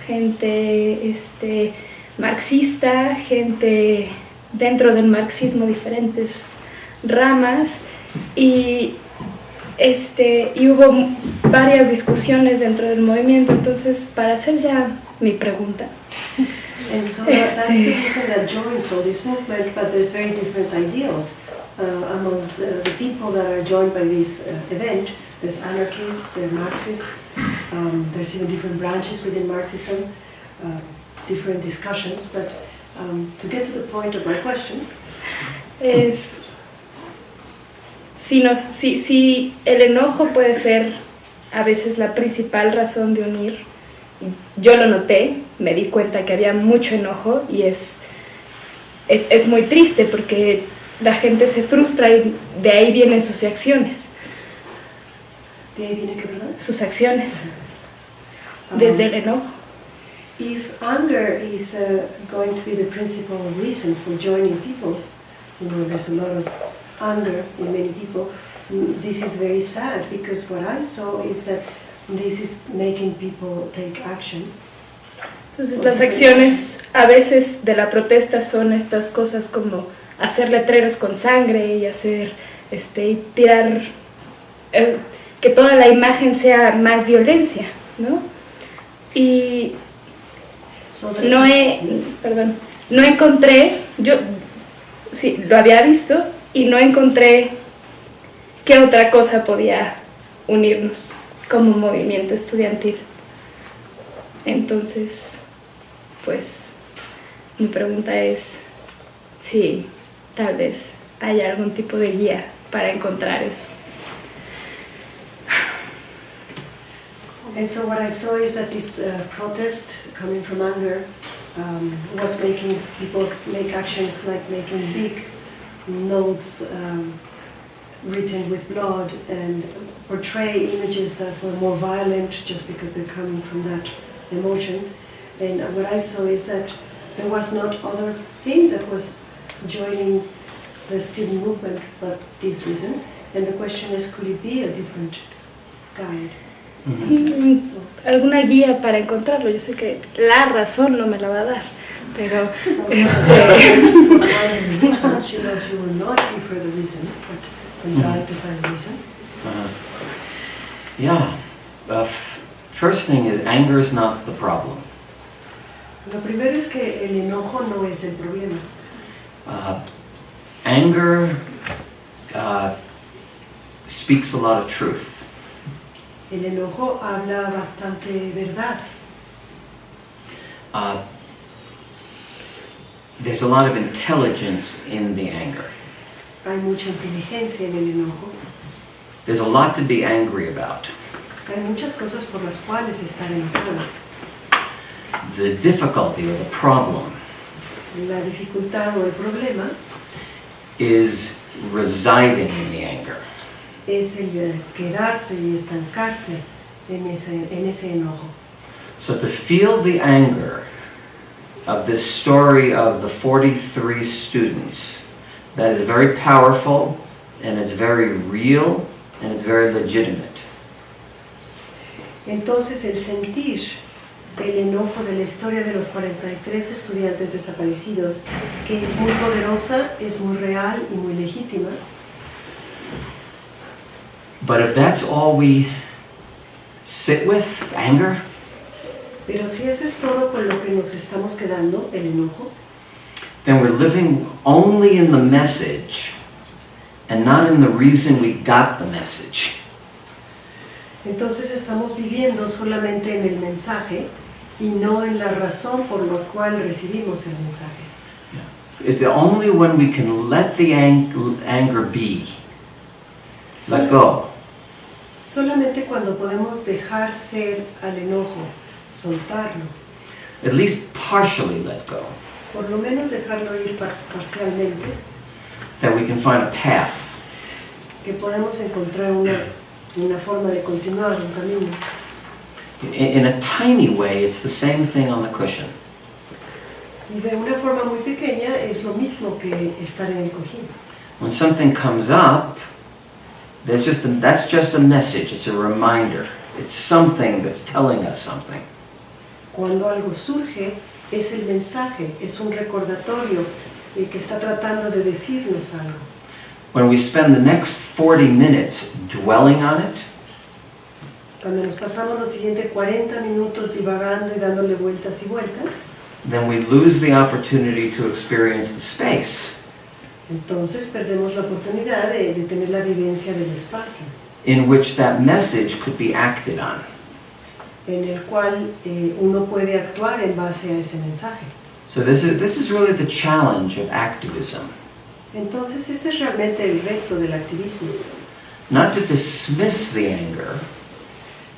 gente marxista, gente dentro del marxismo, diferentes ramas, y hubo varias discusiones dentro del movimiento. Entonces, para hacer ya mi pregunta, And so that's the reason that joins all this movement, but there's very different ideals amongst the people that are joined by this event. There's anarchists, there's Marxists, there's even different branches within Marxism, different discussions, but to get to the point of my question, es si el enojo puede ser a veces la principal razón de unir. Yo lo noté, me di cuenta que había mucho enojo y es muy triste porque la gente se frustra y de ahí vienen sus acciones. ¿de ahí viene qué, verdad? Sus acciones, desde el enojo. If anger is going to be the principal reason for joining people, there's a lot of anger in many people, this is very sad because what I saw is that this is making people take action. Entonces las acciones a veces de la protesta son estas cosas como hacer letreros con sangre y hacer y tirar que toda la imagen sea más violencia, ¿no? Y no encontré, yo sí lo había visto y no encontré qué otra cosa podía unirnos como movimiento estudiantil. Entonces, pues, mi pregunta es si tal vez hay algún tipo de guía para encontrar eso. And so what I saw is that this protest coming from anger was making people make actions like making big notes written with blood and portray images that were more violent just because they're coming from that emotion. And what I saw is that there was not other thing that was joining the student movement but this reason. And the question is, could it be a different guide? Alguna guía para encontrarlo. Yo sé que la razón no me la va a dar, pero first thing is anger is not the problem. Lo primero es que el enojo no es el problema. Anger speaks a lot of truth. El enojo habla bastante verdad. There's a lot of intelligence in the anger. Hay mucha inteligencia en el enojo. There's a lot to be angry about. Hay muchas cosas por las cuales estar enojados. The difficulty or the problem La dificultad o el problema is residing in the anger. Es el quedarse y estancarse en ese enojo. So to feel the anger of this story of the 43 students, that is very powerful, and it's very real, and it's very legitimate. Entonces el sentir el enojo de la historia de los 43 estudiantes desaparecidos, que es muy poderosa, es muy real y muy legítima. But if that's all we sit with, anger, Pero si eso es todo con lo que nos estamos quedando, el enojo, then we're living only in the message and not in the reason we got the message. entonces estamos viviendo solamente en el mensaje y no en la razón por la cual recibimos el mensaje. It's only when we can let the anger be, let go, Solamente cuando podemos dejar ser al enojo, soltarlo, at least partially let go, por lo menos dejarlo ir parcialmente, that we can find a path. que podemos encontrar una forma de continuar un camino. In a tiny way, it's the same thing on the cushion. Y de una forma muy pequeña es lo mismo que estar en el cojín. When something comes up, that's just a message, it's a reminder. It's something that's telling us something. Cuando algo surge, es el mensaje, es un recordatorio que está tratando de decirnos algo. When we spend the next 40 minutes dwelling on it, Cuando nos pasamos los siguientes 40 minutos divagando y dándole vueltas y vueltas, then we lose the opportunity to experience the space entonces perdemos la oportunidad de tener la vivencia del espacio, in which that message could be acted on. en el cual uno puede actuar en base a ese mensaje. So this is really the challenge of activism. Entonces este es realmente el reto del activismo. Not to dismiss the anger,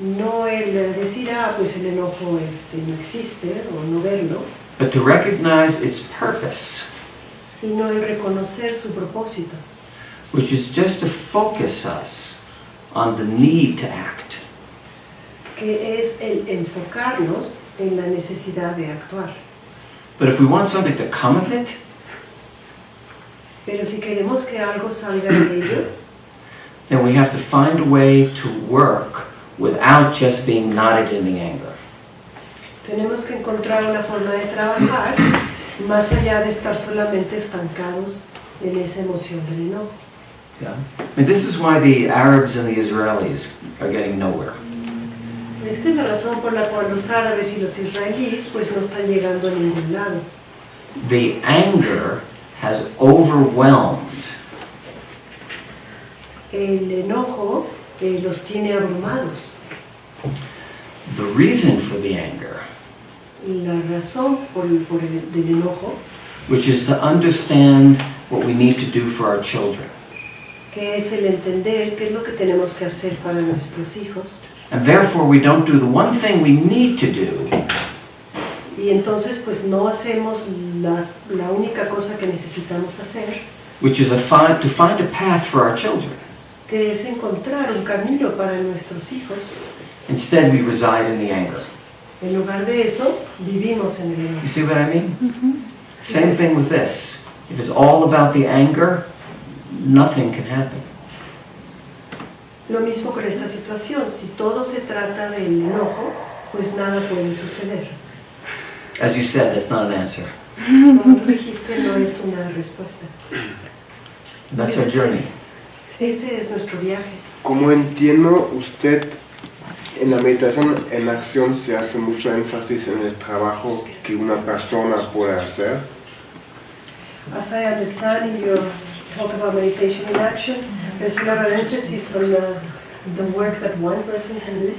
No el decir, pues el enojo no existe, o no verlo, but to recognize its purpose, sino el reconocer su propósito, which is just to focus us on the need to act. que es el enfocarnos en la necesidad de actuar. But if we want something to come of it, Pero si queremos que algo salga de ello, then we have to find a way to work without just being knotted in the anger. tenemos que encontrar una forma de trabajar más allá de estar solamente estancados en esa emoción del enojo. Yeah? I mean, this is why the Arabs and the Israelis are getting nowhere. Esta es la razón por la cual los árabes y los israelíes pues no están llegando a ningún lado. The anger has overwhelmed El enojo los tiene abrumados. the reason for the anger, La razón del enojo, which is to understand what we need to do for our children. que es el entender qué es lo que tenemos que hacer para nuestros hijos. And therefore we don't do the one thing we need to do, Y entonces pues no hacemos la única cosa que necesitamos hacer, which is to find a path for our children. que es encontrar un camino para nuestros hijos. Instead, we reside in the anger. En lugar de eso, vivimos en el enojo. You see what I mean? Same thing with this. If it's all about the anger, nothing can happen. Lo mismo con esta situación. Si todo se trata del enojo, pues nada puede suceder. As you said, that's not an answer. Como tú dijiste, no es una respuesta. That's our journey. Ese es nuestro viaje. Como entiendo, usted en la meditación en acción se hace mucho énfasis en el trabajo que una persona puede hacer. As I understand, in your talk about meditation in action, there's a lot of emphasis on the work that one person can do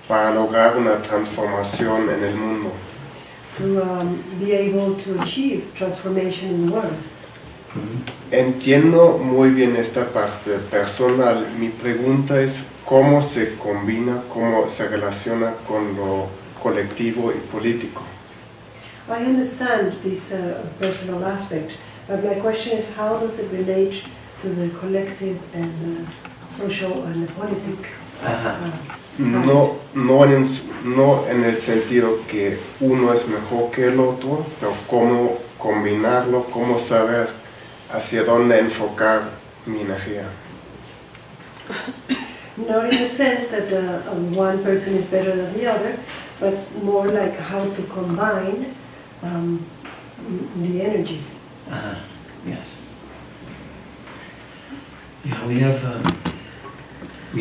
para lograr una transformación en el mundo. to be able to achieve transformation in the world. Entiendo muy bien esta parte personal. Mi pregunta es cómo se combina, cómo se relaciona con lo colectivo y político. I understand this personal aspect, but my question is how does it relate to the collective and social and the politic. No en el sentido que uno es mejor que el otro, pero cómo combinarlo, cómo saber hacia dónde enfocar mi energía. Not in the sense that one person is better than the other, but more like how to combine the energy. Yes. Yeah, we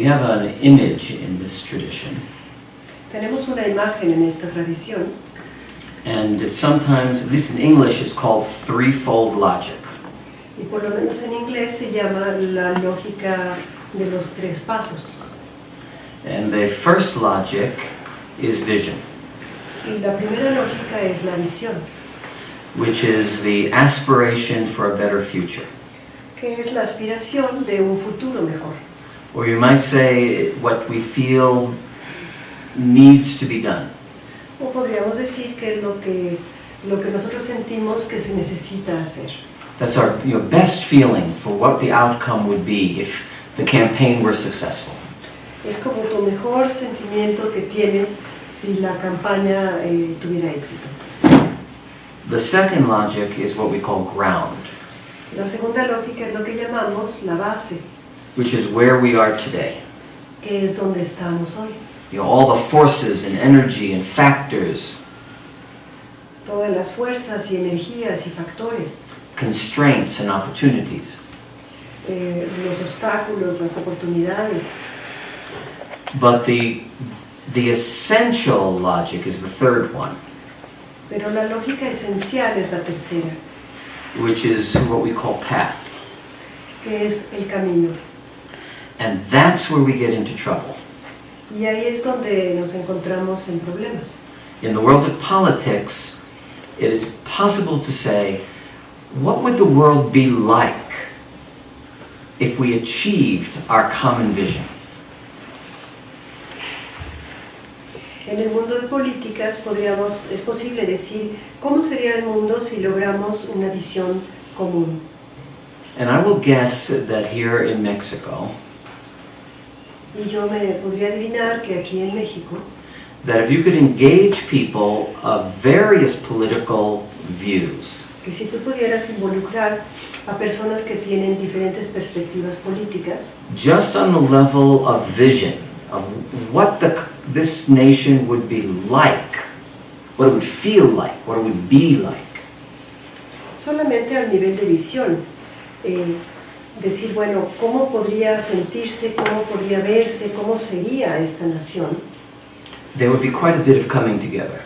have an image in this tradition. Tenemos una imagen en esta tradición. And it's sometimes, at least in English, it's called threefold logic. Y por lo menos en inglés se llama la lógica de los tres pasos. And the first logic is vision, Y la primera lógica es la visión, which is the aspiration for a better future. que es la aspiración de un futuro mejor. Or you might say what we feel needs to be done. O podríamos decir que es lo que nosotros sentimos que se necesita hacer. That's our best feeling for what the outcome would be if the campaign were successful. Es como tu mejor sentimiento que tienes si la campaña tuviera éxito. The second logic is what we call ground, La segunda lógica es lo que llamamos la base, which is where we are today. que es donde estamos hoy. All the forces and energy and factors, Todas las fuerzas y energías y factores, constraints and opportunities. los obstáculos, las oportunidades. But the essential logic is the third one, Pero la lógica esencial es la tercera, which is what we call path. que es el camino. And that's where we get into trouble. Y ahí es donde nos encontramos en problemas. In the world of politics, it is possible to say, what would the world be like if we achieved our common vision? En el mundo de políticas es posible decir cómo sería el mundo si logramos una visión común. And I will guess that here in Mexico, Y yo me podría adivinar que aquí en México, that if you could engage people of various political views, que si tú pudieras involucrar a personas que tienen diferentes perspectivas políticas, just on the level of vision, of what this nation would be like, what it would feel like, what it would be like, solamente al nivel de visión, decir, bueno, cómo podría sentirse, cómo podría verse, cómo sería esta nación, there would be quite a bit of coming together.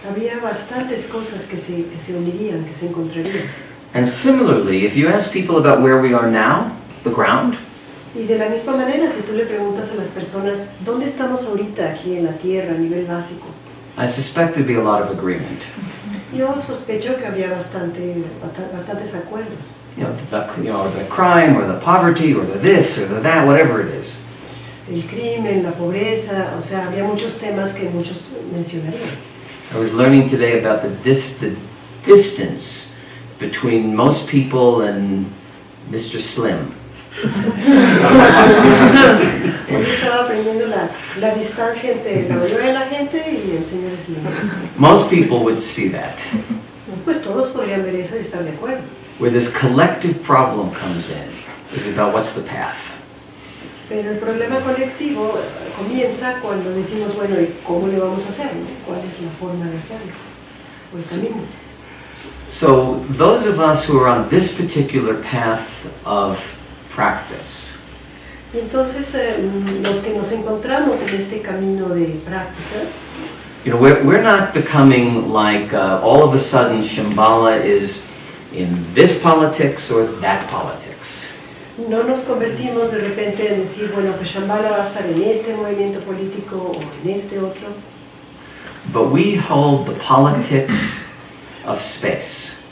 habría bastantes cosas que se unirían, que se encontrarían. And similarly, if you ask people about where we are now, the ground, Y de la misma manera, si tú le preguntas a las personas, ¿dónde estamos ahorita aquí en la Tierra a nivel básico? I suspect there'd be a lot of agreement. Yo sospecho que habría bastantes acuerdos. The crime or the poverty or the this or the that, whatever it is. El crimen, la pobreza, o sea, habría muchos temas que muchos mencionarían. I was learning today about the distance between most people and Mr. Slim. Hoy estaba aprendiendo la distancia entre la mayoría de la gente y el señor Slim. Most people would see that. Pues todos podrían ver eso y estar de acuerdo. Where this collective problem comes in is about what's the path. Pero el problema colectivo comienza cuando decimos, bueno, ¿y cómo le vamos a hacer? ¿Cuál es la forma de hacerlo? O el camino. So those of us who are on this particular path of practice, Y entonces los que nos encontramos en este camino de práctica, we're not becoming like all of a sudden Shambhala is in this politics or that politics. no nos convertimos de repente en decir, bueno, pues Shambhala va a estar en este movimiento político o en este otro, But we hold the politics of space,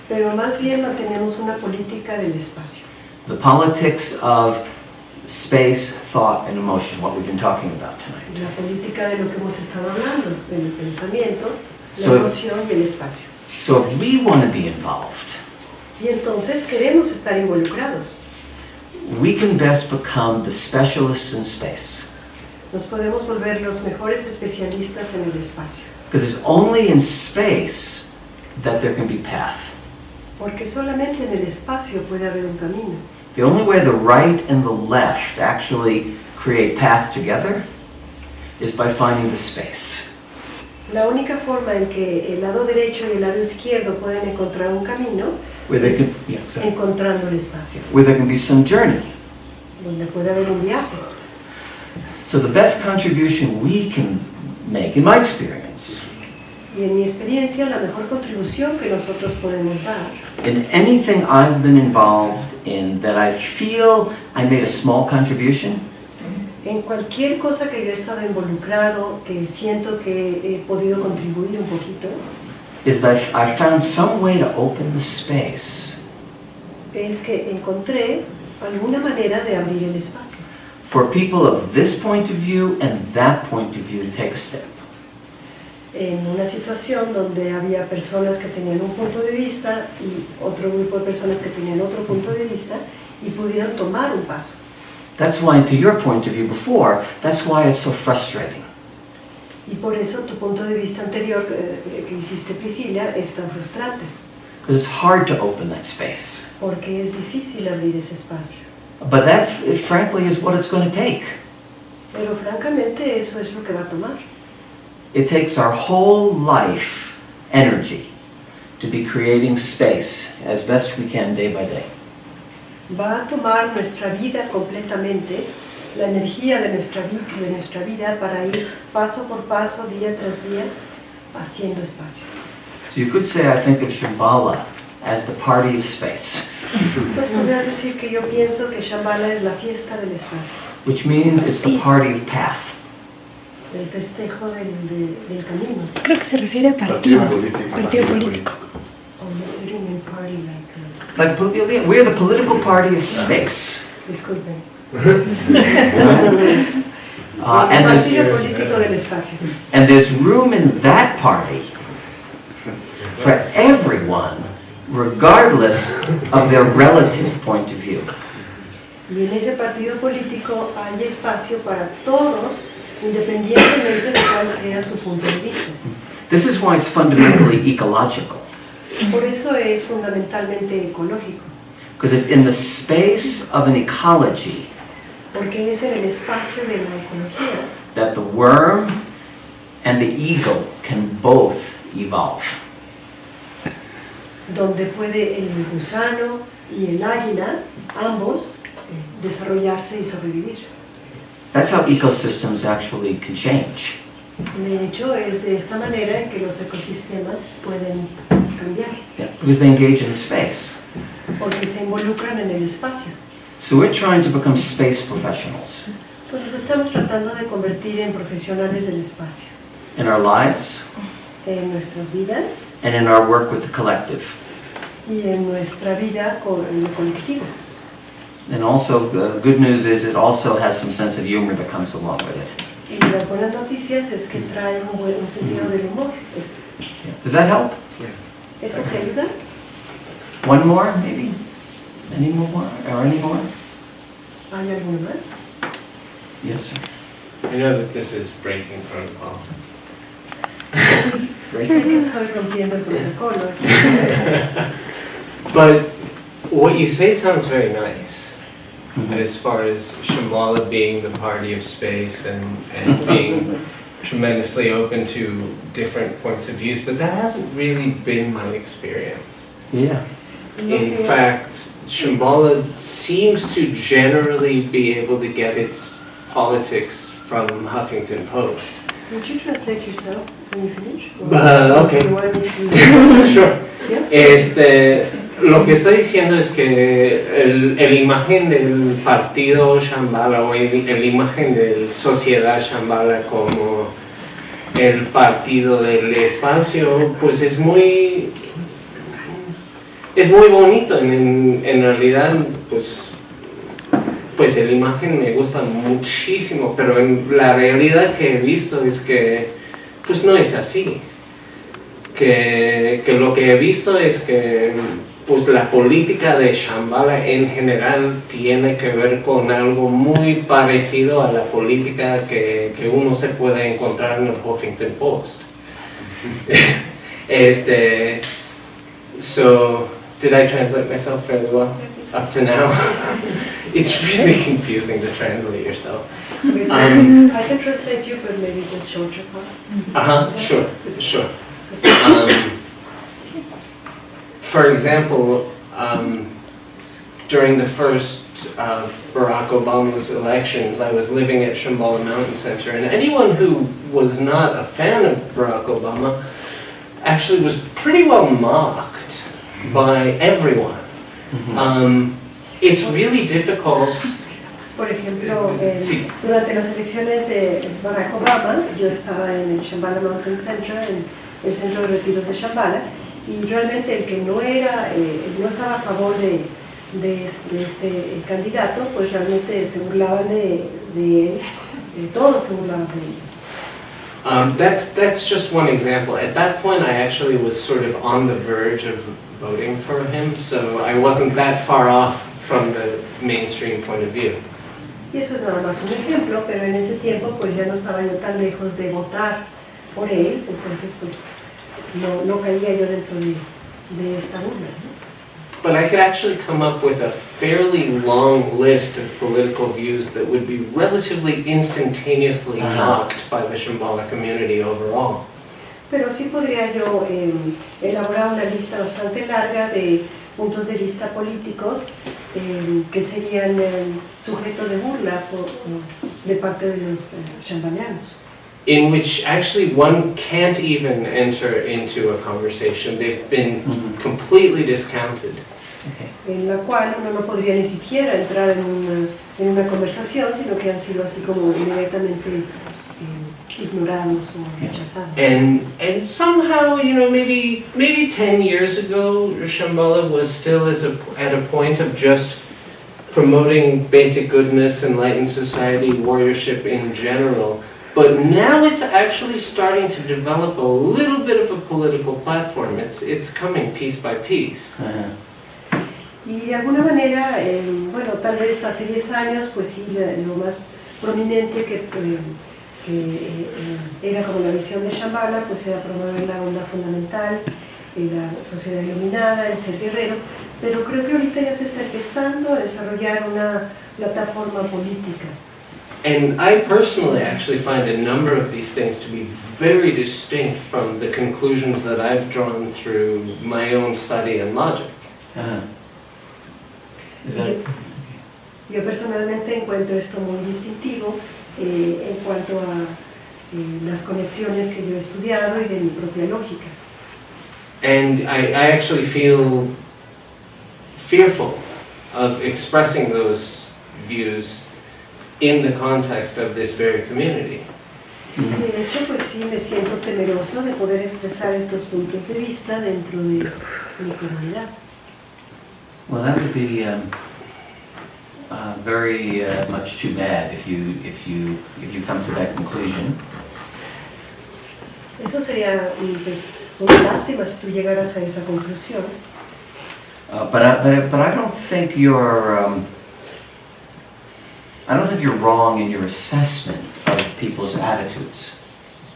pero más bien mantenemos una política del espacio. the politics of space, thought, and emotion, what we've been talking about tonight. La política de lo que hemos estado hablando, el pensamiento, la So- emoción y el espacio. So if we want to be involved, Y entonces queremos estar involucrados. We can best become the specialists in space. Nos podemos volver los mejores especialistas en el espacio. Because it's only in space that there can be path. Porque solamente en el espacio puede haber un camino. The only way the right and the left actually create path together is by finding the space. La única forma en que el lado derecho y el lado izquierdo pueden encontrar un camino Where there es can, sorry. encontrando el espacio, Where there can be some journey. donde puede haber un viaje. So the best contribution we can make, in my experience, Y en mi experiencia, la mejor contribución que nosotros podemos dar in anything I've been involved in that I feel I made a small contribution, en cualquier cosa que yo he estado involucrado, que siento que he podido contribuir un poquito, is that I found some way to open the space es que encontré alguna manera de abrir el espacio for people of this point of view and that point of view to take a step. en una situación donde había personas que tenían un punto de vista y otro grupo de personas que tenían otro punto de vista y pudieron tomar un paso. That's why, to your point of view before, that's why it's so frustrating. Y por eso tu punto de vista anterior que hiciste, Priscila, es tan frustrante, Because it's hard to open that space. porque es difícil abrir ese espacio. But that, frankly, is what it's going to take. Pero francamente eso es lo que va a tomar. It takes our whole life energy to be creating space as best we can day by day. Va a tomar nuestra vida completamente, la energía de nuestra vida para ir paso por paso, día tras día, haciendo espacio. So you could say, I think of Shambhala as the party of space, Pues podrías decir que yo pienso que Shambhala es la fiesta del espacio, which means it's the party of path. el festejo del camino. Creo que se refiere a partido. Partido político. Oh, you don't mean party like, We're the political party of space. disculpen. And Partido there's, político del espacio. and there's room in that party for everyone, regardless of their relative point of view. Y en ese partido político hay espacio para todos, independientemente de cuál sea su punto de vista. This is why it's fundamentally ecological, Por eso es fundamentalmente ecológico, because it's in the space of an ecology porque es en el espacio de la ecología that the worm and the eagle can both evolve. donde puede el gusano y el águila, ambos, desarrollarse y sobrevivir. That's how ecosystems actually can change. De hecho, es de esta manera en que los ecosistemas pueden cambiar, Because they engage in space. porque se involucran en el espacio. So we're trying to become space professionals Pues nos estamos tratando de convertir en profesionales del espacio, in our lives en nuestras vidas and in our work with the collective. y en nuestra vida en lo colectivo. And also, the good news is it also has some sense of humor that comes along with it. Y las buenas noticias es que trae un sentido del humor. Does that help? ¿Eso te ayuda? One more, maybe? Any more? Or any more? ¿Hay alguno más? Yes, sir. I know that this is breaking protocol. Sé que estoy rompiendo el protocolo. But what you say sounds very nice, Mhm. as far as Shambhala being the party of space and being tremendously open to different points of views, but that hasn't really been my experience. Yeah. In fact, Shambhala seems to generally be able to get its politics from Huffington Post. Would you translate yourself when you finish? Okay. Do you want me to- Sure. Yeah? Lo que estoy diciendo es que el imagen del partido Shambhala o el imagen de sociedad Shambhala como el partido del espacio, pues es muy bonito. En realidad, pues el imagen me gusta muchísimo, pero la realidad que he visto es que pues no es así. Que lo que he visto es que pues la política de Shambhala en general tiene que ver con algo muy parecido a la política que uno se puede encontrar en el Huffington Post. So, did I translate myself fairly well up to now? It's really confusing to translate yourself. Okay, so I can translate you, but maybe just shorter parts. Sure. For example, during the first of Barack Obama's elections, I was living at Shambhala Mountain Center, and anyone who was not a fan of Barack Obama actually was pretty well mocked by everyone. It's really difficult. Por ejemplo, durante las elecciones de Barack Obama, yo estaba en el Shambhala Mountain Centro, en el centro de retiros de Shambhala, y realmente el que no estaba a favor de este candidato, pues realmente se burlaban de él, todos se burlaban de él. That's just one example. At that point, I actually was sort of on the verge of voting for him, so I wasn't that far off from the mainstream point of view. Y eso es nada más un ejemplo, pero en ese tiempo pues ya no estaba yo tan lejos de votar por él, entonces pues no caía yo dentro de esta burla. But I could actually come up with a fairly long list of political views that would be relatively instantaneously mocked by the Shambhala community overall. Pero sí podría yo elaborar una lista bastante larga de puntos de vista políticos que serían sujeto de burla de parte de los shambhalianos. In which actually one can't even enter into a conversation. They've been completely discounted. En la cual uno no podría ni siquiera entrar en una conversación, sino que han sido así como inmediatamente ignorados o rechazados. And somehow, maybe 10 years ago, Shambhala was still at a point of just promoting basic goodness, enlightened society, warriorship in general. But now it's actually starting to develop a little bit of a political platform. It's coming piece by piece. Y de alguna manera, bueno, tal vez hace 10 años, pues sí, lo más prominente que era como la visión de Shambhala, pues era promover la bondad fundamental, la sociedad iluminada, el ser guerrero, pero creo que ahorita ya se está empezando a desarrollar una plataforma política. And I personally actually find a number of these things to be very distinct from the conclusions that I've drawn through my own study and logic. Yo personalmente encuentro esto muy distintivo en cuanto a las conexiones que yo he estudiado y de mi propia lógica. And I actually feel fearful of expressing those views in the context of this very community. De hecho, pues sí, me siento temeroso de poder expresar estos puntos de vista dentro de mi comunidad. Well, that would be very much too bad if you come to that conclusion. Eso sería pues una lástima si tú llegaras a esa conclusión. But I don't think you're wrong in your assessment of people's attitudes.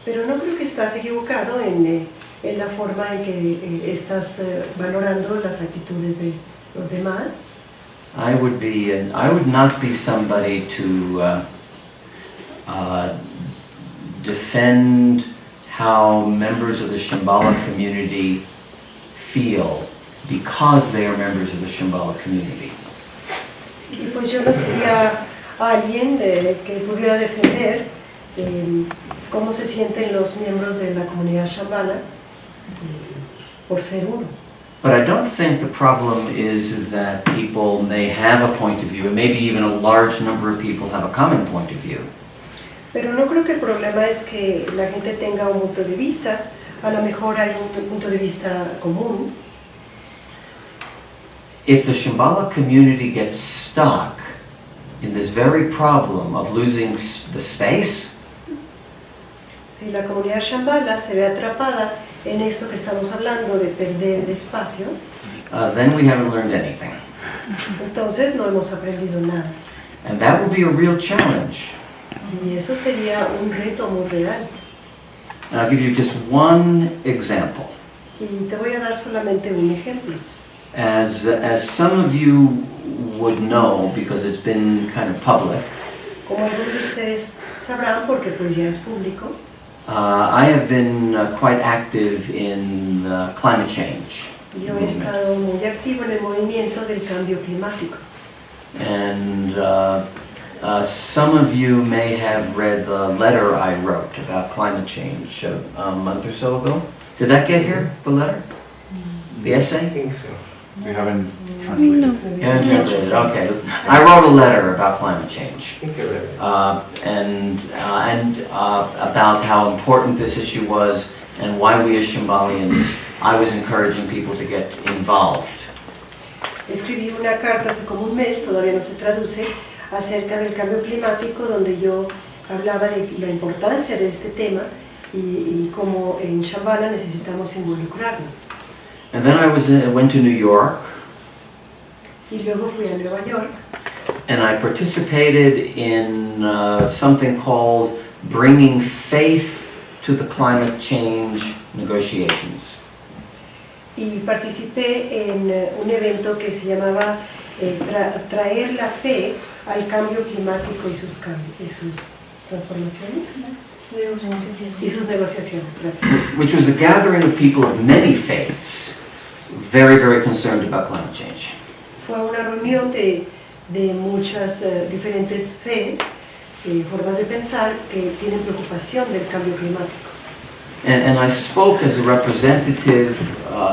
Pero no creo que estás equivocado en la forma en que estás valorando las actitudes de los demás. I would not be somebody to defend how members of the Shambhala community feel because they are members of the Shambhala community. Y pues yo no sería alguien que pudiera defender cómo se sienten los miembros de la comunidad Shambhala por ser uno. But I don't think the problem is that people may have a point of view, and maybe even a large number of people have a common point of view. Pero no creo que el problema es que la gente tenga un punto de vista, a lo mejor hay un punto de vista común. If the Shambhala community gets stuck in this very problem of losing the space, si la comunidad Shambhala se ve atrapada en esto que estamos hablando de perder el espacio, then we haven't learned anything. entonces no hemos aprendido nada. And that will be a real challenge. Y eso sería un reto muy real. And I'll give you just one example. Y te voy a dar solamente un ejemplo. As some of you would know, because it's been kind of public, Como algunos de ustedes sabrán, porque pues ya es público, I have been quite active in climate change yo he movement. estado muy activo en el movimiento del cambio climático. And some of you may have read the letter I wrote about climate change a month or so ago. Did that get here, the letter? The I essay? think so. We haven't translated. No. Yeah, it's translated. Okay. I wrote a letter about climate change. I think I read it. And about how important this issue was and why we as Shambhalians, I was encouraging people to get involved. Escribí una carta hace como un mes, todavía no se traduce, acerca del cambio climático, donde yo hablaba de la importancia de este tema y cómo en Shambhala necesitamos involucrarnos. And then I went to New York, Y luego fui a Nueva York and I participated in something called Bringing Faith to the Climate Change Negotiations. y participé en un evento que se llamaba Traer la fe al cambio climático y sus transformaciones y sus negociaciones. Gracias. Which was a gathering of people of many faiths, very, very concerned about climate change. Fue una reunión de muchas diferentes fees, formas de pensar que tienen preocupación del cambio climático. And I spoke as a representative,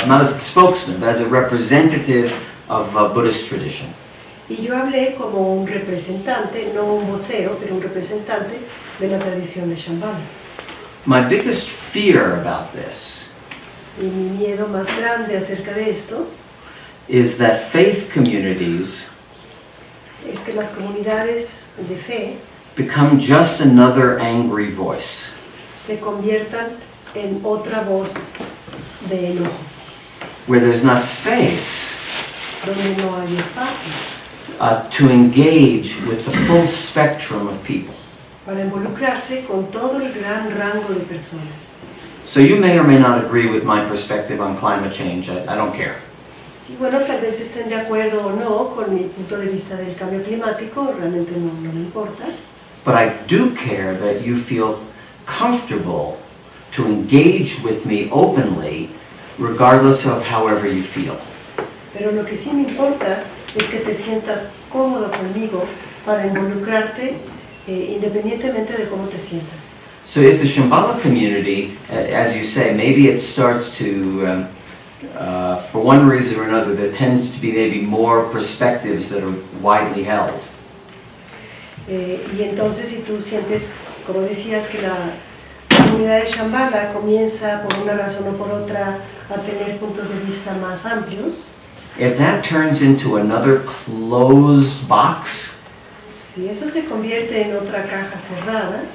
not as a spokesman, but as a representative of Buddhist tradition. Y yo hablé como un representante, no un vocero, pero un representante de la tradición de Shambhala. My biggest fear about this Y mi miedo más grande acerca de esto is that faith communities es que las comunidades de fe become just another angry voice. se conviertan en otra voz de enojo, Where there's not space donde no hay espacio to engage with the full spectrum of people. para involucrarse con todo el gran rango de personas. So you may or may not agree with my perspective on climate change. I don't care. Y bueno, tal vez estén de acuerdo o no con mi punto de vista del cambio climático, realmente no me importa. But I do care that you feel comfortable to engage with me openly, regardless of however you feel. Pero lo que sí me importa es que te sientas cómodo conmigo para involucrarte independientemente de cómo te sientas. So if the Shambhala community, as you say, maybe it starts to, for one reason or another, there tends to be maybe more perspectives that are widely held. Y entonces si tú sientes, como decías, que la comunidad de Shambhala comienza por una razón o por otra a tener puntos de vista más amplios, If that turns into another closed box, si eso se convierte en otra caja cerrada,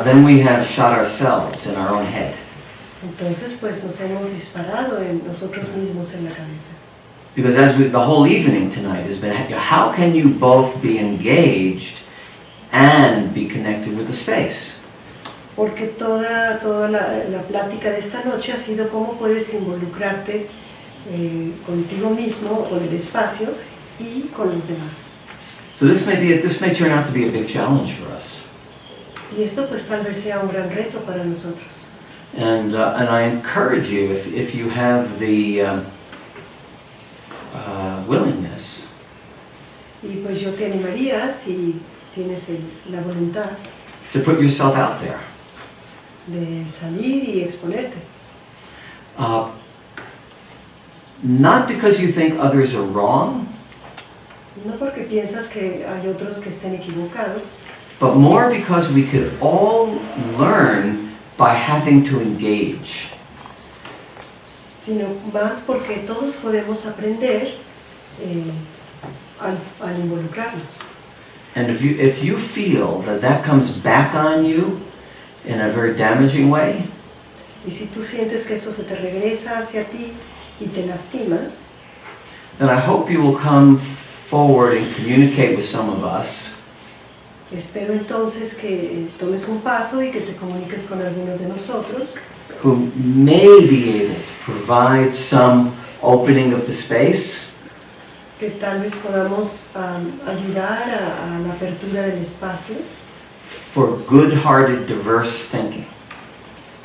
then we have shot ourselves in our own head. entonces pues nos hemos disparado en nosotros mismos en la cabeza. Because the whole evening tonight has been, how can you both be engaged and be connected with the space? Porque toda la plática de esta noche ha sido cómo puedes involucrarte contigo mismo, con el espacio y con los demás. So this may turn out to be a big challenge for us. Y esto pues tal vez sea un gran reto para nosotros. And I encourage you, if you have the willingness, Y pues yo te animaría, si tienes la voluntad, to put yourself out there. de salir y exponerte. Not because you think others are wrong, No porque piensas que hay otros que estén equivocados, but more because we could all learn by having to engage. sino más porque todos podemos aprender al involucrarnos. And if you feel that comes back on you in a very damaging way, Y si tú sientes que eso se te regresa hacia ti y te lastima, then I hope you will come forward and communicate with some of us Espero entonces que tomes un paso y que te comuniques con algunos de nosotros who may be able to provide some opening of the space que tal vez podamos ayudar a la apertura del espacio for good-hearted, diverse thinking.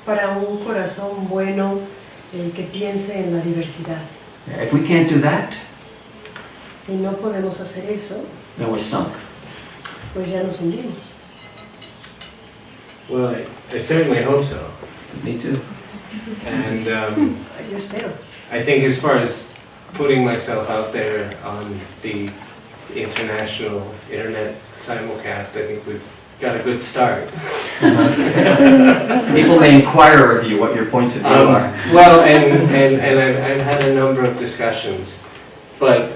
para un corazón bueno que piense en la diversidad. If we can't do that, Si no podemos hacer eso, then we're sunk. pues ya nos hundimos. Well, I certainly hope so. Me too. And Yo espero. I think as far as putting myself out there on the international internet simulcast, I think we've got a good start. People may inquire of you what your points of view are. Well, and I've had a number of discussions, but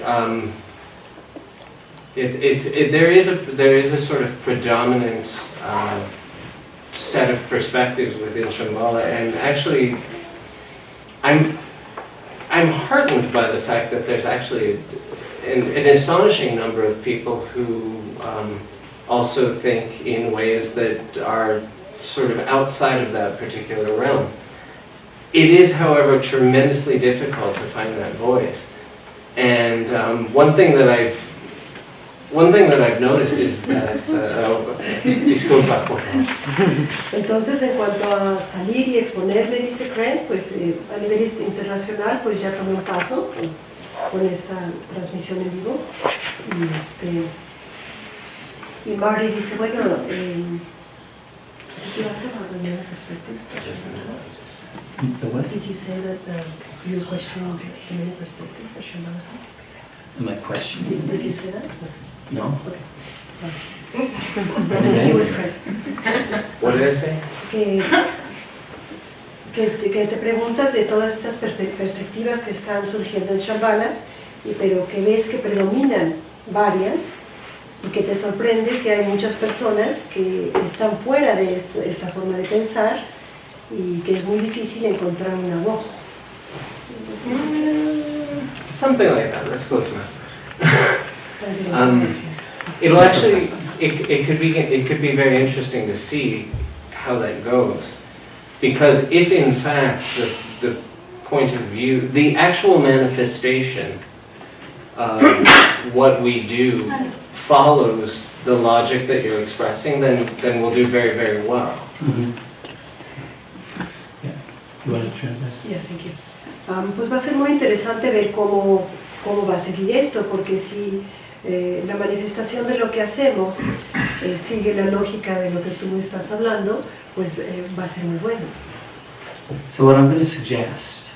there is a sort of predominant set of perspectives within Shambhala, and actually, I'm heartened by the fact that there's actually an astonishing number of people who also think in ways that are sort of outside of that particular realm. It is, however, tremendously difficult to find that voice. And one thing that I've noticed is that disculpa, por favor. Entonces, en cuanto a salir y exponerme, dice Craig, pues a nivel internacional, pues ya tomé un paso con esta transmisión en vivo. Y Marty dice, bueno, did you ask about the many perspectives that Shambhala has? The what? Did you say that you questioned the many perspectives that Shambhala has? Am I questioning? Did you say that? No. Okay, sorry. He was correct. What did I say? Que te preguntas de todas estas perspectivas que están surgiendo en Shambhala, pero que ves que predominan varias y que te sorprende que hay muchas personas que están fuera de esta forma de pensar y que es muy difícil encontrar una voz. Something like that. That's close enough. It'll actually, it could be very interesting to see how that goes, because if in fact the point of view, the actual manifestation of what we do follows the logic that you're expressing, then we'll do very, very well. Mm-hmm. Yeah. You want to translate? Yeah, thank you. Pues va a ser muy interesante ver cómo va a seguir esto, porque si la manifestación de lo que hacemos sigue la lógica de lo que tú estás hablando, pues va a ser muy bueno. So what I'm going to suggest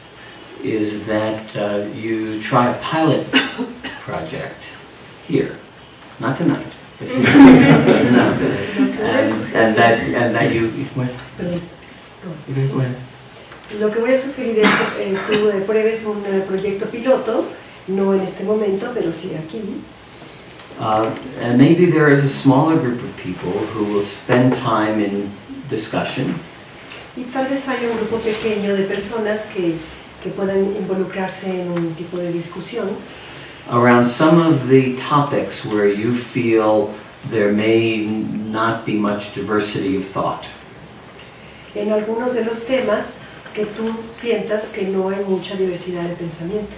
is that you try a pilot project here, not tonight, but here. No, and that you. Go ahead. Lo que voy a sugerir es que tú pruebes un proyecto piloto, no en este momento, pero sí aquí. And maybe there is a smaller group of people who will spend time in discussion. Y tal vez haya un grupo pequeño de personas que puedan involucrarse en un tipo de discusión around some of the topics where you feel there may not be much diversity of thought. En algunos de los temas que tú sientas que no hay mucha diversidad de pensamiento.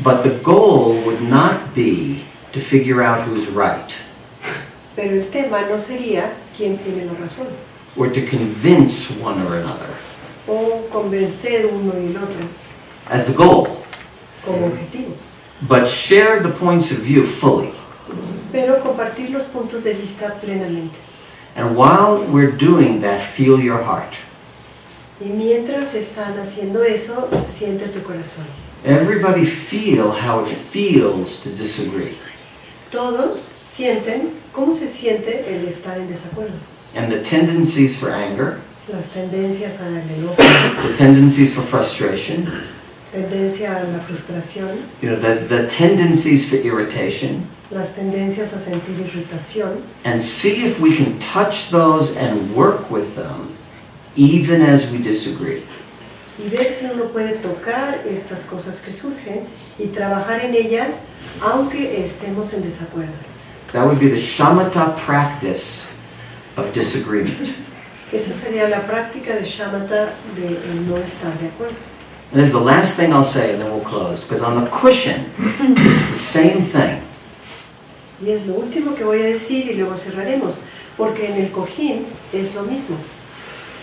But the goal would not be to figure out who's right, Pero el tema no sería quién tiene la razón, or to convince one or another o convencer uno y el otro as the goal, como objetivo, but share the points of view fully. pero compartir los puntos de vista plenamente. And while we're doing that, feel your heart. Y mientras están haciendo eso, siente tu corazón. Everybody feel how it feels to disagree. Todos sienten cómo se siente el estar en desacuerdo. And the tendencies for anger, Las tendencias al enojo, the tendencies for frustration, tendencia a la frustración, the tendencies for irritation, las tendencias a sentir irritación, and see if we can touch those and work with them even as we disagree. y ver si uno puede tocar estas cosas que surgen y trabajar en ellas aunque estemos en desacuerdo. That would be the shamatha practice of disagreement. Esa sería la práctica de shamatha de el no estar de acuerdo. And this is the last thing I'll say, and then we'll close. Because on the cushion, it's the same thing. Y es lo último que voy a decir y luego cerraremos, porque en el cojín es lo mismo.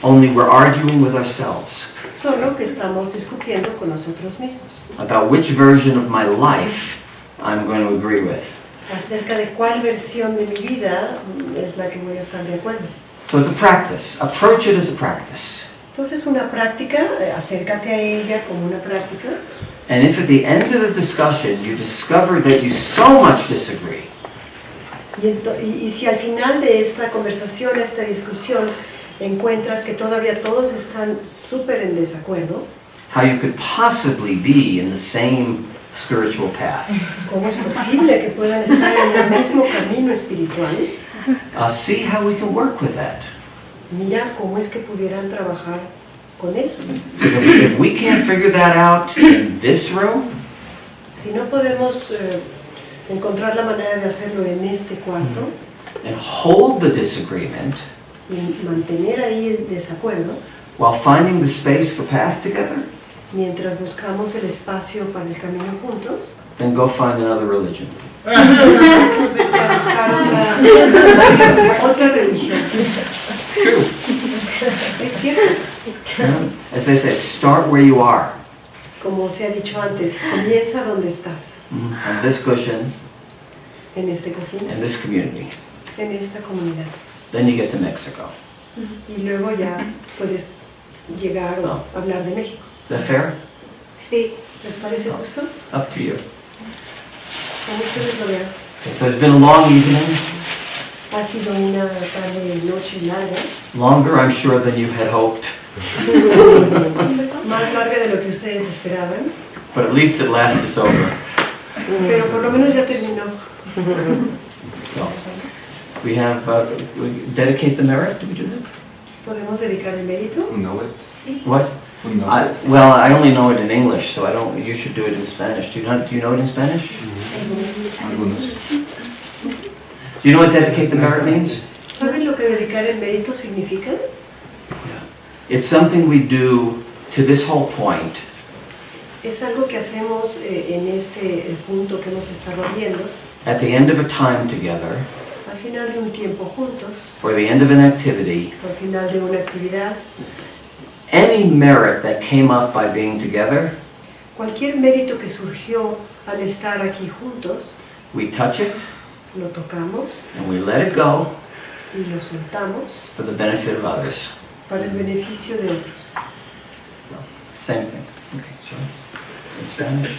Only we're arguing with ourselves Solo que estamos discutiendo con nosotros mismos about which version of my life I'm going to agree with. acerca de cuál versión de mi vida es la que voy a estar de acuerdo. So it's a practice. Approach it as a practice. Entonces una práctica, acércate a ella como una práctica. And if at the end of the discussion you discover that you so much disagree, Y si al final de esta conversación, esta discusión, encuentras que todavía todos están súper en desacuerdo, how you could possibly be in the same spiritual path. ¿cómo es posible que puedan estar en el mismo camino espiritual? See how we can work with that. Mira cómo es que pudieran trabajar con eso. Because if we can't figure that out in this room, Si no podemos encontrar la manera de hacerlo en este cuarto and hold the disagreement y mantener ahí el desacuerdo, while finding the space for path together, mientras buscamos el espacio para el camino juntos, then go find another religion. entonces vete a buscar otra religión. True. Es cierto, As they say, start where you are. como se ha dicho antes, comienza donde estás, On this cushion, en este cojín, in this community. en esta comunidad. Then you get to Mexico. Y luego ya puedes llegar o hablar de México. Is that fair? Sí. ¿Les parece justo? Up to you. Como ustedes lo vean. Okay, so it's been a long evening. Ha sido una tarde y noche larga, Longer, I'm sure, than you had hoped. más larga de lo que ustedes esperaban, But at least at last it's over. pero por lo menos ya terminó. So, we have, we dedicate the merit. Do we do that? ¿Podemos dedicar el mérito? What? Well, I only know it in English, so I don't. You should do it in Spanish. Do you know it in Spanish? Do you know what dedicate the merit means? ¿Saben lo que dedicar el mérito significa? It's something we do to this whole point Es algo que hacemos en el punto que hemos estado viendo, at the end of a time together, al final de un tiempo juntos, or the end of an activity. al final de una actividad. Any merit that came up by being together, Cualquier mérito que surgió al estar aquí juntos, we touch it lo tocamos and we let it go y lo soltamos for the benefit of others. para el beneficio de otros. Same thing. Okay, sorry. In Spanish.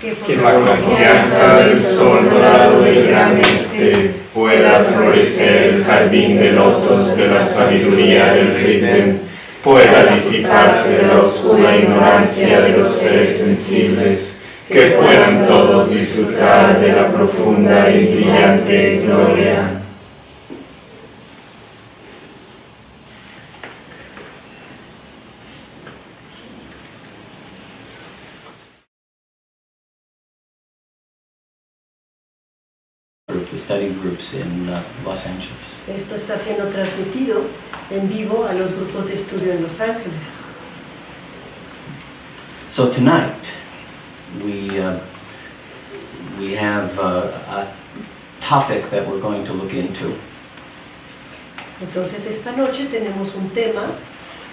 Que la confianza del sol dorado del gran este pueda florecer el jardín de lotos de la sabiduría del Ritmen, pueda disiparse la oscura ignorancia de los seres sensibles, que puedan todos disfrutar de la profunda y brillante gloria. The study groups in Los Angeles. Esto está siendo transmitido en vivo a los grupos de estudio en Los Ángeles. So tonight, we have a topic that we're going to look into, Entonces esta noche tenemos un tema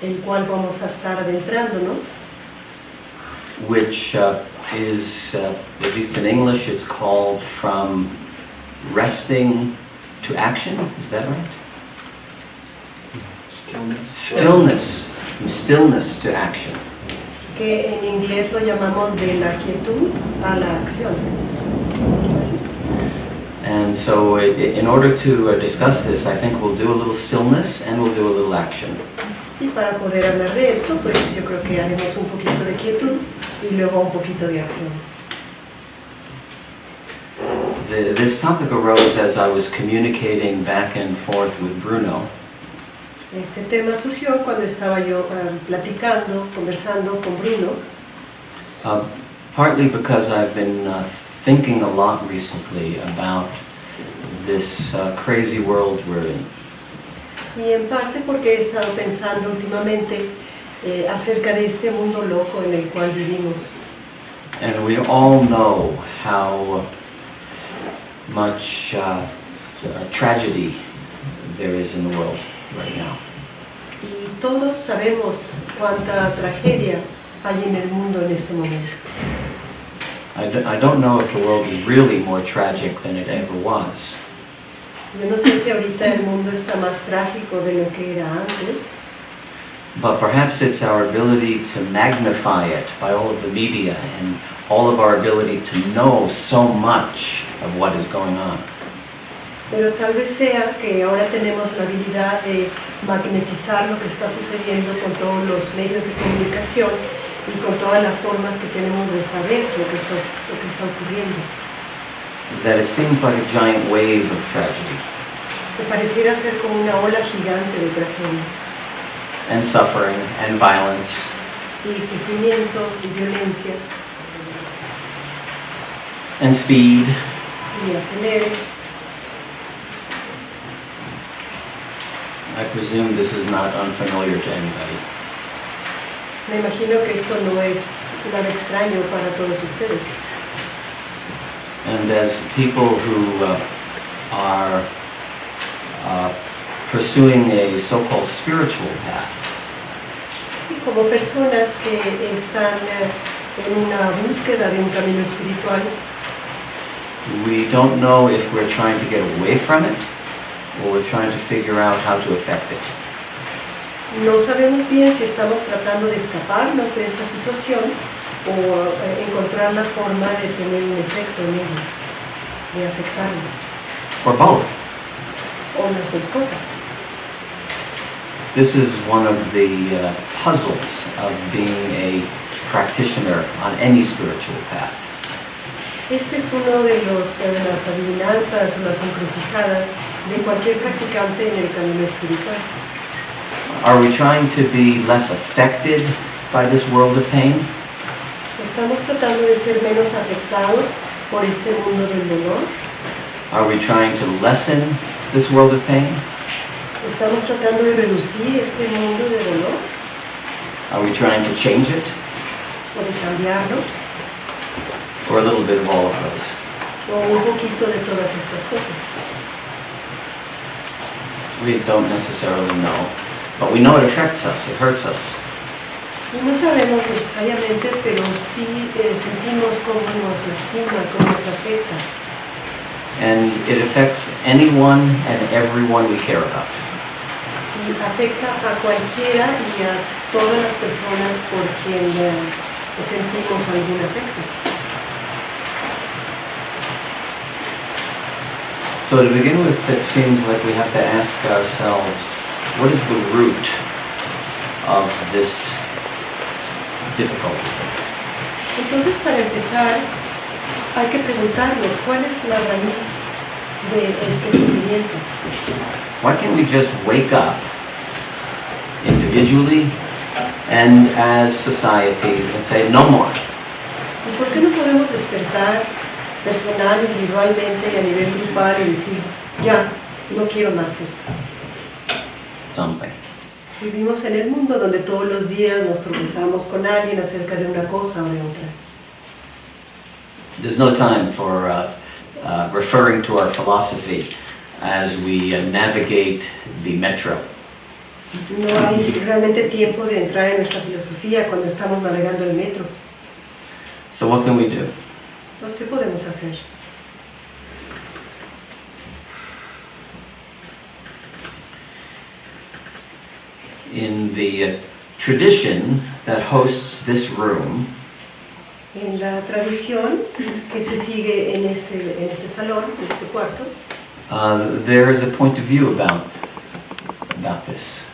el cual vamos a estar adentrándonos, which is, at least in English, it's called From Resting to Action. Is that right? Stillness. From stillness to action. que en inglés lo llamamos de la quietud a la acción. ¿Así? And so in order to discuss this, I think we'll do a little stillness and we'll do a little action. Y para poder hablar de esto, pues yo creo que haremos un poquito de quietud y luego un poquito de acción. This topic arose as I was communicating back and forth with Bruno. Este tema surgió cuando estaba yo platicando, conversando con Bruno, partly because I've been thinking a lot recently about this crazy world we're in. y en parte porque he estado pensando últimamente acerca de este mundo loco en el cual vivimos. And we all know how much tragedy there is in the world right now. Y todos sabemos cuánta tragedia hay en el mundo en este momento. I don't know if the world is really more tragic than it ever was. Yo no sé si ahorita el mundo está más trágico de lo que era antes, But perhaps it's our ability to magnify it by all of the media and all of our ability to know so much of what is going on. pero tal vez sea que ahora tenemos la habilidad de magnetizar lo que está sucediendo con todos los medios de comunicación y con todas las formas que tenemos de saber lo que está ocurriendo. That it seems like a giant wave of tragedy Que pareciera ser como una ola gigante de tragedia and suffering and violence. y sufrimiento y violencia And speed. y acelere. I presume this is not unfamiliar to anybody. Me imagino que esto no es nada extraño para todos ustedes. And as people who are pursuing a so-called spiritual path, Y como personas que están en una búsqueda de un camino espiritual, we don't know if we're trying to get away from it or we're trying to figure out how to affect it. no sabemos bien si estamos tratando de escaparnos de esta situación o encontrar la forma de tener un efecto en ello, de afectarlo, Or both. o las dos cosas. This is one of the puzzles of being a practitioner on any spiritual path. Este es uno de las adivinanzas o las encrucijadas de cualquier practicante en el camino espiritual. Are we trying to be less affected by this world of pain? ¿Estamos tratando de ser menos afectados por este mundo del dolor? Are we trying to lessen this world of pain? ¿Estamos tratando de reducir este mundo de dolor Are we trying to change it? o de cambiarlo? Or a little bit of all of those? ¿O un poquito de todas estas cosas? We don't necessarily know, but we know it affects us, it hurts us. Y no sabemos necesariamente, pero sí sentimos cómo nos lastima, cómo nos afecta. And it affects anyone and everyone we care about. Y afecta a cualquiera y a todas las personas por quien sentimos algún afecto. So to begin with, it seems like we have to ask ourselves, what is the root of this difficulty? Entonces, para empezar, hay que preguntarnos cuál es la raíz de este sufrimiento. Why can't we just wake up individually and as societies and say, no more? ¿Y por qué no podemos despertar personal, individualmente y a nivel grupal y decir, ya, no quiero más esto? Something. Vivimos en el mundo donde todos los días nos tropezamos con alguien acerca de una cosa o de otra. There's no time for referring to our philosophy as we navigate the metro. No hay realmente tiempo de entrar en nuestra filosofía cuando estamos navegando el metro. So what can we do? Entonces, ¿qué podemos hacer? In the tradition that hosts this room, En la tradición que se sigue en este salón, en este cuarto, there is a point of view about this,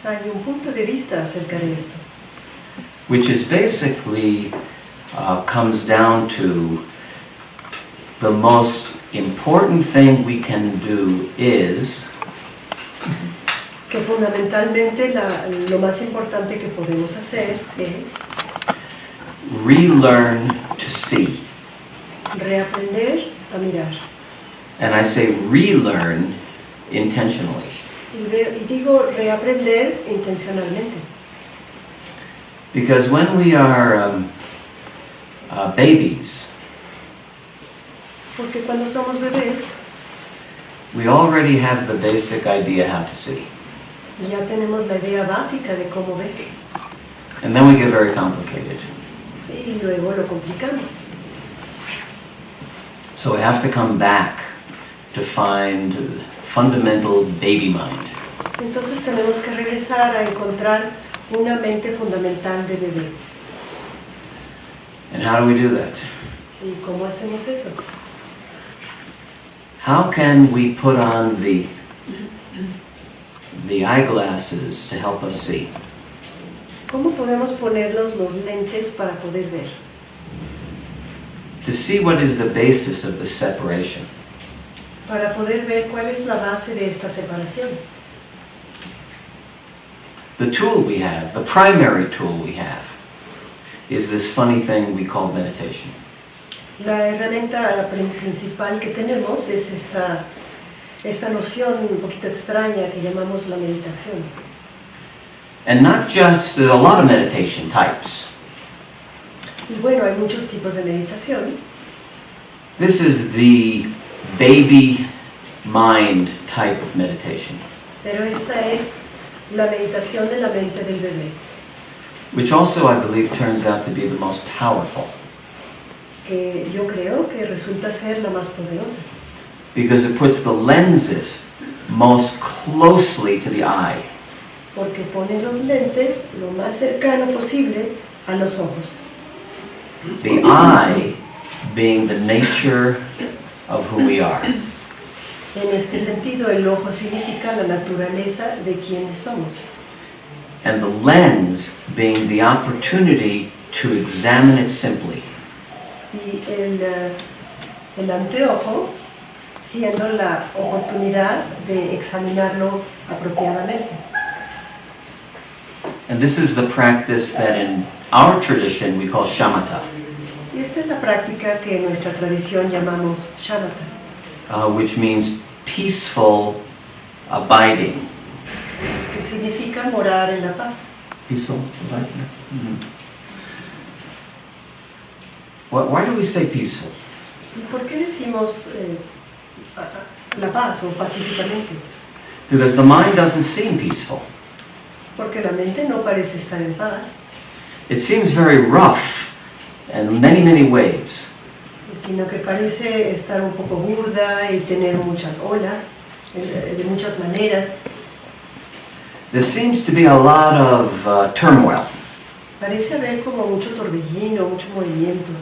hay un punto de vista acerca de esto, which is basically comes down to the most important thing we can do is Que fundamentalmente lo más importante que podemos hacer es relearn to see. reaprender a mirar. And I say relearn intentionally. Y digo reaprender intencionalmente. Because when we are babies, Porque cuando somos bebés we already have the basic idea how to see. ya tenemos la idea básica de cómo ver And then we get very complicated. y luego lo complicamos. So we have to come back to find fundamental baby mind. Entonces tenemos que regresar a encontrar una mente fundamental de bebé. And how do we do that? ¿Y cómo hacemos eso? How can we put on the eyeglasses to help us see? ¿Cómo podemos ponernos los lentes para poder ver? To see what is the basis of the separation. Para poder ver cuál es la base de esta separación. The tool we have, the primary tool we have, is this funny thing we call meditation. La herramienta principal que tenemos es esta noción un poquito extraña que llamamos la meditación. And not just, there's a lot of meditation types. Y bueno, hay muchos tipos de meditación. This is the baby mind type of meditation, Pero esta es la meditación de la mente del bebé, which also I believe turns out to be the most powerful, que yo creo que resulta ser la más poderosa, because it puts the lenses most closely to the eye. porque pone los lentes lo más cercano posible a los ojos. The eye being the nature of who we are. En este sentido, el ojo significa la naturaleza de quienes somos. And the lens being the opportunity to examine it simply. Y el anteojo siendo la oportunidad de examinarlo apropiadamente. And this is the practice that in our tradition we call shamatha, Y esta es la práctica que en nuestra tradición llamamos shamatha, which means peaceful abiding. que significa morar en la paz. Peaceful abiding. Mhm. Why do we say peaceful? ¿Y por qué decimos la paz o pacíficamente? Because the mind doesn't seem peaceful. Porque la mente no parece estar en paz, It seems very rough in many, many ways. sino que parece estar un poco burda y tener muchas olas, de muchas maneras. There seems to be a lot of turmoil Parece haber como mucho torbellino, mucho movimiento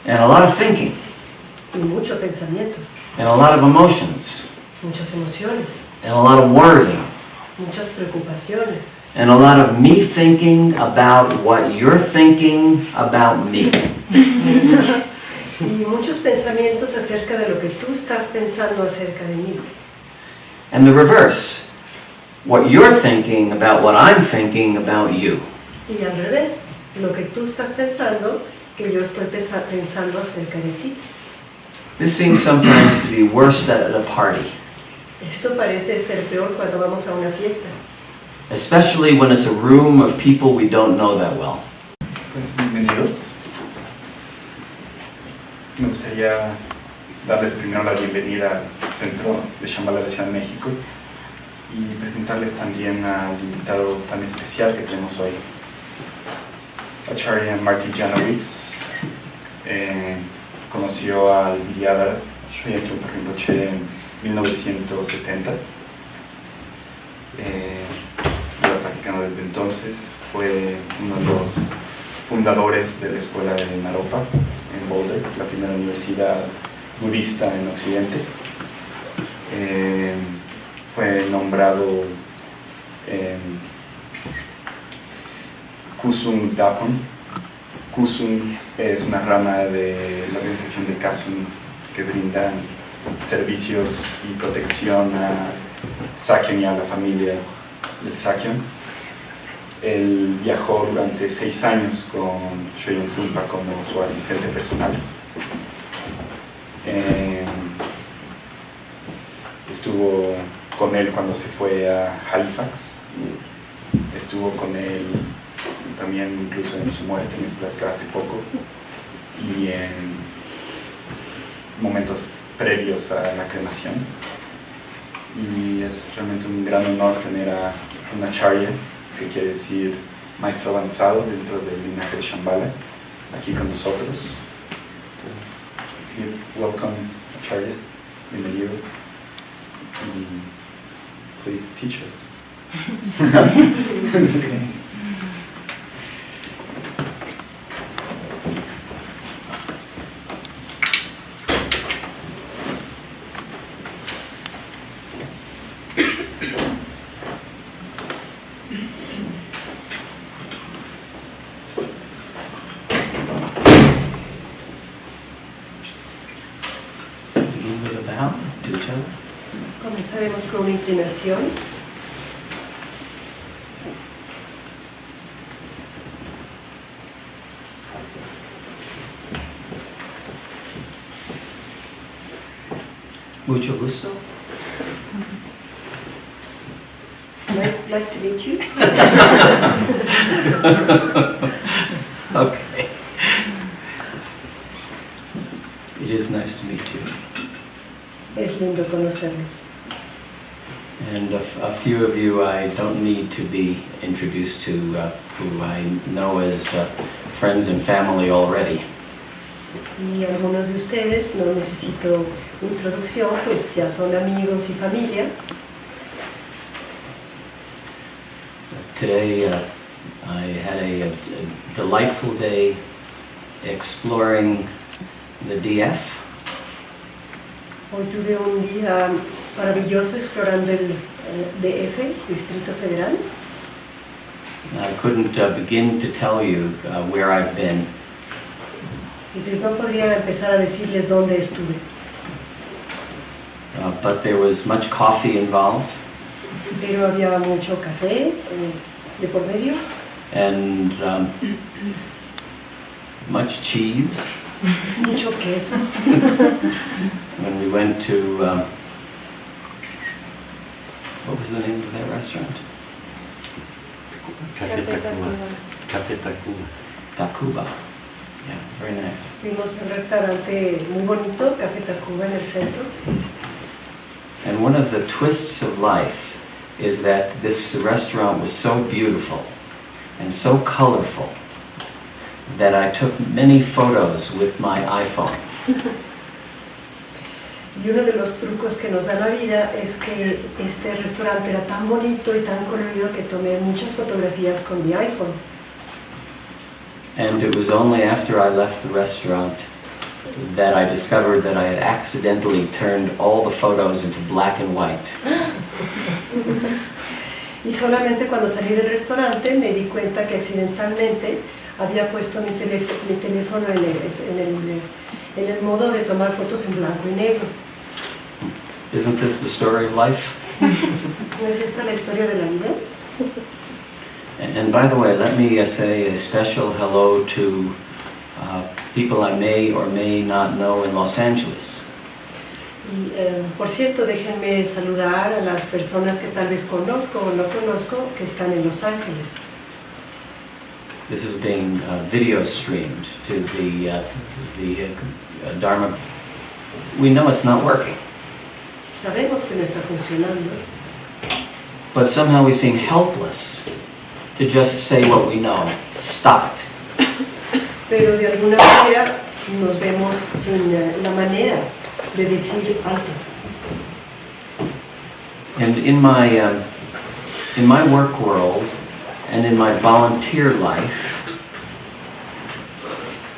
and a lot of thinking y mucho pensamiento, and a lot of emotions muchas emociones, and a lot of worrying muchas preocupaciones and a lot of me thinking about what you're thinking about me. y muchos pensamientos acerca de lo que tú estás pensando acerca de mí. And the reverse, what you're thinking about what I'm thinking about you. Y al revés, lo que tú estás pensando que yo estoy pensando acerca de ti. This seems sometimes to be worse at a party, Esto parece ser peor cuando vamos a una fiesta, especially when it's a room of people we don't know that well. Pues bienvenidos. Me gustaría darles primero la bienvenida al Centro de Shambhala de Ciudad de México y presentarles también al invitado tan especial que tenemos hoy, Acharya Owitz. Conoció al Vidyadhara Shri Rinpoche en 1970. Lleva practicando desde entonces. Fue uno de los fundadores de la escuela de Naropa en Boulder, la primera universidad budista en Occidente. Fue nombrado Kusum Dapon. Kusum es una rama de la organización de Kasum que brindan servicios y protección a Acción y a la familia de Acción. Él viajó durante 6 años con Shoyun Trumpa como su asistente personal. Estuvo con él cuando se fue a Halifax. Estuvo con él también incluso en su muerte, me platicaba hace poco, y en momentos previos a la cremación. Y es realmente un gran honor tener a un Acharya, que quiere decir maestro avanzado dentro del linaje de Shambhala, aquí con nosotros. Entonces, welcome Acharya, bienvenido, and please teach us. Comenzaremos con una inclinación. Mucho gusto. Nice to meet you. Okay. It is nice to meet you. Es lindo conocernos. And a few of you I don't need to be introduced to, who I know as friends and family already. Y algunos de ustedes no necesito introducción, pues ya son amigos y familia. Today I had a delightful day exploring the DF. Hoy tuve un día maravilloso explorando el DF, Distrito Federal. I couldn't begin to tell you where I've been. Y pues no podría empezar a decirles dónde estuve. But there was much coffee involved. Pero había mucho café de por medio. And much cheese. Mucho queso. When we went to, what was the name of that restaurant? Café Tacuba. Café Tacuba. Tacuba. Yeah, very nice. Fuimos a un restaurante muy bonito, Café Tacuba, en el centro. And one of the twists of life is that this restaurant was so beautiful and so colorful that I took many photos with my iPhone. Y uno de los trucos que nos da la vida es que este restaurante era tan bonito y tan colorido que tomé muchas fotografías con mi iPhone. And it was only after I left the restaurant that I discovered that I had accidentally turned all the photos into black and white. Y solamente cuando salí del restaurante me di cuenta que accidentalmente había puesto mi teléfono en el modo de tomar fotos en blanco y negro. Isn't this the story of life? ¿No es esta la historia de la vida? And by the way, let me say a special hello to people I may or may not know in Los Angeles. Y por cierto, déjenme saludar a las personas que tal vez conozco o no conozco que están en Los Ángeles. This is being video streamed to the Dharma. We know it's not working. Sabemos que no está funcionando. But somehow we seem helpless to just say what we know. Stop it. Pero de alguna manera nos vemos sin la manera de decir alto. And in my work world and in my volunteer life,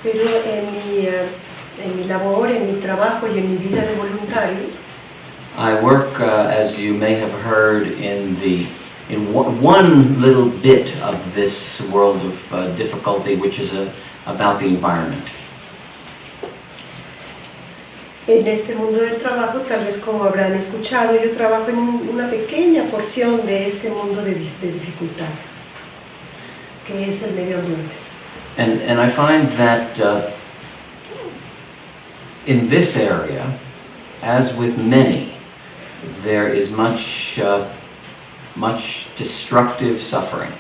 pero en mi labor, en mi trabajo y en mi vida de voluntario, I work, as you may have heard, in one little bit of this world of difficulty, which is about the environment. En este mundo del trabajo, tal vez como habrán escuchado, yo trabajo en una pequeña porción de este mundo de dificultad, que es el medio ambiente. And I find that in this area, as with many, there is much destructive suffering.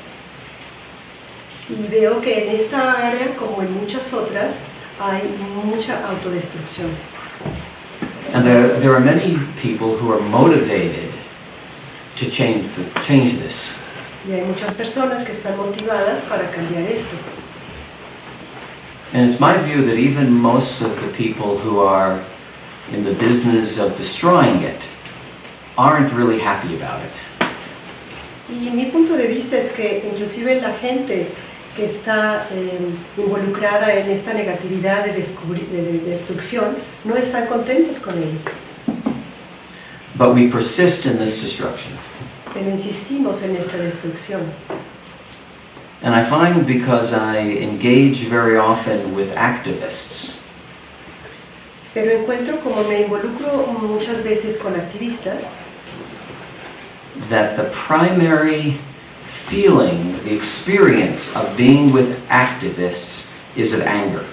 Y veo que en esta área, como en muchas otras, hay mucha autodestrucción. And there are many people who are motivated to change this. Y hay muchas personas que están motivadas para cambiar esto. And it's my view that even most of the people who are in the business of destroying it aren't really happy about it. Y mi punto de vista es que inclusive la gente que está involucrada en esta negatividad de destrucción no están contentos con ello. But we persist in this destruction. Pero insistimos en esta destrucción. And I find, because I engage very often with activists, Pero encuentro, como me involucro muchas veces con activistas, that the primary feeling, the experience of being with activists is of anger.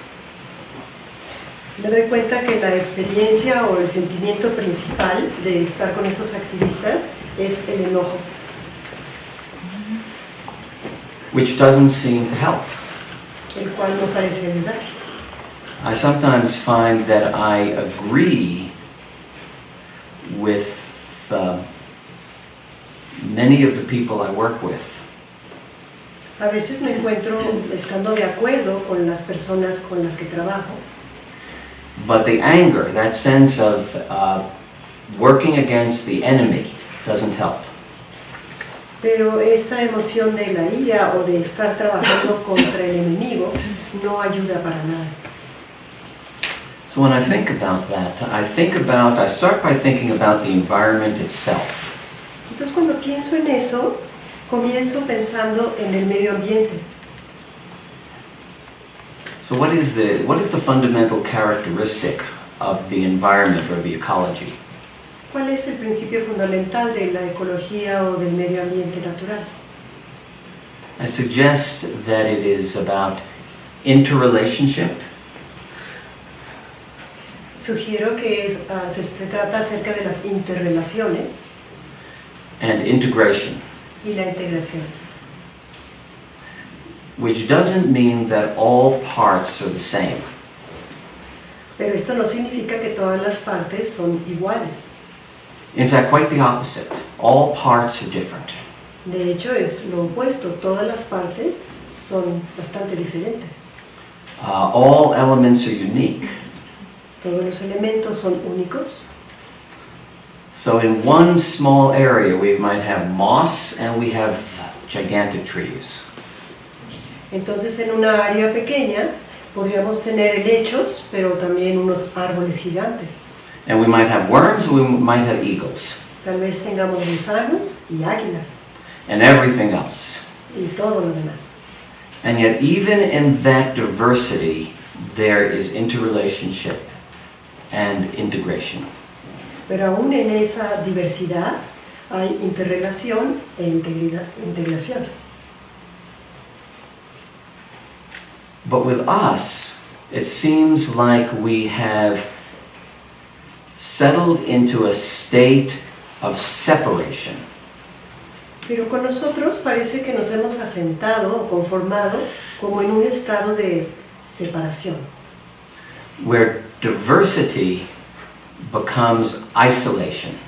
me doy cuenta que la experiencia o el sentimiento principal de estar con esos activistas es el enojo, Which doesn't seem to help. el cual no parece ayudar. I sometimes find that I agree with many of the people I work with, A veces me encuentro estando de acuerdo con las personas con las que trabajo, but the anger, that sense of working against the enemy, doesn't help. pero esta emoción de la ira o de estar trabajando contra el enemigo no ayuda para nada. So when I think about that, I start by thinking about the environment itself. Entonces cuando pienso en eso, comienzo pensando en el medio ambiente. So what is the fundamental characteristic of the environment or the ecology? ¿Cuál es el principio fundamental de la ecología o del medio ambiente natural? I suggest that it is about interrelationship, Sugiero que se trata acerca de las interrelaciones and integration, y la integración, which doesn't mean that all parts are the same. pero esto no significa que todas las partes son iguales. In fact, quite the opposite. All parts are different. De hecho, es lo opuesto, todas las partes son bastante diferentes. All elements are unique. Todos los elementos son únicos. So in one small area we might have moss and we have gigantic trees. Entonces, en una área pequeña podríamos tener helechos, pero también unos árboles gigantes. And we might have worms, we might have eagles, Tal vez tengamos gusanos y águilas and everything else. y todo lo demás. And yet even in that diversity, there is interrelationship and integration. Pero aún en esa diversidad hay interrelación e integración. But with us, it seems like we have settled into a state of separation. Pero con nosotros parece que nos hemos asentado o conformado como en un estado de separación, Where diversity becomes isolation.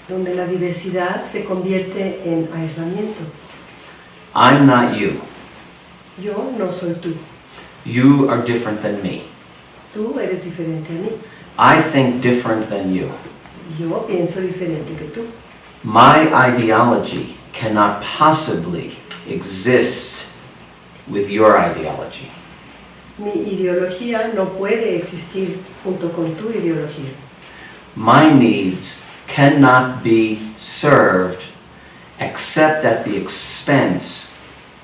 donde la diversidad se convierte en aislamiento. I'm not you. Yo no soy tú, You are different than me. tú eres diferente a mí, I think different than you. yo pienso diferente que tú. My ideology cannot possibly exist with your ideology. Mi ideología no puede existir junto con tu ideología. My needs cannot be served except at the expense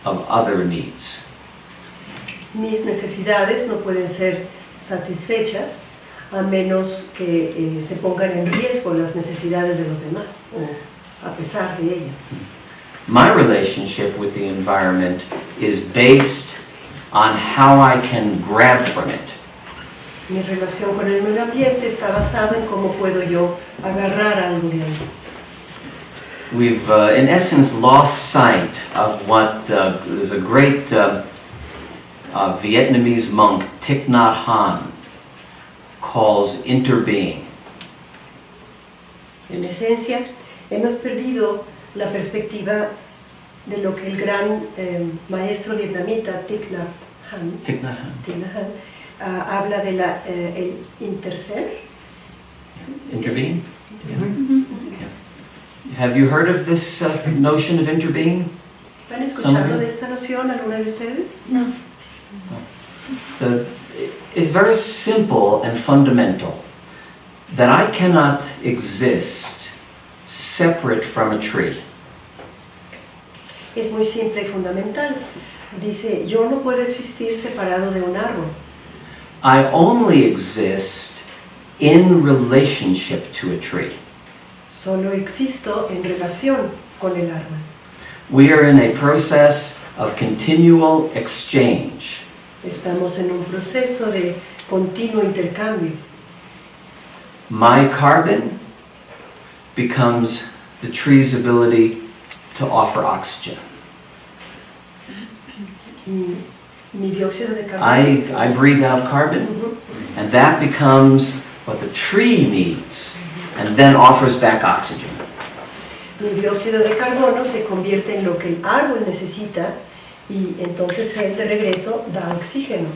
of other needs. Mis necesidades no pueden ser satisfechas a menos que se pongan en riesgo las necesidades de los demás, o a pesar de ellas. My relationship with the environment is based on how I can grab from it. Mi relación con el medio ambiente está basada en cómo puedo yo agarrar algo de ahí. We've, in essence, lost sight of what there's a great Vietnamese monk, Thich Nhat Hanh, calls interbeing. En esencia, hemos perdido la perspectiva de lo que el gran maestro vietnamita Thich Nhat Hanh habla de el interser. Interbeing? Yeah. Have you heard of this notion of interbeing? ¿Han escuchado de esta noción alguna de ustedes? No. It's very simple and fundamental that I cannot exist separate from a tree. Es muy simple y fundamental. Dice, yo no puedo existir separado de un árbol. I only exist in relationship to a tree. Solo existo en relación con el árbol. We are in a process of continual exchange. Estamos en un proceso de continuo intercambio. My carbon becomes the tree's ability to offer oxygen. Mi dióxido de carbono. I breathe out carbon, and that becomes what the tree needs, and then offers back oxygen. Mi dióxido de carbono se convierte en lo que el árbol necesita y entonces él de regreso da oxígeno.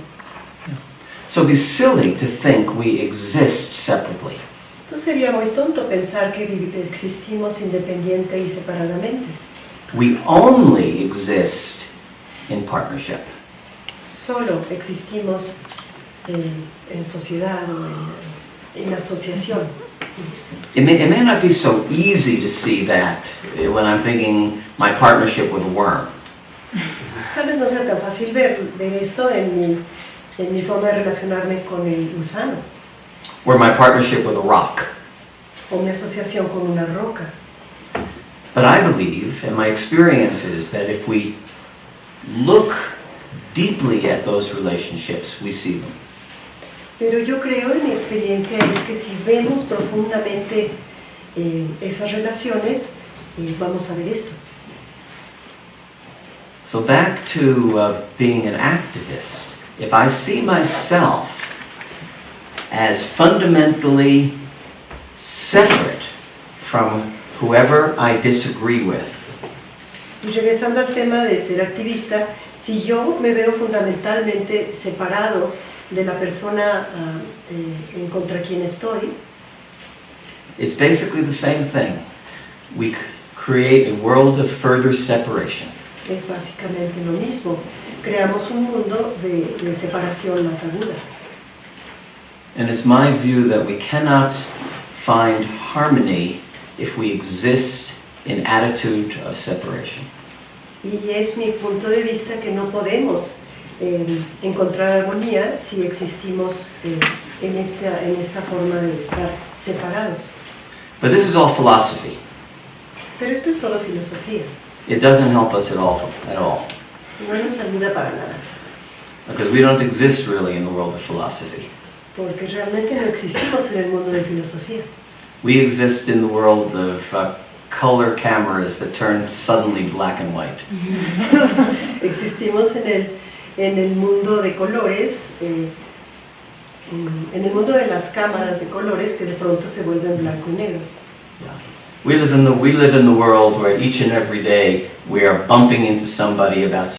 So it'd be silly to think we exist separately. Entonces sería muy tonto pensar que existimos independiente y separadamente. We only exist in partnership. Solo existimos en sociedad o en asociación. It may not be so easy to see that when I'm thinking my partnership with a worm. Tal vez no sea tan fácil ver esto en mi forma de relacionarme con el gusano. Or my partnership with a rock. O mi asociación con una roca. But I believe, and my experience is, that if we look deeply at those relationships, we see them. Pero yo creo, en mi experiencia, es que si vemos profundamente esas relaciones, vamos a ver esto. So back to being an activist. If I see myself as fundamentally separate from whoever I disagree with, Y regresando al tema de ser activista, si yo me veo fundamentalmente separado de la persona en contra quien estoy, it's basically the same thing. We create a world of further separation. es básicamente lo mismo. Creamos un mundo de separación más aguda. And it's my view that we cannot find harmony if we exist in attitude of separation. Y es mi punto de vista que no podemos encontrar armonía si existimos en esta forma de estar separados. But this is all philosophy. Pero esto es todo filosofía. It doesn't help us at all. No nos ayuda para nada. Because we don't exist really in the world of philosophy. Porque realmente no existimos en el mundo de filosofía. We exist in the world of color cameras that turn suddenly black and white. Existimos en el mundo de colores, en el mundo de las cámaras de colores que de pronto se vuelven blanco y negro. Yeah. We live in the world where each and every day we are bumping into somebody about